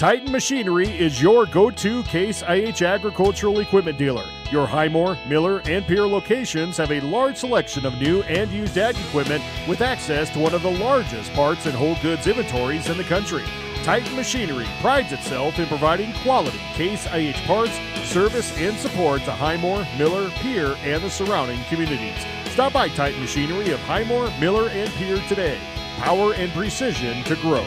Titan Machinery is your go-to Case IH agricultural equipment dealer. Your Highmore, Miller, and Pierre locations have a large selection of new and used ag equipment with access to one of the largest parts and whole goods inventories in the country. Titan Machinery prides itself in providing quality Case IH parts, service, and support to Highmore, Miller, Pierre, and the surrounding communities. Stop by Titan Machinery of Highmore, Miller, and Pierre today. Power and precision to grow.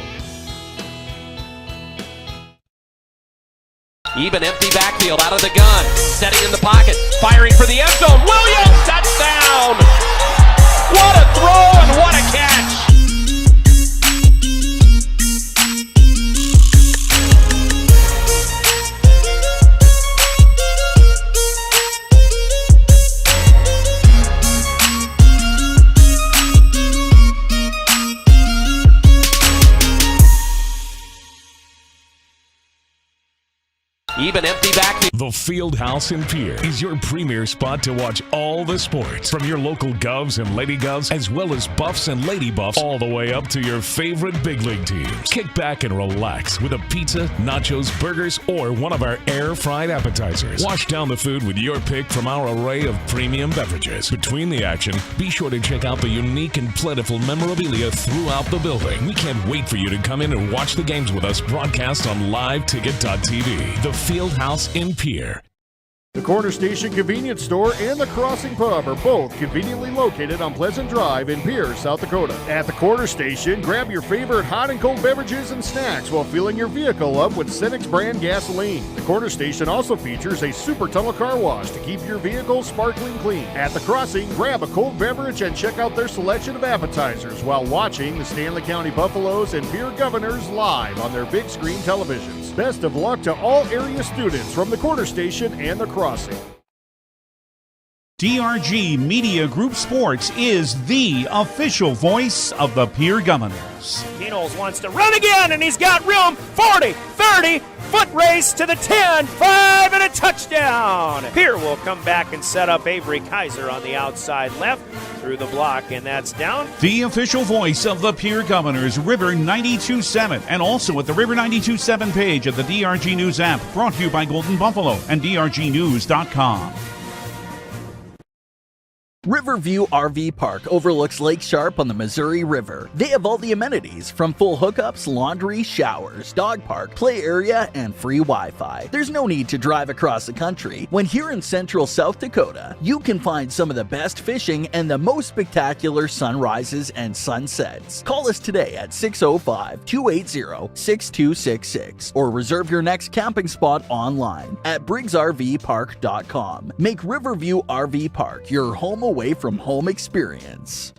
Even empty backfield out of the gun. Setting in the pocket. Firing for the end zone. Williams, touchdown! What a throw and what a catch! Even empty backfield. The Fieldhouse in Pierre is your premier spot to watch all the sports, from your local Govs and Lady Govs, as well as Buffs and Lady Buffs, all the way up to your favorite big league teams. Kick back and relax with a pizza, nachos, burgers, or one of our air-fried appetizers. Wash down the food with your pick from our array of premium beverages. Between the action, be sure to check out the unique and plentiful memorabilia throughout the building. We can't wait for you to come in and watch the games with us broadcast on liveticket.tv. The Fieldhouse in Pierre. The Corner Station Convenience Store and the Crossing Pub are both conveniently located on Pleasant Drive in Pierre, South Dakota. At the Corner Station, grab your favorite hot and cold beverages and snacks while filling your vehicle up with Cenex brand gasoline. The Corner Station also features a super tunnel car wash to keep your vehicle sparkling clean. At the Crossing, grab a cold beverage and check out their selection of appetizers while watching the Stanley County Buffaloes and Pierre Governors live on their big screen televisions. Best of luck to all area students from the Corner Station and the Crossing. DRG Media Group Sports is the official voice of the Pierre Governors. Knowles wants to run again, and he's got room. 40, 30, foot race to the 10, 5, and a touchdown. Pierre will come back and set up Avery Kaiser on the outside left through the block, and that's down. The official voice of the Pierre Governors, River 92.7, and also at the River 92.7 page of the DRG News app, brought to you by Golden Buffalo and DRGnews.com. Riverview RV Park overlooks Lake Sharp on the Missouri River. They have all the amenities, from full hookups, laundry, showers, dog park, play area, and free Wi-Fi. There's no need to drive across the country. When here in central South Dakota, you can find some of the best fishing and the most spectacular sunrises and sunsets. Call us today at 605-280-6266 or reserve your next camping spot online at briggsrvpark.com. Make Riverview RV Park your home away from home experience.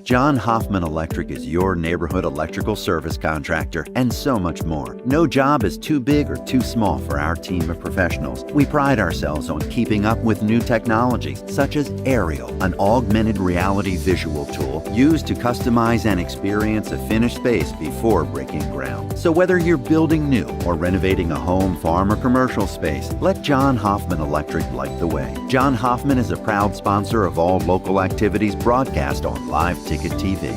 John Hoffman Electric is your neighborhood electrical service contractor, and so much more. No job is too big or too small for our team of professionals. We pride ourselves on keeping up with new technologies, such as Aerial, an augmented reality visual tool used to customize and experience a finished space before breaking ground. So whether you're building new or renovating a home, farm, or commercial space, let John Hoffman Electric light the way. John Hoffman is a proud sponsor of all local activities broadcast on Live Ticket TV.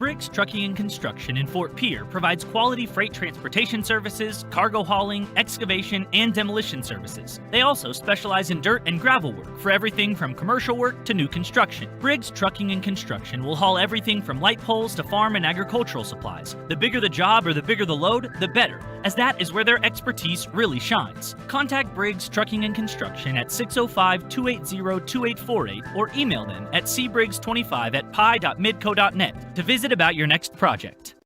Briggs Trucking and Construction in Fort Pierre provides quality freight transportation services, cargo hauling, excavation, and demolition services. They also specialize in dirt and gravel work for everything from commercial work to new construction. Briggs Trucking and Construction will haul everything from light poles to farm and agricultural supplies. The bigger the job or the bigger the load, the better, as that is where their expertise really shines. Contact Briggs Trucking and Construction at 605-280-2848 or email them at cbriggs25@pi.midco.net to visit about your next project.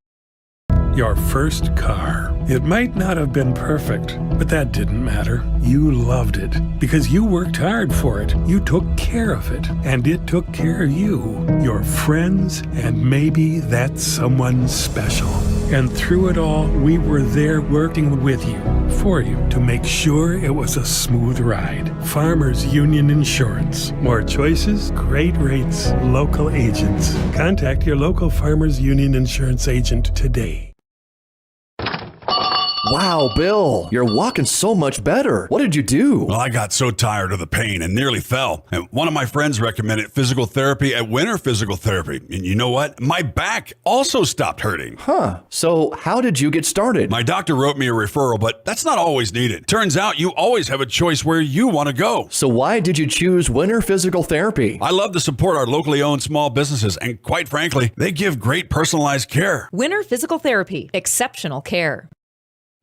Your first car. It might not have been perfect, but that didn't matter. You loved it because you worked hard for it. You took care of it, and it took care of you, your friends, and maybe that someone special. And through it all, we were there working with you, for you, to make sure it was a smooth ride. Farmers Union Insurance. More choices, great rates, local agents. Contact your local Farmers Union Insurance agent today. Wow, Bill, you're walking so much better. What did you do? Well, I got so tired of the pain and nearly fell. And one of my friends recommended physical therapy at Winter Physical Therapy. And you know what? My back also stopped hurting. Huh. So how did you get started? My doctor wrote me a referral, but that's not always needed. Turns out you always have a choice where you want to go. So why did you choose Winter Physical Therapy? I love to support our locally owned small businesses, and quite frankly, they give great personalized care. Winter Physical Therapy. Exceptional care.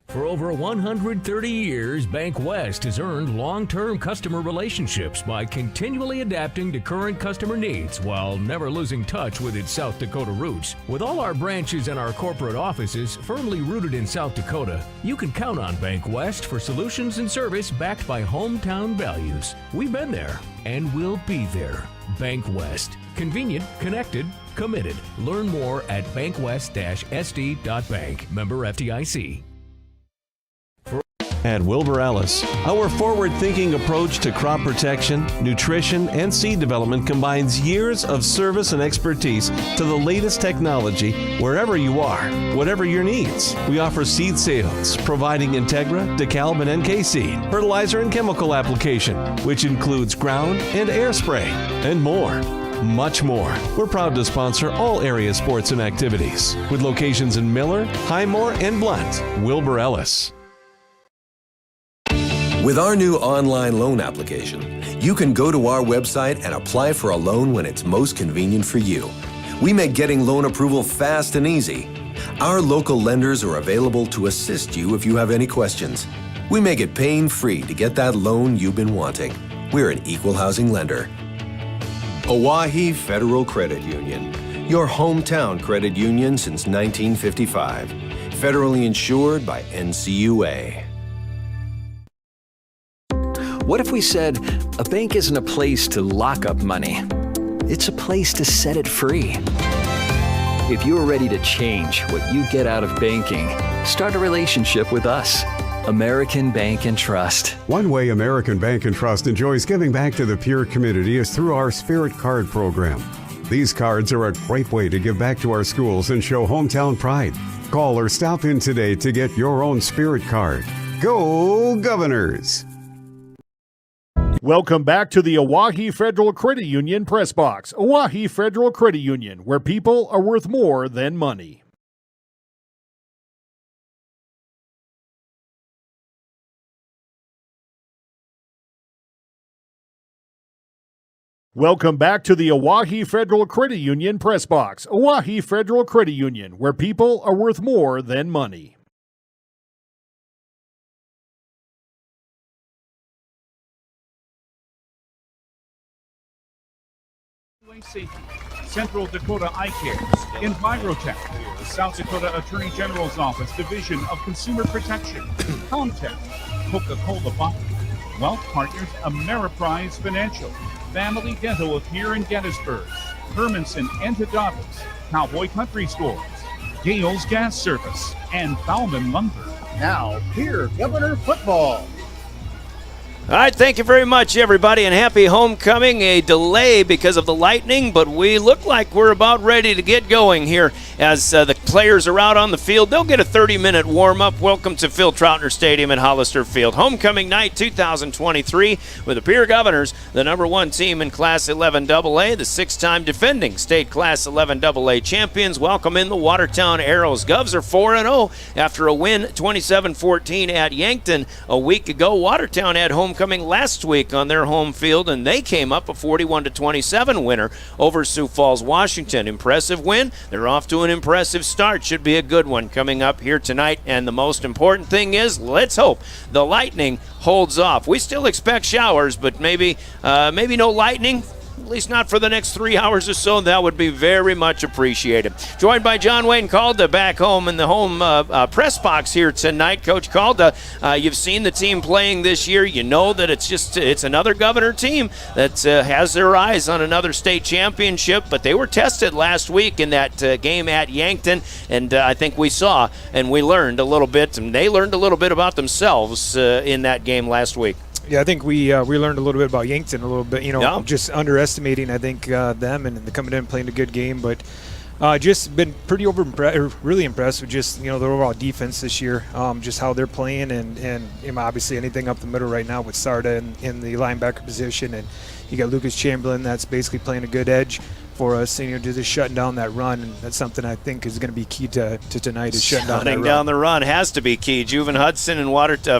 For over 130 years, Bank West has earned long-term customer relationships by continually adapting to current customer needs while never losing touch with its South Dakota roots. With all our branches and our corporate offices firmly rooted in South Dakota, you can count on Bank West for solutions and service backed by hometown values. We've been there and we'll be there. Bank West. Convenient, connected, committed. Learn more at bankwest-sd.bank. Member FDIC. At Wilbur Ellis, our forward-thinking approach to crop protection, nutrition, and seed development combines years of service and expertise to the latest technology wherever you are, whatever your needs. We offer seed sales, providing Integra, DeKalb, and NK seed, fertilizer and chemical application, which includes ground and air spray, and more. Much more. We're proud to sponsor all area sports and activities. With locations in Miller, Highmore, and Blunt. Wilbur Ellis. With our new online loan application, you can go to our website and apply for a loan when it's most convenient for you. We make getting loan approval fast and easy. Our local lenders are available to assist you if you have any questions. We make it pain-free to get that loan you've been wanting. We're an equal housing lender. Oahe Federal Credit Union, your hometown credit union since 1955. Federally insured by NCUA. What if we said a bank isn't a place to lock up money? It's a place to set it free. If you're ready to change what you get out of banking, start a relationship with us. American Bank and Trust. One way American Bank and Trust enjoys giving back to the Pierre community is through our Spirit Card program. These cards are a great way to give back to our schools and show hometown pride. Call or stop in today to get your own Spirit Card. Go Governors! Welcome back to the Oahe Federal Credit Union Press Box. Oahe Federal Credit Union, where people are worth more than money. Welcome back to the Oahe Federal Credit Union Press Box. Oahe Federal Credit Union, where people are worth more than money. Safety, Central Dakota Eye Care, Envirotech, the South Dakota Attorney General's Office, Division of Consumer Protection, Comtech, Coca-Cola Bottle, Wealth Partners, Ameriprise Financial, Family Dental of here in Gettysburg, Hermanson Endodontics, Cowboy Country Stores, Gales Gas Service, and Bauman Lumber. Now, Pierre Governor Football. All right, thank you very much, everybody, and happy homecoming. A delay because of the lightning, but we look like we're about ready to get going here as the players are out on the field. They'll get a 30-minute warm-up. Welcome to Phil Troutner Stadium at Hollister Field. Homecoming night 2023 with the Pierre Governors, the #1 team in Class 11AA, the 6-time defending state Class 11AA champions. Welcome in the Watertown Arrows. Govs are 4-0 after a win 27-14 at Yankton a week ago. Watertown had homecoming last week on their home field, and they came up a 41-27 winner over Sioux Falls, Washington. Impressive win. They're off to an impressive start. Should be a good one coming up here tonight, and the most important thing is, let's hope the lightning holds off. We still expect showers, but maybe no lightning. At least not for the next 3 hours or so. That would be very much appreciated. Joined by John Wayne Calda back home in the home press box here tonight. Coach Calda, you've seen the team playing this year. You know that it's another Governor team that has their eyes on another state championship, but they were tested last week in that game at Yankton, and I think we saw and we learned a little bit, and they learned a little bit about themselves in that game last week. Yeah, I think we learned a little bit about Yankton a little bit, just underestimating, I think, them and coming in and playing a good game. But Just been really impressed with just the overall defense this year, just how they're playing, and obviously anything up the middle right now with Sarda in the linebacker position, and you got Lucas Chamberlain that's basically playing a good edge for us, and just shutting down that run, and that's something I think is going to be key to tonight, is shutting down that run. Shutting down the run has to be key. Juven Hudson and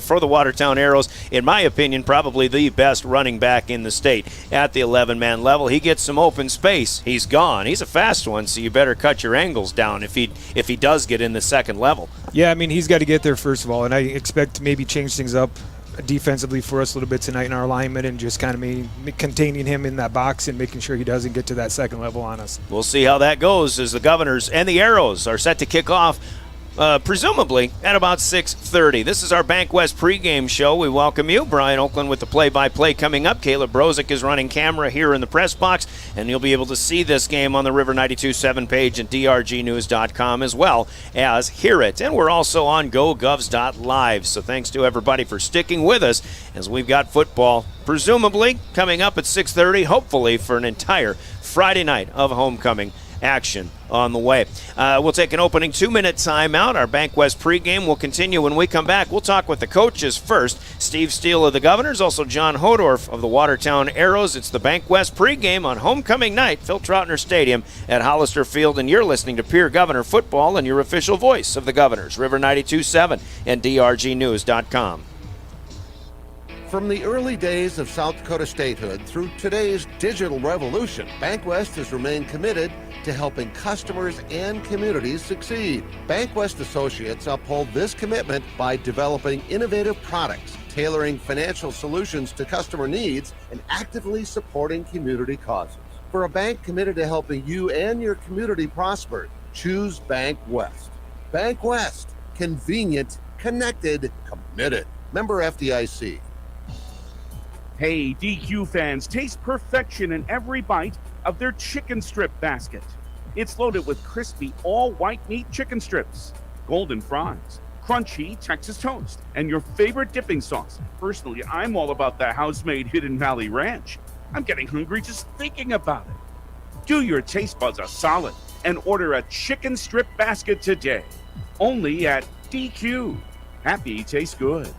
for the Watertown Arrows, in my opinion, probably the best running back in the state at the 11-man level. He gets some open space, he's gone. He's a fast one, so you better cut your angles down if he does get in the second level. Yeah, I mean, he's got to get there first of all, and I expect to maybe change things up defensively for us a little bit tonight in our alignment, and just kind of containing him in that box and making sure he doesn't get to that second level on us. We'll see how that goes as the Governors and the Arrows are set to kick off presumably at about 6:30. This is our Bank West pregame show. We welcome you. Brian Oakland with the play-by-play coming up. Caleb Brozick is running camera here in the press box, and you'll be able to see this game on the River 92.7 page at drgnews.com as well as hear it. And we're also on gogovs.live, so thanks to everybody for sticking with us as we've got football presumably coming up at 6:30, hopefully for an entire Friday night of homecoming action on the way. We'll take an opening 2-minute timeout. Our Bank West pregame will continue when we come back. We'll talk with the coaches first. Steve Steele of the Governors, also John Hodorf of the Watertown Arrows. It's the Bank West pregame on homecoming night, Phil Troutner Stadium at Hollister Field, and you're listening to Pierre Governor Football and your official voice of the Governors, River 92.7 and drgnews.com. From the early days of South Dakota statehood through today's digital revolution, Bank West has remained committed to helping customers and communities succeed. Bank West associates uphold this commitment by developing innovative products, tailoring financial solutions to customer needs, and actively supporting community causes. For a bank committed to helping you and your community prosper, choose Bank West. Bank West, convenient, connected, committed. Member FDIC. Hey, DQ fans, taste perfection in every bite of their chicken strip basket. It's loaded with crispy, all-white meat chicken strips, golden fries, crunchy Texas toast, and your favorite dipping sauce. Personally, I'm all about the house-made Hidden Valley Ranch. I'm getting hungry just thinking about it. Do your taste buds a solid and order a chicken strip basket today. Only at DQ. Happy tastes good.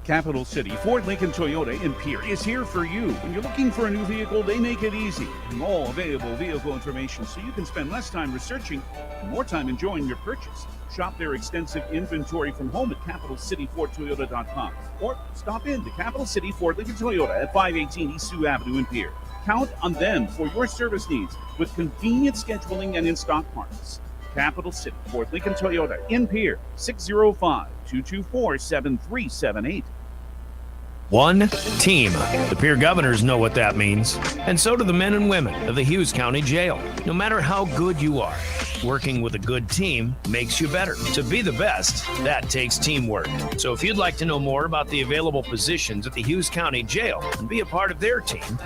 Capital City Ford Lincoln Toyota in Pierre is here for you. When you're looking for a new vehicle, they make it easy. All available vehicle information so you can spend less time researching and more time enjoying your purchase. Shop their extensive inventory from home at capitalcityfordtoyota.com or stop in to Capital City Ford Lincoln Toyota at 518 East Sioux Avenue in Pierre. Count on them for your service needs with convenient scheduling and in-stock parts. Capital City Ford Lincoln Toyota in Pierre, 605-224-7378. One team. The Pierre Governors know what that means, and so do the men and women of the Hughes County Jail. No matter how good you are, working with a good team makes you better. To be the best, that takes teamwork. So if you'd like to know more about the available positions at the Hughes County Jail and be a part of their team,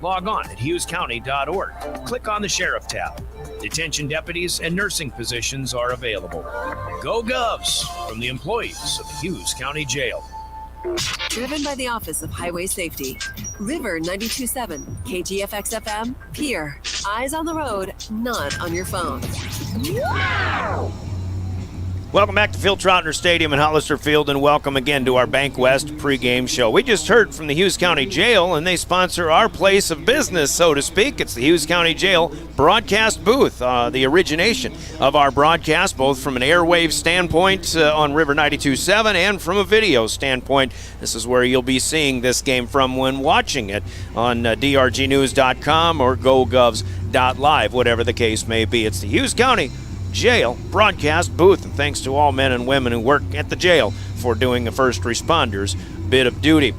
log on at hughescounty.org. Click on the Sheriff tab. Detention deputies and nursing positions are available. Go Govs from the employees of the Hughes County Jail. Driven by the Office of Highway Safety. River 92.7, KGFX FM, Pierre. Eyes on the road, not on your phone. Welcome back to Phil Troutner Stadium in Hollister Field, and welcome again to our Bank West pregame show. We just heard from the Hughes County Jail, and they sponsor our place of business, so to speak. It's the Hughes County Jail broadcast booth, the origination of our broadcast, both from an airwave standpoint on River 92.7 and from a video standpoint. This is where you'll be seeing this game from when watching it on drgnews.com or gogovs.live, whatever the case may be. It's the Hughes County Jail broadcast booth, and thanks to all men and women who work at the jail for doing a first responder's bit of duty.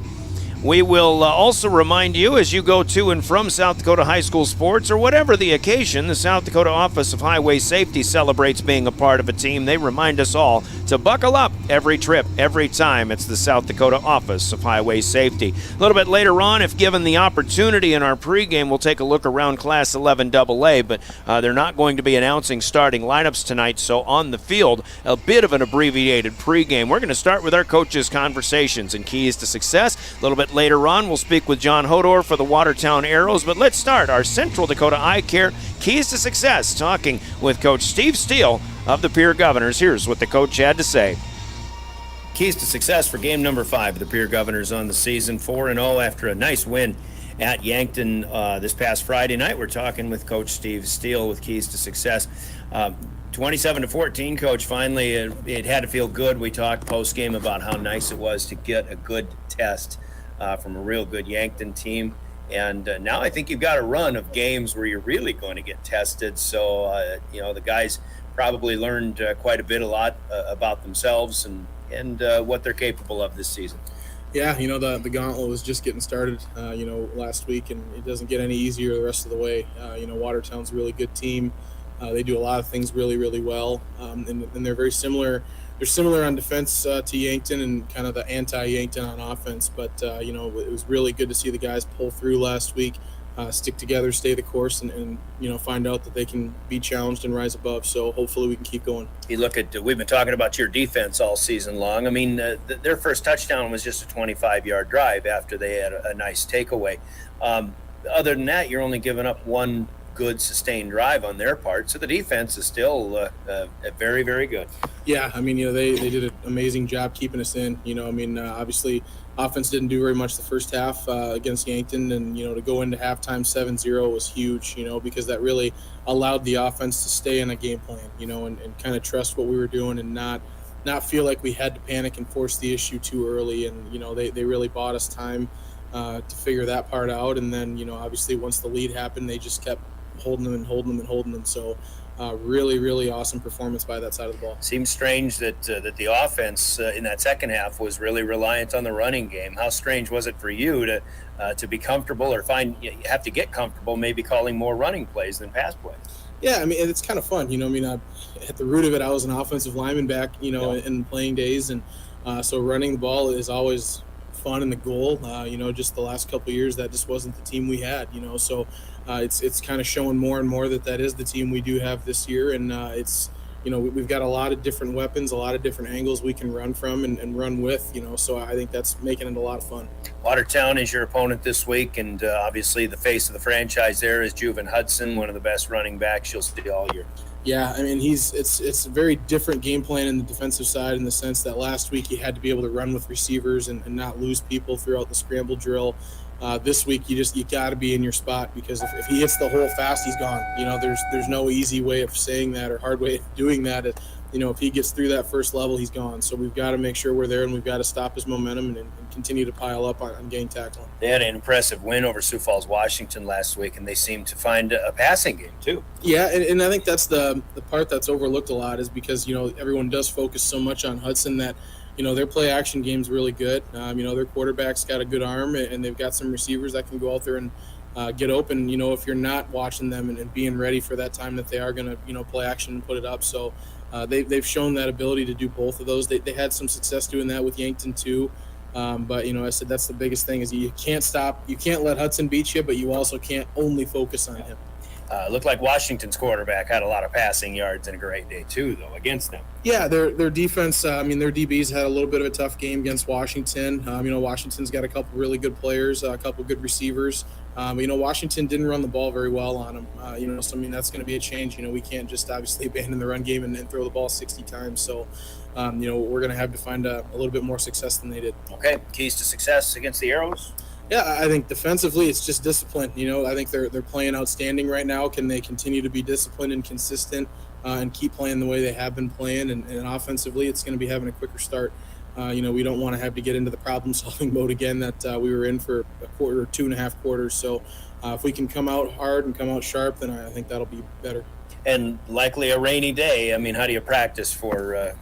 We will also remind you as you go to and from South Dakota high school sports or whatever the occasion, the South Dakota Office of Highway Safety celebrates being a part of a team. They remind us all to buckle up every trip, every time. It's the South Dakota Office of Highway Safety. A little bit later on, if given the opportunity in our pregame, we'll take a look around Class 11 AA, but they're not going to be announcing starting lineups tonight, so on the field, a bit of an abbreviated pregame. We're going to start with our coaches' conversations and keys to success. A little bit later on, we'll speak with John Hodor for the Watertown Arrows, but let's start our Central Dakota Eye Care Keys to Success, talking with Coach Steve Steele of the Pierre Governors. Here's what the coach had to say. Keys to success for game number 5 of the Pierre Governors on the season, 4-0 after a nice win at Yankton this past Friday night. We're talking with Coach Steve Steele with Keys to Success. 27-14, Coach. Finally, it had to feel good. We talked post-game about how nice it was to get a good test from a real good Yankton team. And now I think you've got a run of games where you're really going to get tested. So, the guys probably learned quite a lot about themselves and what they're capable of this season. Yeah, the gauntlet was just getting started, last week, and it doesn't get any easier the rest of the way. Watertown's a really good team. They do a lot of things really, really well, and they're very similar. They're similar on defense to Yankton and kind of the anti-Yankton on offense. But, it was really good to see the guys pull through last week, stick together, stay the course, and find out that they can be challenged and rise above. So hopefully we can keep going. You look at, we've been talking about your defense all season long. I mean, their first touchdown was just a 25-yard drive after they had a nice takeaway. Other than that, you're only giving up one good sustained drive on their part. So the defense is still very, very good. Yeah, I mean, they did an amazing job keeping us in. Obviously offense didn't do very much the first half against Yankton, and to go into halftime 7-0 was huge, because that really allowed the offense to stay in a game plan, and kind of trust what we were doing and not feel like we had to panic and force the issue too early. And they really bought us time to figure that part out. And then obviously once the lead happened, they just kept holding them. So really, really awesome performance by that side of the ball. Seems strange that the offense in that second half was really reliant on the running game. How strange was it for you to be comfortable or you have to get comfortable maybe calling more running plays than pass plays? Yeah, I mean, it's kind of fun. At the root of it, I was an offensive lineman back, in playing days. And so running the ball is always fun and the goal. Just the last couple of years, that just wasn't the team we had, so it's kind of showing more and more that is the team we do have this year. And it's, we've got a lot of different weapons, a lot of different angles we can run from and run with, so I think that's making it a lot of fun. Watertown is your opponent this week, and obviously the face of the franchise there is Juven Hudson, one of the best running backs you'll see all year. Yeah, I mean, it's a very different game plan in the defensive side in the sense that last week he had to be able to run with receivers and not lose people throughout the scramble drill. This week you got to be in your spot, because if he hits the hole fast, he's gone. There's no easy way of saying that or hard way of doing that. If he gets through that first level, he's gone. So we've got to make sure we're there, and we've got to stop his momentum and continue to pile up on gang tackling. They had an impressive win over Sioux Falls, Washington last week, and they seem to find a passing game too. Yeah, and I think that's the part that's overlooked a lot, is because everyone does focus so much on Hudson that their play action game's really good. Their quarterback's got a good arm, and they've got some receivers that can go out there and get open, if you're not watching them and being ready for that time that they are going to, play action and put it up. So they've shown that ability to do both of those. They had some success doing that with Yankton too. But, I said that's the biggest thing, is you can't let Hudson beat you, but you also can't only focus on him. Looked like Washington's quarterback had a lot of passing yards and a great day too, though, against them. Yeah, their defense, their DBs had a little bit of a tough game against Washington. Washington's got a couple really good players, a couple good receivers. Washington didn't run the ball very well on them. So that's going to be a change. We can't just obviously abandon the run game and throw the ball 60 times. So, we're going to have to find a little bit more success than they did. Okay, keys to success against the Arrows? Yeah, I think defensively it's just discipline. I think they're playing outstanding right now. Can they continue to be disciplined and consistent and keep playing the way they have been playing? And offensively, it's going to be having a quicker start. We don't want to have to get into the problem-solving mode again that we were in for a quarter or 2.5 quarters. So if we can come out hard and come out sharp, then I think that'll be better. And likely a rainy day. I mean, how do you practice for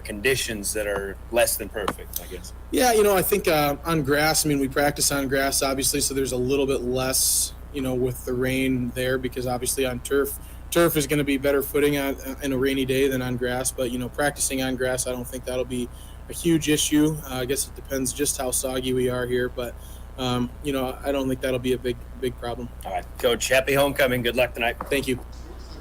conditions that are less than perfect, I guess? Yeah, I think on grass, we practice on grass, obviously, so there's a little bit less, with the rain there, because obviously on turf is going to be better footing in a rainy day than on grass. But, practicing on grass, I don't think that'll be a huge issue. I guess it depends just how soggy we are here. But, I don't think that'll be a big problem. All right, Coach, happy homecoming. Good luck tonight. Thank you.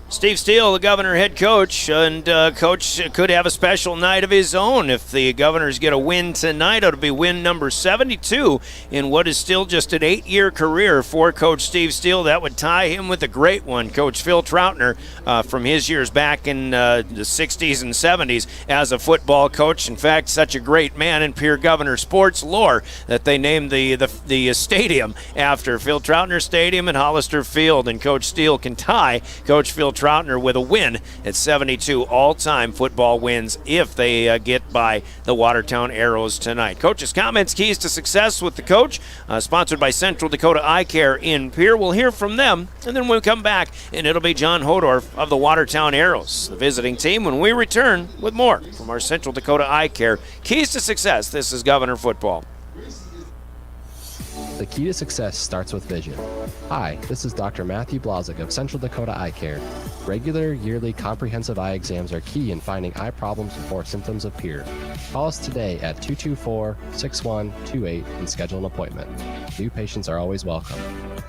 Steve Steele, the Governor head coach, and Coach could have a special night of his own. If the Governors get a win tonight, it'll be win number 72 in what is still just an 8-year career for Coach Steve Steele. That would tie him with a great one, Coach Phil Troutner, from his years back in the 60s and 70s as a football coach. In fact, such a great man in Pierre Governor sports lore that they named the stadium after Phil Troutner Stadium and Hollister Field, and Coach Steele can tie Coach Phil Troutner with a win at 72 all-time football wins if they get by the Watertown Arrows tonight. Coach's comments, keys to success with the coach, sponsored by Central Dakota Eye Care in Pierre. We'll hear from them, and then we'll come back, and it'll be John Hodorf of the Watertown Arrows, the visiting team, when we return with more from our Central Dakota Eye Care keys to success. This is Governor Football. The key to success starts with vision. Hi, this is Dr. Matthew Blazek of Central Dakota Eye Care. Regular, yearly comprehensive eye exams are key in finding eye problems before symptoms appear. Call us today at 224-6128 and schedule an appointment. New patients are always welcome.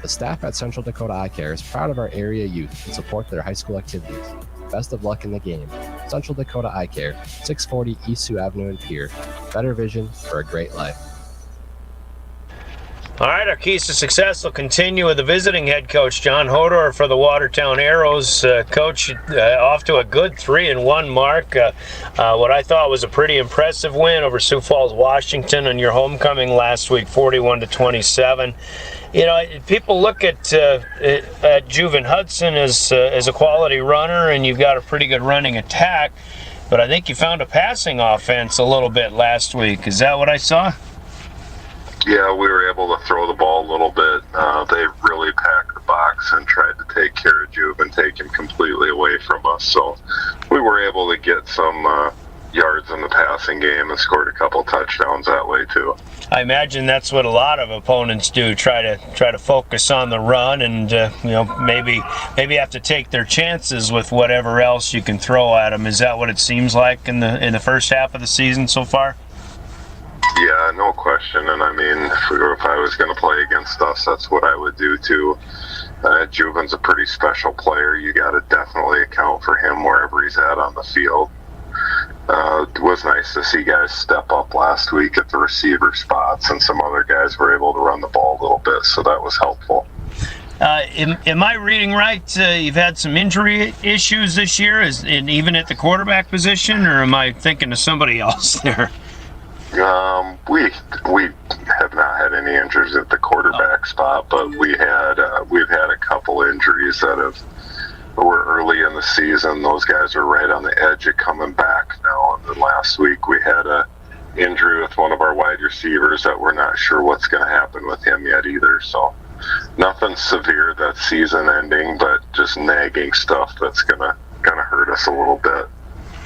The staff at Central Dakota Eye Care is proud of our area youth and support their high school activities. Best of luck in the game. Central Dakota Eye Care, 640 East Sioux Avenue in Pierre. Better vision for a great life. All right, our keys to success will continue with the visiting head coach, John Hodor, for the Watertown Arrows. Coach, off to a good 3-1 mark. What I thought was a pretty impressive win over Sioux Falls, Washington on your homecoming last week, 41-27. You know, people look at Juven Hudson as a quality runner, and you've got a pretty good running attack, but I think you found a passing offense a little bit last week. Is that what I saw? Yeah, we were able to throw the ball a little bit. They really packed the box and tried to take care of Juve and take him completely away from us. So we were able to get some yards in the passing game and scored a couple touchdowns that way too. I imagine that's what a lot of opponents do, try to focus on the run and maybe have to take their chances with whatever else you can throw at them. Is that what it seems like in the first half of the season so far? Yeah, no question. And I mean, if I was going to play against us, that's what I would do too. Juven's a pretty special player. You got to definitely account for him wherever he's at on the field. It was nice to see guys step up last week at the receiver spots, and some other guys were able to run the ball a little bit, so that was helpful. Am I reading right? You've had some injury issues this year, even at the quarterback position, or am I thinking of somebody else there? We have not had any injuries at the quarterback spot, but we've had a couple injuries that were early in the season. Those guys are right on the edge of coming back now. And then last week we had a injury with one of our wide receivers that we're not sure what's going to happen with him yet either. So nothing severe that's season ending, but just nagging stuff that's gonna hurt us a little bit.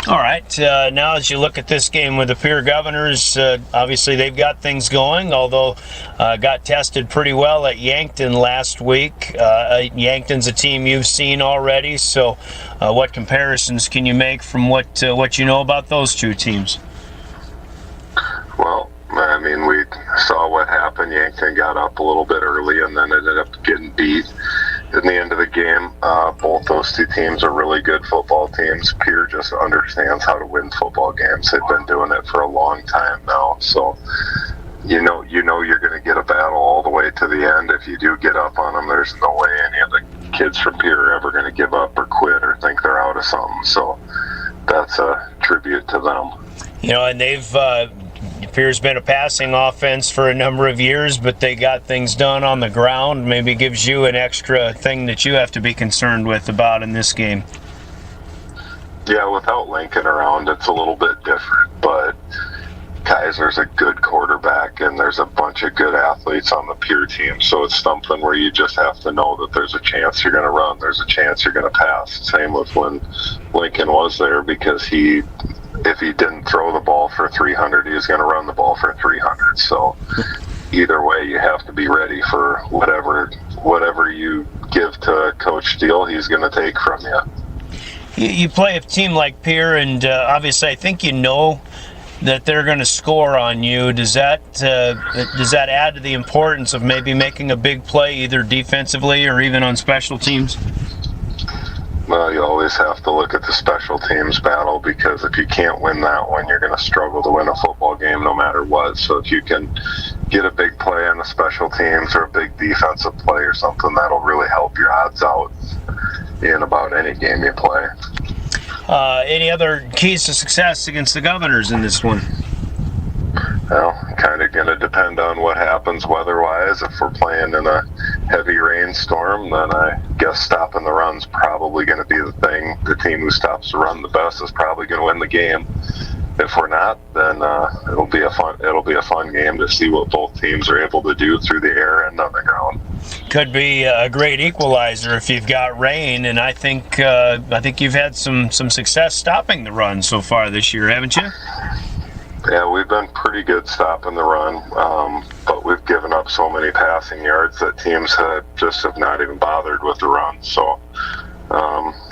All right, now as you look at this game with the Pierre Governors, obviously they've got things going, although got tested pretty well at Yankton last week. Yankton's a team you've seen already, so what comparisons can you make from what you know about those two teams? Well, I mean, we saw what happened. Yankton got up a little bit early and then ended up getting beat in the end of the game. Both those two teams are really good football teams. Pierre just understands how to win football games. They've been doing it for a long time now. So you know you're going to get a battle all the way to the end. If you do get up on them, there's no way any of the kids from Pierre are ever going to give up or quit or think they're out of something. So that's a tribute to them. You know, and they've Pierre's been a passing offense for a number of years, but they got things done on the ground. Maybe gives you an extra thing that you have to be concerned with about in this game. Yeah, without Lincoln around, it's a little bit different, but Kaiser's a good quarterback, and there's a bunch of good athletes on the Pierre team, so it's something where you just have to know that there's a chance you're going to run, there's a chance you're going to pass. Same with when Lincoln was there, because if he didn't throw the ball for 300, he was going to run the ball for 300. So either way, you have to be ready for whatever you give to Coach Steele, he's going to take from you. You play a team like Pierre, and obviously I think you know that they're going to score on you. Does that add to the importance of maybe making a big play, either defensively or even on special teams? Well, you always have to look at the special teams battle, because if you can't win that one, you're going to struggle to win a football game no matter what. So if you can get a big play on the special teams or a big defensive play or something, that'll really help your odds out in about any game you play. Any other keys to success against the Governors in this one? Well, kind of going to depend on what happens weather-wise. If we're playing in a heavy rainstorm, then I guess stopping the run's probably going to be the thing. The team who stops the run the best is probably going to win the game. If we're not, then it'll be a fun game to see what both teams are able to do through the air and on the ground. Could be a great equalizer if you've got rain, and I think you've had some success stopping the run so far this year, haven't you? Yeah, we've been pretty good stopping the run, but we've given up so many passing yards that teams have not even bothered with the run. So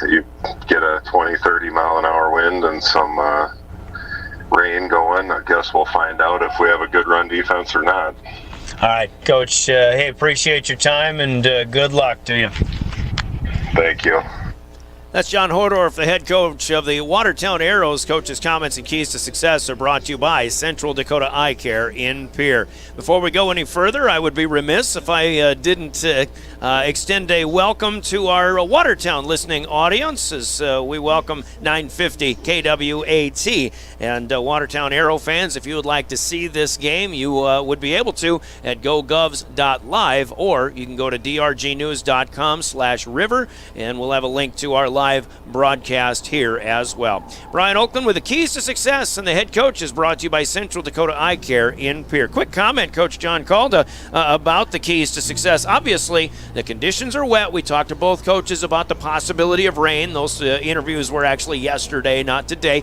you get a 20, 30 mile an hour wind and some rain going, I guess we'll find out if we have a good run defense or not. All right, Coach. Hey, appreciate your time, and good luck to you. Thank you. That's John Hordorf, the head coach of the Watertown Arrows. Coach's comments and keys to success are brought to you by Central Dakota Eye Care in Pierre. Before we go any further, I would be remiss if I didn't extend a welcome to our Watertown listening audience as we welcome 950 KWAT. And Watertown Arrow fans, if you would like to see this game, you would be able to at gogovs.live, or you can go to drgnews.com/river, and we'll have a link to our live broadcast here as well. Brian Oakland with the keys to success, and the head coach is brought to you by Central Dakota Eye Care in Pierre. Quick comment, Coach John Calda, about the keys to success. Obviously, the conditions are wet. We talked to both coaches about the possibility of rain. Those interviews were actually yesterday, not today.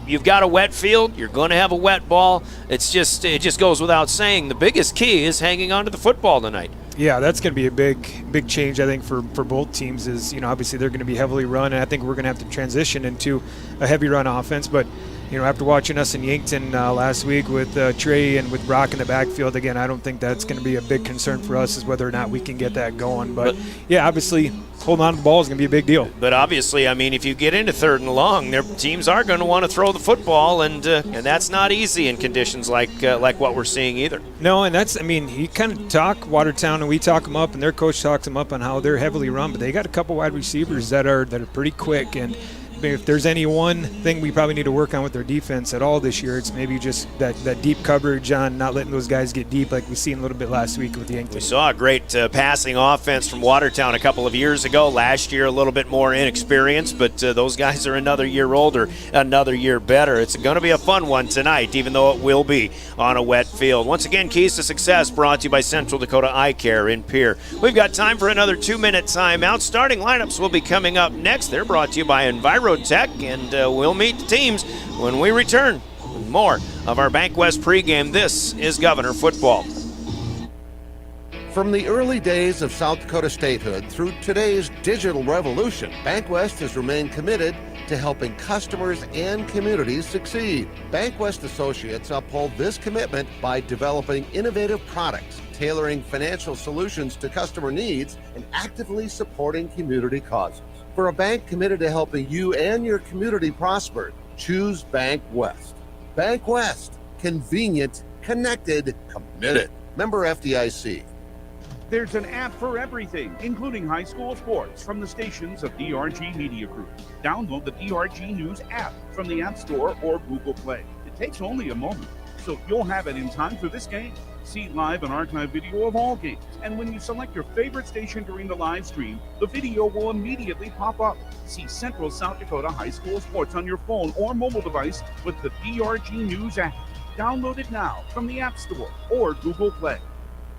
You've got a wet field. You're going to have a wet ball. It just goes without saying. The biggest key is hanging on to the football tonight. Yeah, that's going to be a big change, I think, for both teams. Is, obviously they're going to be heavily run, and I think we're going to have to transition into a heavy run offense. But after watching us in Yankton last week with Trey and with Brock in the backfield, again, I don't think that's going to be a big concern for us, is whether or not we can get that going. But yeah, obviously holding on to the ball is going to be a big deal. But obviously, if you get into 3rd and long, their teams are going to want to throw the football, and that's not easy in conditions like what we're seeing either. No, and that's, you kind of talk Watertown, and we talk them up, and their coach talks them up on how they're heavily run, but they got a couple wide receivers that are pretty quick. And if there's any one thing we probably need to work on with their defense at all this year, it's maybe just that deep coverage on not letting those guys get deep like we seen a little bit last week with Yankton. We saw a great passing offense from Watertown a couple of years ago. Last year, a little bit more inexperienced, but those guys are another year older, another year better. It's going to be a fun one tonight, even though it will be on a wet field. Once again, keys to success brought to you by Central Dakota Eye Care in Pierre. We've got time for another 2-minute timeout. Starting lineups will be coming up next. They're brought to you by Envirotech, and we'll meet the teams when we return with more of our Bank West pregame. This is Governor Football. From the early days of South Dakota statehood through today's digital revolution, Bank West has remained committed to helping customers and communities succeed. Bank West Associates uphold this commitment by developing innovative products, tailoring financial solutions to customer needs, and actively supporting community causes. For a bank committed to helping you and your community prosper, choose Bank West. Bank West, convenient, connected, committed. Member FDIC. There's an app for everything, including high school sports, from the stations of DRG Media Group. Download the DRG News app from the App Store or Google Play. It takes only a moment, so you'll have it in time for this game. See live and archive video of all games. And when you select your favorite station during the live stream, the video will immediately pop up. See Central South Dakota High School Sports on your phone or mobile device with the DRG News app. Download it now from the App Store or Google Play.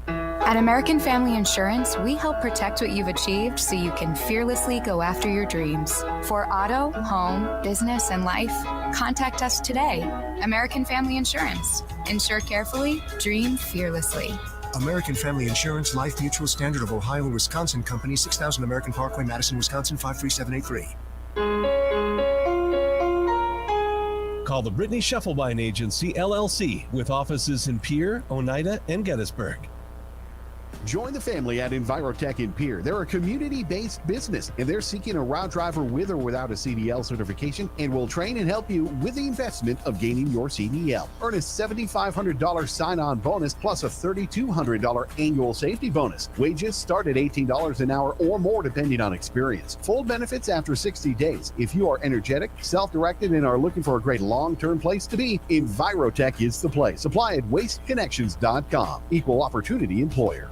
At American Family Insurance, we help protect what you've achieved so you can fearlessly go after your dreams. For auto, home, business, and life, contact us today. American Family Insurance. Insure carefully, dream fearlessly. American Family Insurance, Life Mutual, Standard of Ohio and Wisconsin Company, 6000 American Parkway, Madison, Wisconsin, 53783. Call the Brittany Scheffelbein Agency, LLC, with offices in Pierre, Oneida, and Gettysburg. Join the family at Envirotech in Pierre. They're a community-based business, and they're seeking a route driver with or without a CDL certification and will train and help you with the investment of gaining your CDL. Earn a $7,500 sign-on bonus plus a $3,200 annual safety bonus. Wages start at $18 an hour or more depending on experience. Full benefits after 60 days. If you are energetic, self-directed, and are looking for a great long-term place to be, Envirotech is the place. Apply at wasteconnections.com. Equal opportunity employer.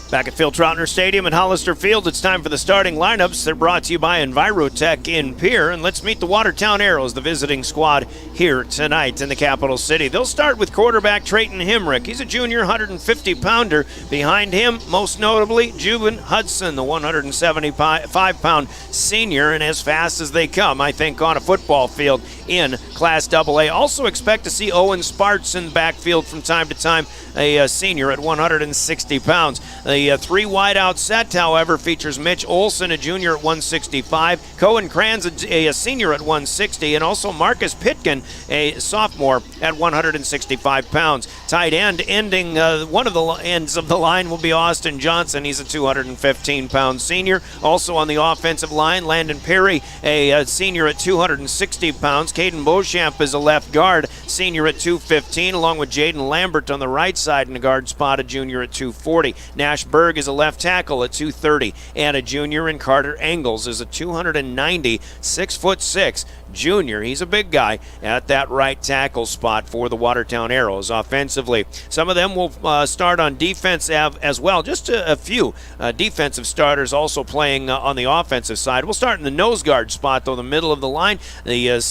Back at Phil Troutner Stadium in Hollister Field, it's time for the starting lineups. They're brought to you by Envirotech in Pierre. And let's meet the Watertown Arrows, the visiting squad here tonight in the capital city. They'll start with quarterback Trayton Himrick. He's a junior 150-pounder. Behind him, most notably, Jubin Hudson, the 175-pound senior, and as fast as they come, I think, on a football field in Class AA. Also expect to see Owen Sparts in the backfield from time to time, a senior at 160 pounds. The three wideout set, however, features Mitch Olson, a junior at 165, Cohen Kranz, a senior at 160, and also Marcus Pitkin, a sophomore at 165 pounds. Tight end ending one of the ends of the line will be Austin Johnson. He's a 215-pound senior. Also on the offensive line, Landon Perry, a senior at 260 pounds. Caden Beauchamp is a left guard, senior at 215, along with Jaden Lambert on the right side in the guard spot, a junior at 240. Nash Berg is a left tackle at 230, and a junior, and Carter Engels is a 290, 6'6" junior. He's a big guy at that right tackle spot for the Watertown Arrows offensively. Some of them will start on defense as well. Just a few defensive starters also playing on the offensive side. We'll start in the nose guard spot, though, the middle of the line. The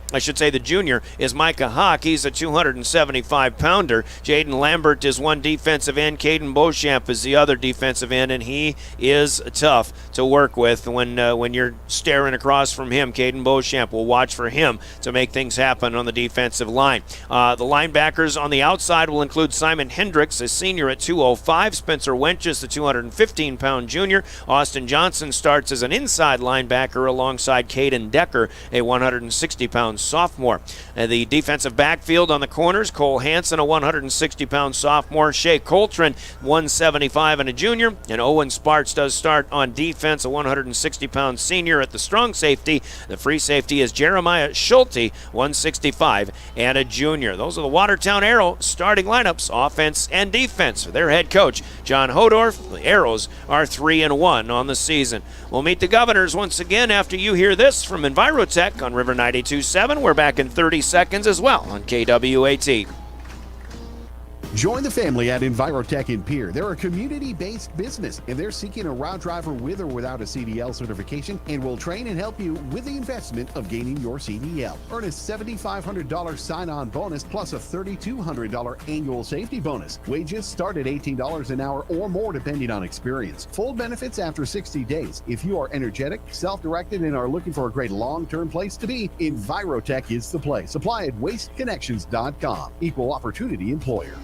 the junior is Micah Hawk. He's a 275-pounder. Jaden Lambert is one defensive end. Caden Beauchamp is the other defensive end, and he is tough to work with when you're staring across from him. Caden Beauchamp will watch for him to make things happen on the defensive line. The linebackers on the outside will include Simon Hendricks, a senior at 205. Spencer Wenches, the 215-pound junior. Austin Johnson starts as an inside linebacker alongside Caden Decker, a 160-pound sophomore. The defensive backfield on the corners, Cole Hansen, a 160-pound sophomore. Shea Coltrane, 175 and a junior. And Owen Sparts does start on defense, a 160-pound senior at the strong safety. The free safety is Jeremiah Schulte, 165 and a junior. Those are the Watertown Arrow starting lineups, offense and defense. For their head coach, John Hodorf, the Arrows are 3-1 on the season. We'll meet the Governors once again after you hear this from Envirotech on River 92.7. We're back in 30 seconds as well on KWAT. Join the family at Envirotech in Pierre. They're a community-based business, and they're seeking a route driver with or without a CDL certification and will train and help you with the investment of gaining your CDL. Earn a $7,500 sign-on bonus plus a $3,200 annual safety bonus. Wages start at $18 an hour or more depending on experience. Full benefits after 60 days. If you are energetic, self-directed, and are looking for a great long-term place to be, Envirotech is the place. Apply at wasteconnections.com. Equal opportunity employer.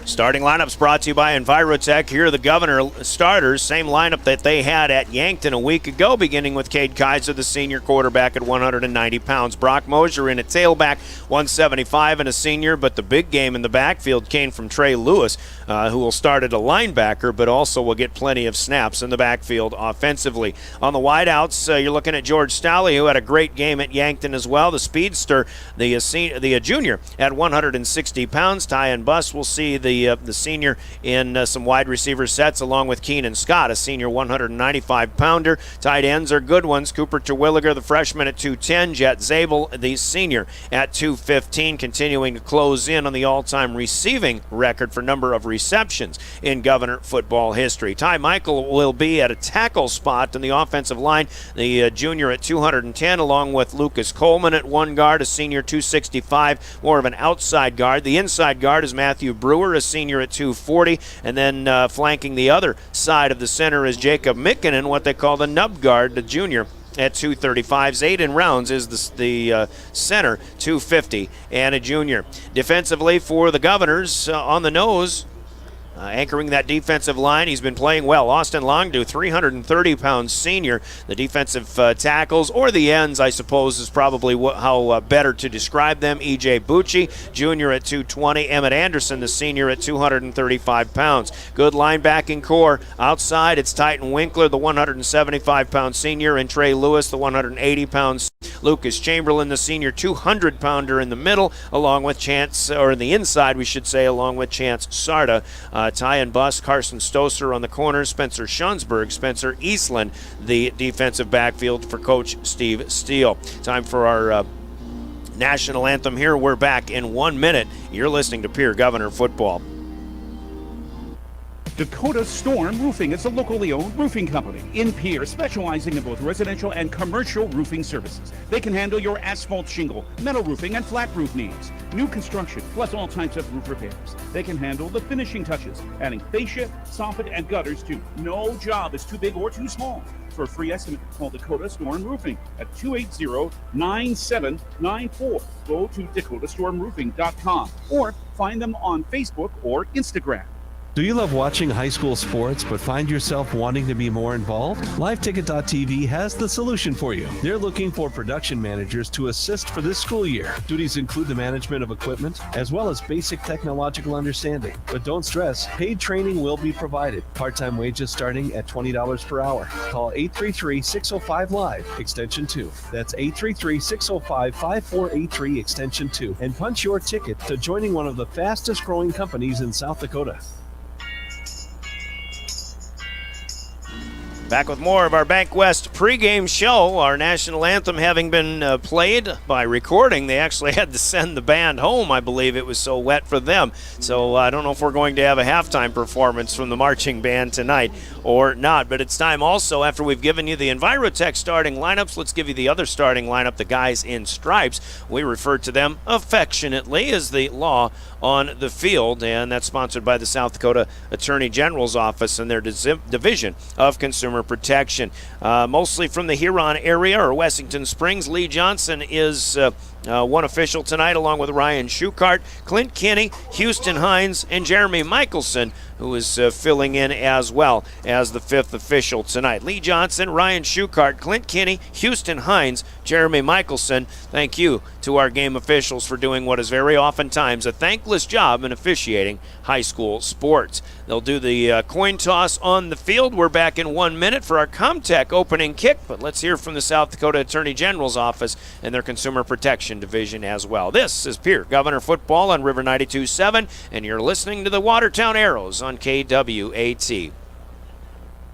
Starting lineups brought to you by Envirotech. Here are the Governor starters. Same lineup that they had at Yankton a week ago, beginning with Cade Kaiser, the senior quarterback at 190 pounds. Brock Mosier in a tailback, 175 and a senior, but the big game in the backfield came from Trey Lewis, who will start at a linebacker, but also will get plenty of snaps in the backfield offensively. On the wideouts, you're looking at George Stalley, who had a great game at Yankton as well. The speedster, the junior at 160 pounds. Tyan Buss will see the senior in some wide receiver sets, along with Keenan Scott, a senior 195-pounder. Tight ends are good ones. Cooper Terwilliger, the freshman, at 210. Jet Zabel, the senior, at 215, continuing to close in on the all-time receiving record for number of receptions in Governor football history. Ty Michael will be at a tackle spot in the offensive line, the junior at 210, along with Lucas Coleman at one guard, a senior 265, more of an outside guard. The inside guard is Matthew Brewer, a senior at 240, and then flanking the other side of the center is Jacob Mikkinen, what they call the nub guard, the junior at 235. Zayden Rounds is the center, 250 and a junior. Defensively for the Governors, on the nose, Anchoring that defensive line, he's been playing well. Austin Longdew, 330-pound senior. The defensive tackles, or the ends, I suppose, is probably how better to describe them. E.J. Bucci, junior at 220. Emmett Anderson, the senior, at 235 pounds. Good linebacking core. Outside, it's Titan Winkler, the 175-pound senior, and Trey Lewis, the 180-pound. Lucas Chamberlain, the senior 200-pounder in the middle, along with Chance, or in the inside, we should say, along with Chance Sarda. Ty and Bus, Carson Stoser on the corner, Spencer Shunsberg, Spencer Eastland, the defensive backfield for Coach Steve Steele. Time for our national anthem here. We're back in 1 minute. You're listening to Pierre Governor Football. Dakota Storm Roofing is a locally owned roofing company in Pierre, specializing in both residential and commercial roofing services. They can handle your asphalt shingle, metal roofing, and flat roof needs. New construction, plus all types of roof repairs. They can handle the finishing touches, adding fascia, soffit, and gutters too. No job is too big or too small. For a free estimate, call Dakota Storm Roofing at 280-9794. Go to dakotastormroofing.com or find them on Facebook or Instagram. Do you love watching high school sports but find yourself wanting to be more involved? LiveTicket.tv has the solution for you. They're looking for production managers to assist for this school year. Duties include the management of equipment as well as basic technological understanding. But don't stress, paid training will be provided. Part-time wages starting at $20 per hour. Call 833-605-LIVE, extension 2. That's 833-605-5483, extension 2. And punch your ticket to joining one of the fastest growing companies in South Dakota. Back with more of our Bank West pregame show. Our national anthem having been played by recording. They actually had to send the band home, I believe. It was so wet for them. So I don't know if we're going to have a halftime performance from the marching band tonight or not. But it's time also, after we've given you the Envirotech starting lineups, let's give you the other starting lineup, the guys in stripes. We refer to them affectionately as the law on the field, and that's sponsored by the South Dakota Attorney General's Office and their Division of Consumer Protection. Mostly from the Huron area or Wessington Springs. Lee Johnson is one official tonight, along with Ryan Shukart, Clint Kinney, Houston Hines, and Jeremy Michelson, who is filling in as well as the fifth official tonight. Lee Johnson, Ryan Shukart, Clint Kinney, Houston Hines, Jeremy Michelson. Thank you to our game officials for doing what is very oftentimes a thankless job in officiating high school sports. They'll do the coin toss on the field. We're back in 1 minute for our Comtech opening kick, but let's hear from the South Dakota Attorney General's Office and their Consumer Protection Division as well. This is Pierre Governor Football on River 92.7, and you're listening to the Watertown Arrows on KWAT.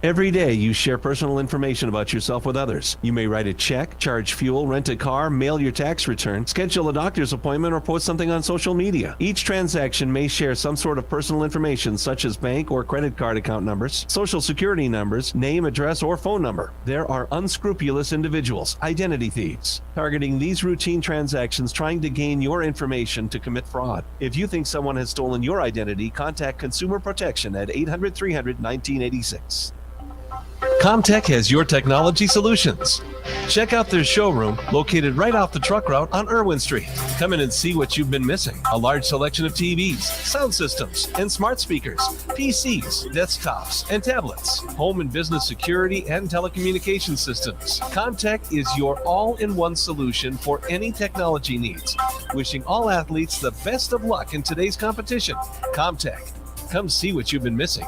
Every day you share personal information about yourself with others. You may write a check, charge fuel, rent a car, mail your tax return, schedule a doctor's appointment, or post something on social media. Each transaction may share some sort of personal information such as bank or credit card account numbers, social security numbers, name, address, or phone number. There are unscrupulous individuals, identity thieves, targeting these routine transactions trying to gain your information to commit fraud. If you think someone has stolen your identity, contact Consumer Protection at 800-300-1986. Comtech has your technology solutions. Check out their showroom located right off the truck route on Irwin Street. Come in and see what you've been missing. A large selection of TVs, sound systems, and smart speakers, PCs, desktops, and tablets, home and business security, and telecommunication systems. Comtech is your all-in-one solution for any technology needs. Wishing all athletes the best of luck in today's competition. Comtech. Come see what you've been missing.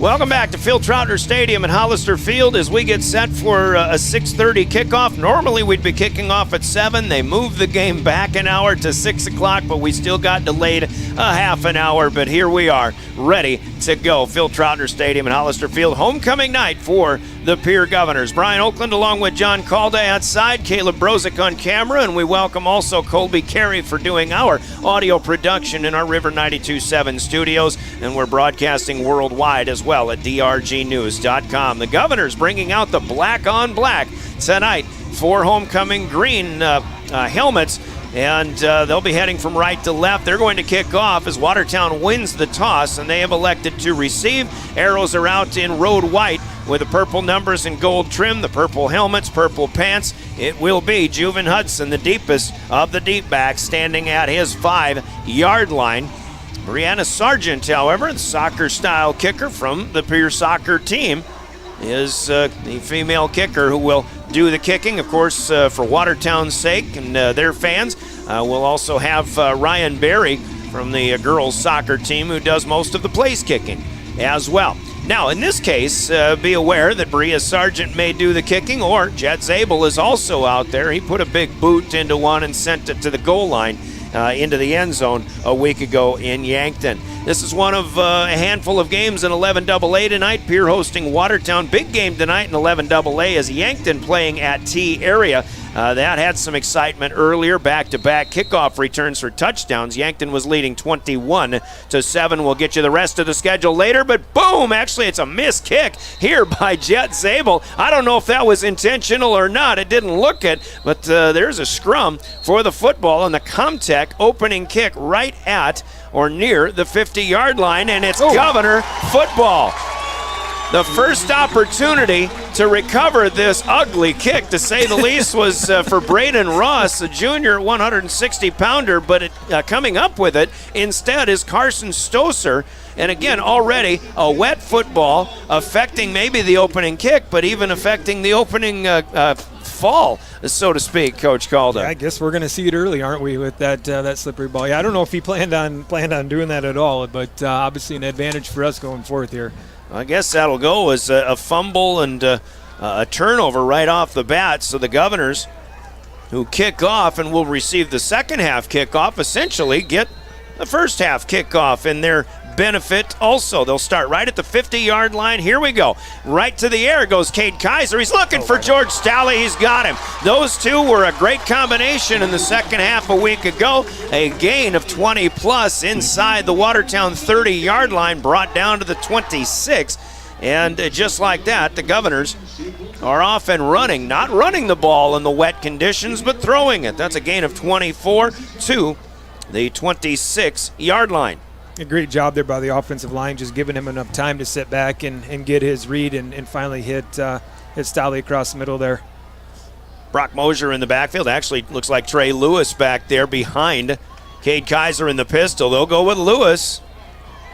Welcome back to Phil Troutner Stadium at Hollister Field as we get set for a 6:30 kickoff. Normally we'd be kicking off at 7. They moved the game back an hour to 6 o'clock, but we still got delayed a half an hour. But here we are, ready to go. Phil Troutner Stadium at Hollister Field, homecoming night for the Pierre Governors. Brian Oakland along with John Calda outside, Caleb Brozick on camera, and we welcome also Colby Carey for doing our audio production in our River 92.7 studios, and we're broadcasting worldwide as well at drgnews.com. The Governors bringing out the black on black tonight for homecoming green helmets And they'll be heading from right to left. They're going to kick off as Watertown wins the toss, and they have elected to receive. Arrows are out in road white with the purple numbers and gold trim, the purple helmets, purple pants. It will be Juven Hudson, the deepest of the deep backs, standing at his 5-yard line. Brianna Sargent, however, the soccer-style kicker from the Pierre soccer team, is the female kicker who will do the kicking, of course, for Watertown's sake and their fans. We'll also have Ryan Berry from the girls soccer team who does most of the place kicking as well. Now, in this case, be aware that Bria Sargent may do the kicking, or Jet Zabel is also out there. He put a big boot into one and sent it to the goal line into the end zone a week ago in Yankton. This is one of a handful of games in 11AA tonight. Pierre hosting Watertown. Big game tonight in 11AA as Yankton playing at T area. That had some excitement earlier. Back-to-back kickoff returns for touchdowns. Yankton was leading 21-7. We'll get you the rest of the schedule later, but boom! Actually, it's a missed kick here by Jet Zabel. I don't know if that was intentional or not. It didn't look it, but there's a scrum for the football, and the Comtech opening kick right at or near the 50-yard line, and it's Governor football. The first opportunity to recover this ugly kick, to say the least, was for Braden Ross, a junior 160-pounder, but coming up with it instead is Carson Stoser. And again, already a wet football affecting maybe the opening kick, but even affecting the opening fall, so to speak, Coach Calda. Yeah, I guess we're going to see it early, aren't we, with that slippery ball? Yeah, I don't know if he planned on doing that at all, but obviously an advantage for us going forth here. I guess that'll go as a fumble and a turnover right off the bat. So the Governors, who kick off and will receive the second half kickoff, essentially get the first half kickoff in their benefit also. They'll start right at the 50-yard line. Here we go. Right to the air goes Cade Kaiser. He's looking for George Stalley. He's got him. Those two were a great combination in the second half a week ago. A gain of 20-plus inside the Watertown 30-yard line, brought down to the 26. And just like that, the Governors are off and running. Not running the ball in the wet conditions, but throwing it. That's a gain of 24 to the 26-yard line. A great job there by the offensive line, just giving him enough time to sit back and get his read and finally hit Stalley across the middle there. Brock Mosier in the backfield. Actually, looks like Trey Lewis back there behind Cade Kaiser in the pistol. They'll go with Lewis.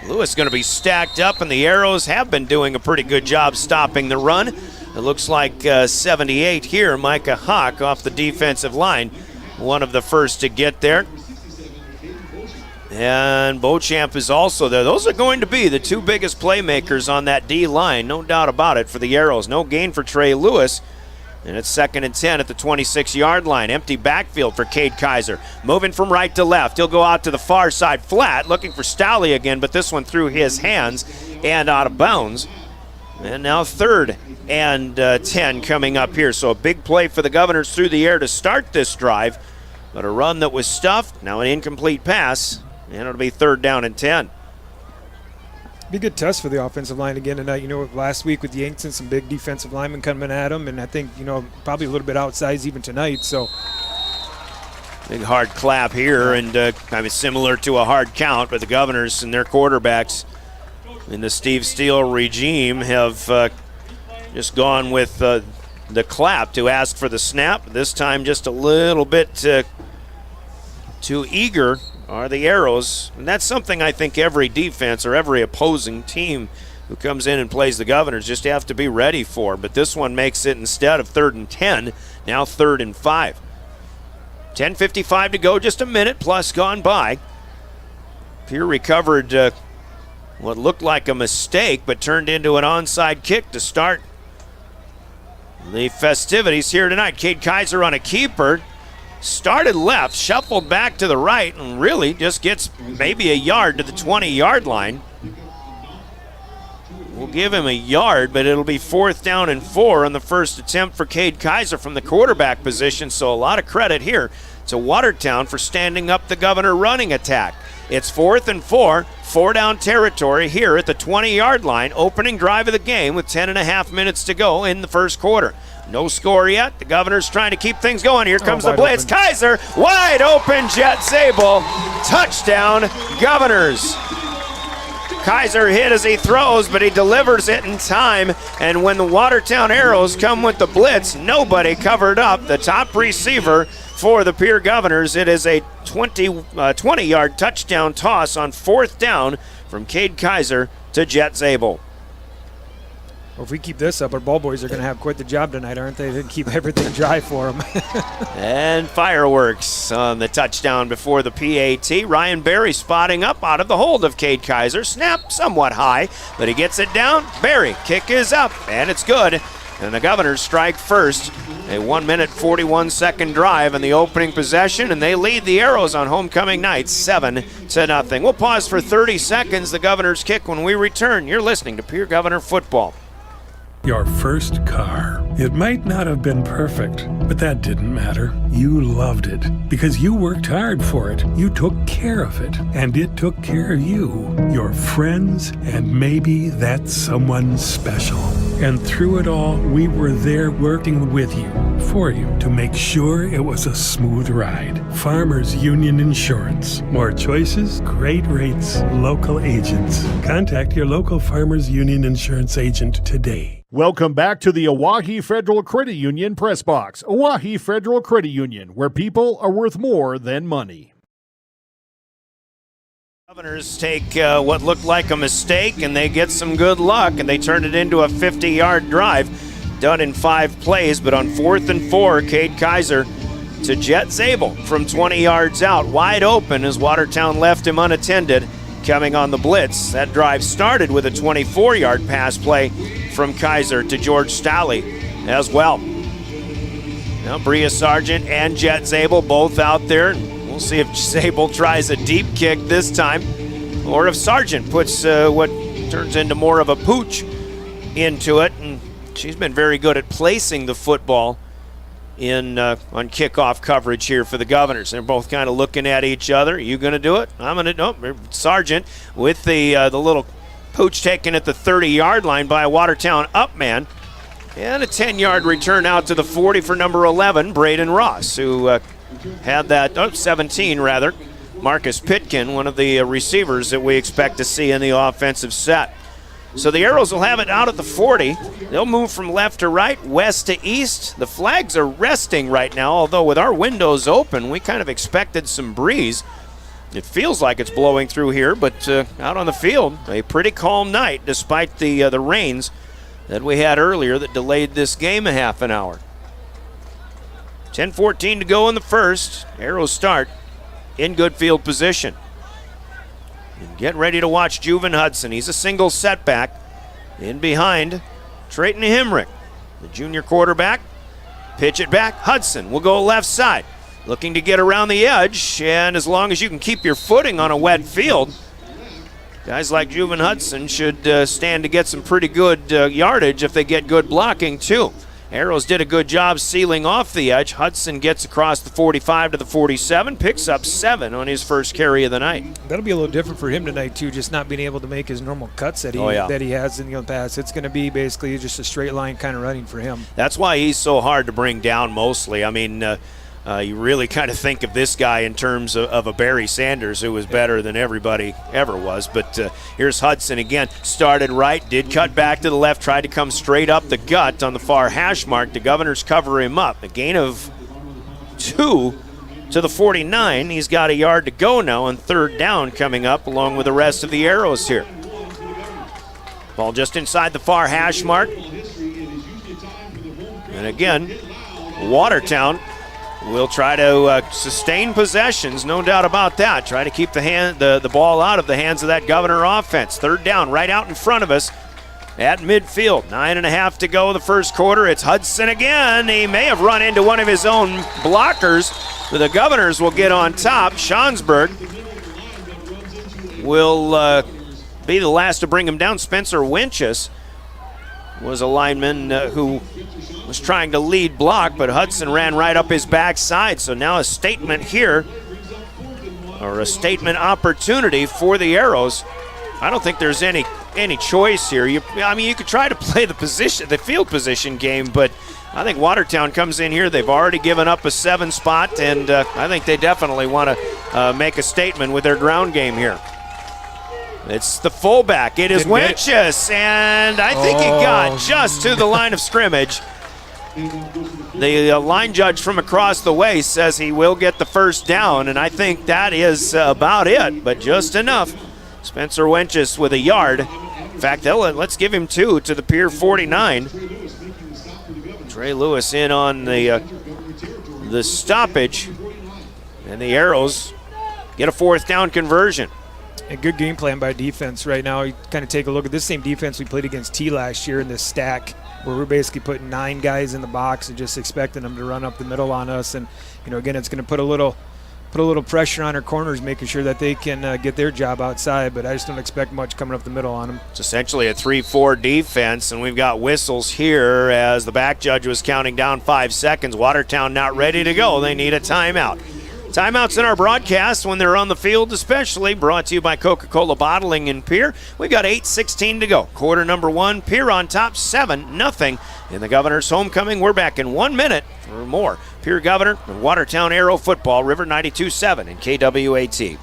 Lewis going to be stacked up, and the Arrows have been doing a pretty good job stopping the run. It looks like 78 here, Micah Hawk off the defensive line. One of the first to get there. And Beauchamp is also there. Those are going to be the two biggest playmakers on that D line, no doubt about it, for the Arrows. No gain for Trey Lewis. And it's 2nd and 10 at the 26-yard line. Empty backfield for Cade Kaiser. Moving from right to left. He'll go out to the far side flat, looking for Stalley again, but this one through his hands and out of bounds. And now 3rd and 10 coming up here. So a big play for the Governors through the air to start this drive. But a run that was stuffed. Now an incomplete pass. And it'll be 3rd down and 10. Be a good test for the offensive line again tonight. You know, last week with Yankton, some big defensive linemen coming at them, and I think, you know, probably a little bit outsized even tonight. So big hard clap here, and kind of similar to a hard count, but the Governors and their quarterbacks in the Steve Steele regime have just gone with the clap to ask for the snap. This time just a little bit too eager are the Arrows, and that's something I think every defense or every opposing team who comes in and plays the Governors just have to be ready for. But this one makes it, instead of 3rd and 10, now 3rd and 5. 10:55 to go, just a minute plus gone by. Pierre recovered what looked like a mistake, but turned into an onside kick to start the festivities here tonight. Cade Kaiser on a keeper. Started left, shuffled back to the right, and really just gets maybe a yard to the 20-yard line. We'll give him a yard, but it'll be 4th down and 4 on the first attempt for Cade Kaiser from the quarterback position, so a lot of credit here to Watertown for standing up the Governor running attack. It's 4th and 4, 4-down territory here at the 20-yard line, opening drive of the game with 10.5 minutes to go in the first quarter. No score yet. The Governors trying to keep things going. Here comes the blitz. Open. Kaiser, wide open, Jet Zabel. Touchdown, Governors. Kaiser hit as he throws, but he delivers it in time. And when the Watertown Arrows come with the blitz, nobody covered up the top receiver for the Pierre Governors. It is a 20-yard touchdown toss on 4th down from Cade Kaiser to Jet Zabel. Well, if we keep this up, our ball boys are going to have quite the job tonight, aren't they? They can keep everything dry for them. And fireworks on the touchdown before the PAT. Ryan Berry spotting up out of the hold of Cade Kaiser. Snap somewhat high, but he gets it down. Berry, kick is up, and it's good. And the Governors strike first. A 1-minute, 41-second drive in the opening possession, and they lead the Arrows on homecoming night 7-0. We'll pause for 30 seconds. The Governors kick when we return. You're listening to Pierre Governor Football. Your first car. It might not have been perfect, but that didn't matter. You loved it because you worked hard for it. You took care of it, and it took care of you, your friends, and maybe that someone special. And through it all, we were there working with you, for you, to make sure it was a smooth ride. Farmers Union Insurance. More choices, great rates, local agents. Contact your local Farmers Union Insurance agent today. Welcome back to the Owyhee Federal Credit Union Press Box. Owyhee Federal Credit Union, where people are worth more than money. Governors take what looked like a mistake, and they get some good luck, and they turn it into a 50-yard drive, done in 5 plays. But on 4th and 4, Cade Kaiser to Jet Zabel from 20 yards out, wide open as Watertown left him unattended. Coming on the blitz, that drive started with a 24-yard pass play from Kaiser to George Stalley as well. Now Bria Sargent and Jet Zabel both out there. We'll see if Zabel tries a deep kick this time, or if Sargent puts what turns into more of a pooch into it. And she's been very good at placing the football in on kickoff coverage here for the Governors. They're both kind of looking at each other. Are you going to do it? I'm going to. Nope. Sargent with the little pooch taken at the 30-yard line by a Watertown up man. And a 10-yard return out to the 40 for number 11, Braden Ross, who had that, 17 rather. Marcus Pitkin, one of the receivers that we expect to see in the offensive set. So the Arrows will have it out at the 40. They'll move from left to right, west to east. The flags are resting right now, although with our windows open, we kind of expected some breeze. It feels like it's blowing through here, but out on the field, a pretty calm night despite the rains that we had earlier that delayed this game a half an hour. 10:14 to go in the first. Arrows start in good field position. And get ready to watch Juven Hudson. He's a single setback. In behind, Trayton Hemrick, the junior quarterback. Pitch it back. Hudson will go left side. Looking to get around the edge, and as long as you can keep your footing on a wet field, guys like Juven Hudson should stand to get some pretty good yardage if they get good blocking too. Arrows did a good job sealing off the edge. Hudson gets across the 45 to the 47, picks up 7 on his first carry of the night. That'll be a little different for him tonight too, just not being able to make his normal cuts that he has in the past. It's going to be basically just a straight line kind of running for him. That's why he's so hard to bring down mostly. I mean, you really kind of think of this guy in terms of a Barry Sanders who was better than everybody ever was. But here's Hudson again. Started right, did cut back to the left, tried to come straight up the gut on the far hash mark. The Governors cover him up. A gain of 2 to the 49. He's got a yard to go now on 3rd down coming up along with the rest of the Arrows here. Ball just inside the far hash mark. And again, Watertown will try to sustain possessions, no doubt about that. Try to keep the ball out of the hands of that Governor offense. 3rd down right out in front of us at midfield. 9.5 to go the first quarter. It's Hudson again. He may have run into one of his own blockers, but the Governors will get on top. Schonsberg will be the last to bring him down. Spencer Winchus was a lineman who was trying to lead block, but Hudson ran right up his backside. So now a statement here or a statement opportunity for the Arrows. I don't think there's any choice here. You could try to play the field position game, but I think Watertown comes in here. They've already given up a 7 spot, and I think they definitely want to make a statement with their ground game here. It's the fullback. It is Wenches, and I think he got just to the line of scrimmage. The line judge from across the way says he will get the first down, and I think that is about it, but just enough. Spencer Wenches with a yard. In fact, let's give him 2 to the Pier 49. Trey Lewis in on the stoppage, and the Arrows get a 4th down conversion. A good game plan by defense right now. You kind of take a look at this same defense we played against T last year in this stack, where we're basically putting 9 guys in the box and just expecting them to run up the middle on us. And again, it's going to put a little pressure on our corners, making sure that they can get their job outside, but I just don't expect much coming up the middle on them. It's essentially a 3-4 defense, and we've got whistles here as the back judge was counting down 5 seconds. Watertown not ready to go. They need a timeout. Timeouts in our broadcast when they're on the field, especially, brought to you by Coca-Cola Bottling in Pierre. We've got 8:16 to go. Quarter number 1, Pierre on top 7-0 in the Governor's homecoming. We're back in 1 minute for more Pierre Governor and Watertown Arrow football, River 92.7 and KWAT.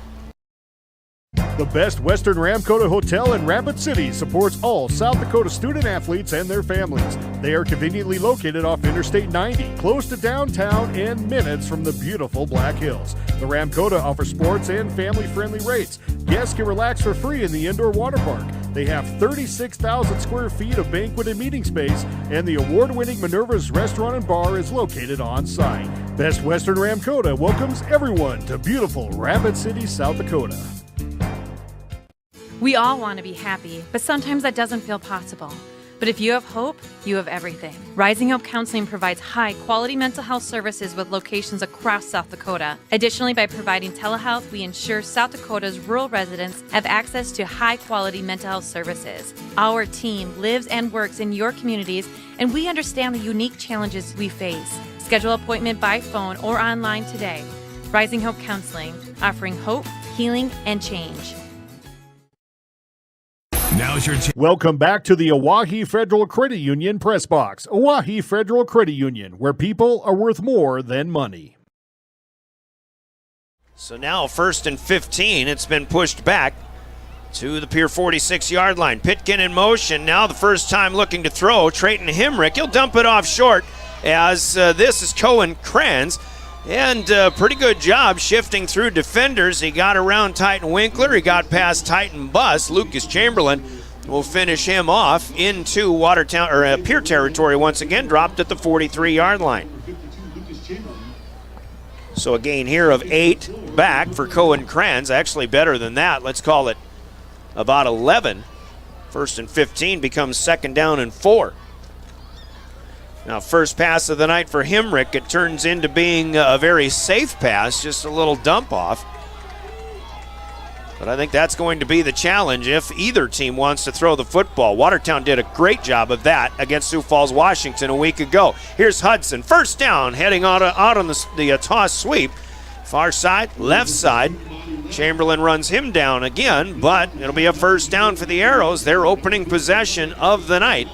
The Best Western Ramkota Hotel in Rapid City supports all South Dakota student athletes and their families. They are conveniently located off Interstate 90, close to downtown and minutes from the beautiful Black Hills. The Ramkota offers sports and family-friendly rates. Guests can relax for free in the indoor water park. They have 36,000 square feet of banquet and meeting space, and the award-winning Minerva's Restaurant and Bar is located on site. Best Western Ramkota welcomes everyone to beautiful Rapid City, South Dakota. We all want to be happy, but sometimes that doesn't feel possible. But if you have hope, you have everything. Rising Hope Counseling provides high-quality mental health services with locations across South Dakota. Additionally, by providing telehealth, we ensure South Dakota's rural residents have access to high-quality mental health services. Our team lives and works in your communities, and we understand the unique challenges we face. Schedule an appointment by phone or online today. Rising Hope Counseling, offering hope, healing, and change. Now's your Welcome back to the Oahe Federal Credit Union Press Box. Oahe Federal Credit Union, where people are worth more than money. So now 1st and 15. It's been pushed back to the Pier 46-yard line. Pitkin in motion. Now the first time looking to throw. Trayton Hemrick. He'll dump it off short as this is Cohen Kranz. And pretty good job shifting through defenders. He got around Titan Winkler. He got past Titan Buss. Lucas Chamberlain will finish him off into Watertown or Pierre territory once again, dropped at the 43-yard line. So a gain here of 8 back for Cohen Kranz. Actually better than that. Let's call it about 11. 1st and 15 becomes 2nd down and 4. Now, first pass of the night for Hemrick. It turns into being a very safe pass, just a little dump off. But I think that's going to be the challenge if either team wants to throw the football. Watertown did a great job of that against Sioux Falls, Washington a week ago. Here's Hudson, first down, heading out on the toss sweep. Far side, left side. Chamberlain runs him down again, but it'll be a first down for the Arrows, their opening possession of the night.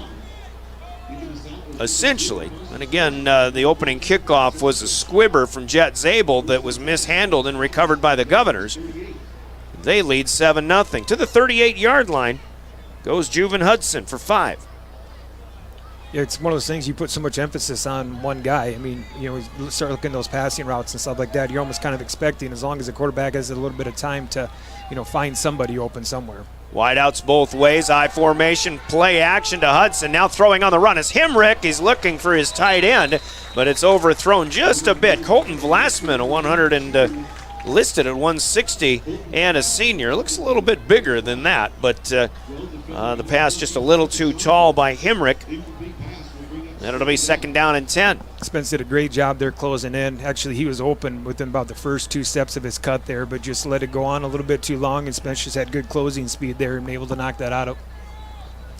Essentially. And again, the opening kickoff was a squibber from Jet Zabel that was mishandled and recovered by the Governors. They lead 7-0. To the 38-yard line goes Juven Hudson for 5. Yeah, it's one of those things you put so much emphasis on one guy. I mean, you start looking at those passing routes and stuff like that, you're almost kind of expecting, as long as the quarterback has a little bit of time to, find somebody open somewhere. Wideouts both ways, I formation, play action to Hudson. Now throwing on the run is Hemrick. He's looking for his tight end, but it's overthrown just a bit. Colton Vlasman, listed at 160 and a senior. Looks a little bit bigger than that, but the pass just a little too tall by Hemrick. And it'll be 2nd down and 10. Spence did a great job there closing in. Actually, he was open within about the first 2 steps of his cut there, but just let it go on a little bit too long, and Spence just had good closing speed there and able to knock that out.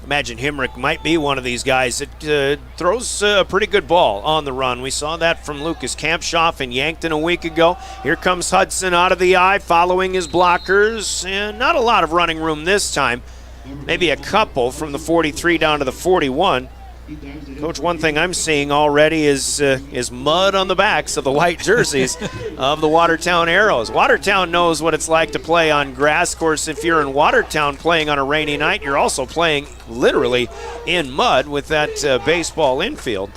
Imagine Himrick might be one of these guys that throws a pretty good ball on the run. We saw that from Lucas Kampshoff in Yankton a week ago. Here comes Hudson out of the eye, following his blockers, and not a lot of running room this time. Maybe a couple from the 43 down to the 41. Coach, one thing I'm seeing already is mud on the backs of the white jerseys of the Watertown Arrows. Watertown knows what it's like to play on grass. Of course, if you're in Watertown playing on a rainy night, you're also playing literally in mud with that baseball infield.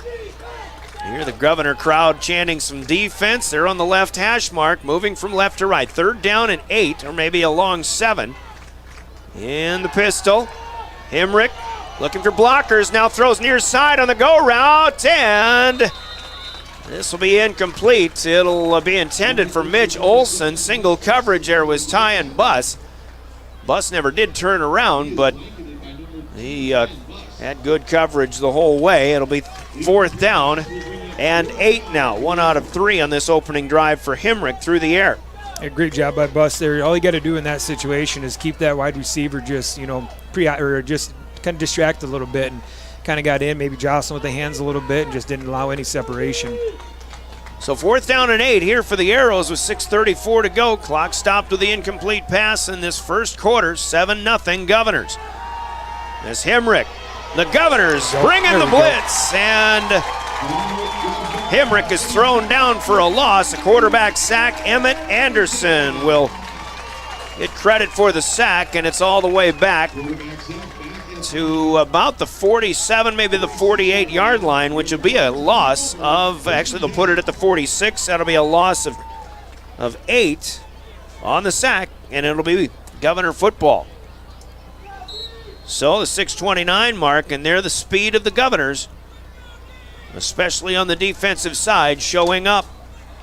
You hear the Governor crowd chanting some defense. They're on the left hash mark, moving from left to right. 3rd down and 8, or maybe a long 7. In the pistol, Himrick looking for blockers, now throws near side on the go route, and this will be incomplete. It'll be intended for Mitch Olson. Single coverage there was Ty and Buss. Buss never did turn around, but he had good coverage the whole way. It'll be 4th down and 8 now. 1 out of 3 on this opening drive for Himrick through the air. A great job by Buss there. All you got to do in that situation is keep that wide receiver just, just kind of distracted a little bit, and kind of got in, maybe jostling with the hands a little bit, and just didn't allow any separation. So 4th down and 8 here for the Arrows with 6:34 to go. Clock stopped with the incomplete pass in this first quarter. 7-0 Governors. As Himrick, the Governors bring in the blitz, and Himrick is thrown down for a loss. A quarterback sack. Emmett Anderson will get credit for the sack, and it's all the way back to about the 47, maybe the 48-yard line, which would be a loss of, actually they'll put it at the 46. That'll be a loss of 8 on the sack, and it'll be Governor football. So the 6:29 mark, and they're the speed of the Governors, especially on the defensive side, showing up.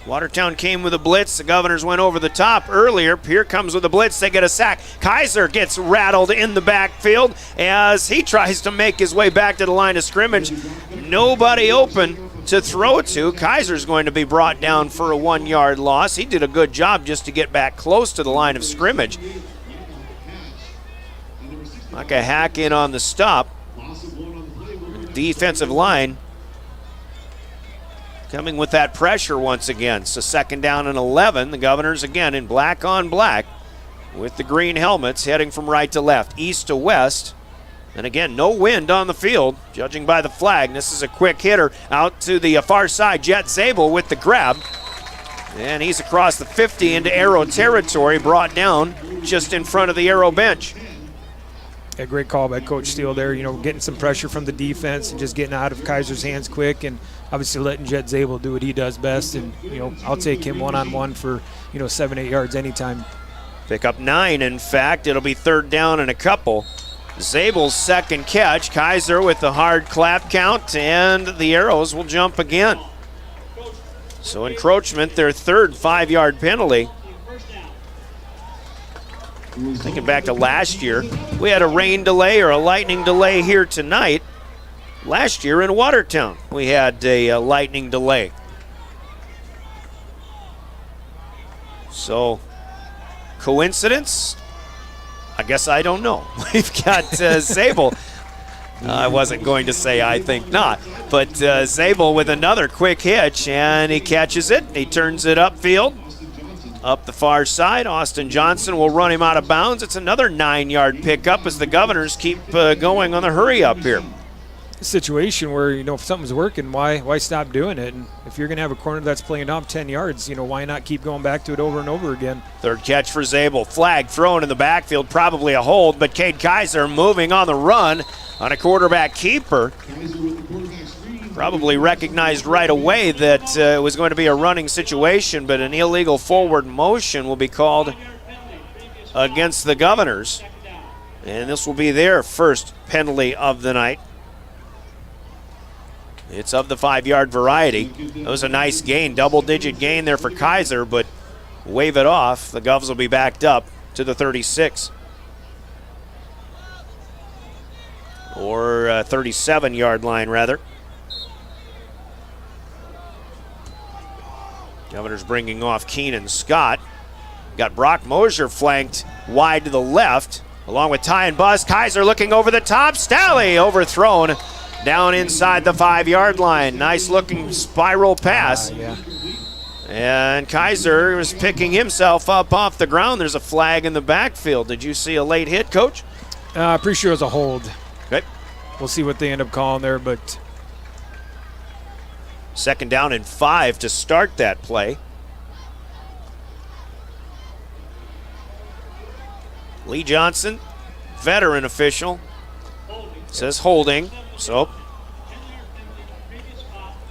Watertown came with a blitz. The Governors went over the top earlier. Pierre comes with a blitz. They get a sack. Kaiser gets rattled in the backfield as he tries to make his way back to the line of scrimmage. Nobody open to throw to. Kaiser's going to be brought down for a 1-yard loss. He did a good job just to get back close to the line of scrimmage. Like a hack in on the stop. Defensive line coming with that pressure once again. So 2nd down and 11. The Governors again in black on black with the green helmets, heading from right to left, east to west. And again, no wind on the field, judging by the flag. This is a quick hitter out to the far side. Jet Zabel with the grab. And he's across the 50 into Arrow territory, brought down just in front of the Arrow bench. A great call by Coach Steele there, getting some pressure from the defense and just getting out of Kaiser's hands quick, and obviously letting Jet Zabel do what he does best. And, I'll take him one-on-one for, 7-8 yards anytime. Pick up 9, in fact. It'll be 3rd down and a couple. Zabel's second catch. Kaiser with the hard clap count, and the Arrows will jump again. So encroachment, their 3rd 5-yard penalty. Thinking back to last year, we had a rain delay or a lightning delay here tonight. Last year in Watertown, we had a lightning delay. So, coincidence? I guess I don't know. We've got Zabel. I wasn't going to say I think not, but Zabel with another quick hitch, and he catches it. He turns it upfield. Up the far side, Austin Johnson will run him out of bounds. It's another 9-yard pickup as the Governors keep going on the hurry up here. A situation where, if something's working, why stop doing it? And if you're going to have a corner that's playing up 10 yards, why not keep going back to it over and over again? 3rd catch for Zabel. Flag thrown in the backfield, probably a hold, but Cade Kaiser moving on the run on a quarterback keeper. Probably recognized right away that it was going to be a running situation, but an illegal forward motion will be called against the Governors. And this will be their first penalty of the night. It's of the 5-yard variety. It was a nice gain, double-digit gain there for Kaiser, but wave it off. The Govs will be backed up to the 36. Or 37-yard line, rather. Governors bringing off Keenan Scott. Got Brock Mosier flanked wide to the left along with Ty and Bus. Kaiser looking over the top. Stalley overthrown down inside the 5-yard line. Nice looking spiral pass. And Kaiser was picking himself up off the ground. There's a flag in the backfield. Did you see a late hit, Coach? Pretty sure it was a hold. Okay. We'll see what they end up calling there, but 2nd down and 5 to start that play. Lee Johnson, veteran official, says holding. So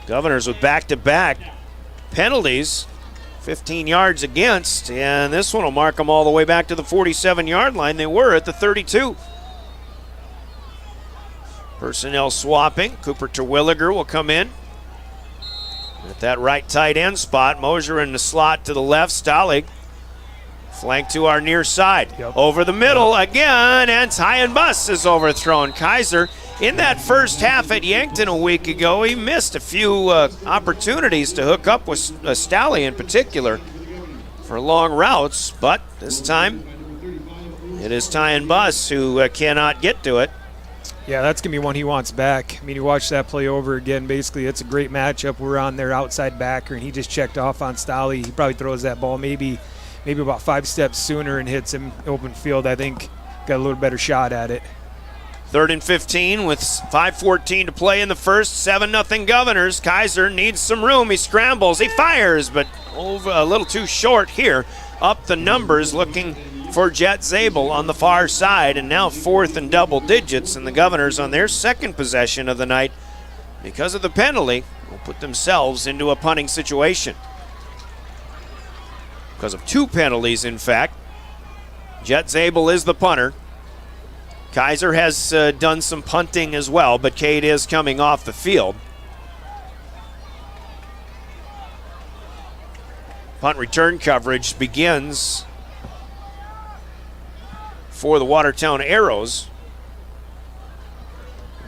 Governors with back-to-back penalties, 15 yards against, and this one will mark them all the way back to the 47-yard line. They were at the 32. Personnel swapping. Cooper Terwilliger will come in at that right tight end spot. Mosier in the slot to the left. Stahlig flank to our near side. Over the middle again, and Ty and Bus is overthrown. Kaiser, in that first half at Yankton a week ago, he missed a few opportunities to hook up with Stalley in particular for long routes, but this time it is Ty and Bus who cannot get to it. Yeah, that's going to be one he wants back. I mean, you watch that play over again. Basically, it's a great matchup. We're on their outside backer, and he just checked off on Stalley. He probably throws that ball maybe about 5 steps sooner and hits him open field. I think got a little better shot at it. 3rd and 15 with 5:14 to play in the first. 7-0 Governors. Kaiser needs some room. He scrambles. He fires, but over a little too short here. Up the numbers, looking for Jet Zabel on the far side, and now 4th and double digits, and the Governors on their second possession of the night, because of the penalty, will put themselves into a punting situation. Because of 2 penalties, in fact. Jet Zabel is the punter. Kaiser has done some punting as well, but Cade is coming off the field. Punt return coverage begins for the Watertown Arrows.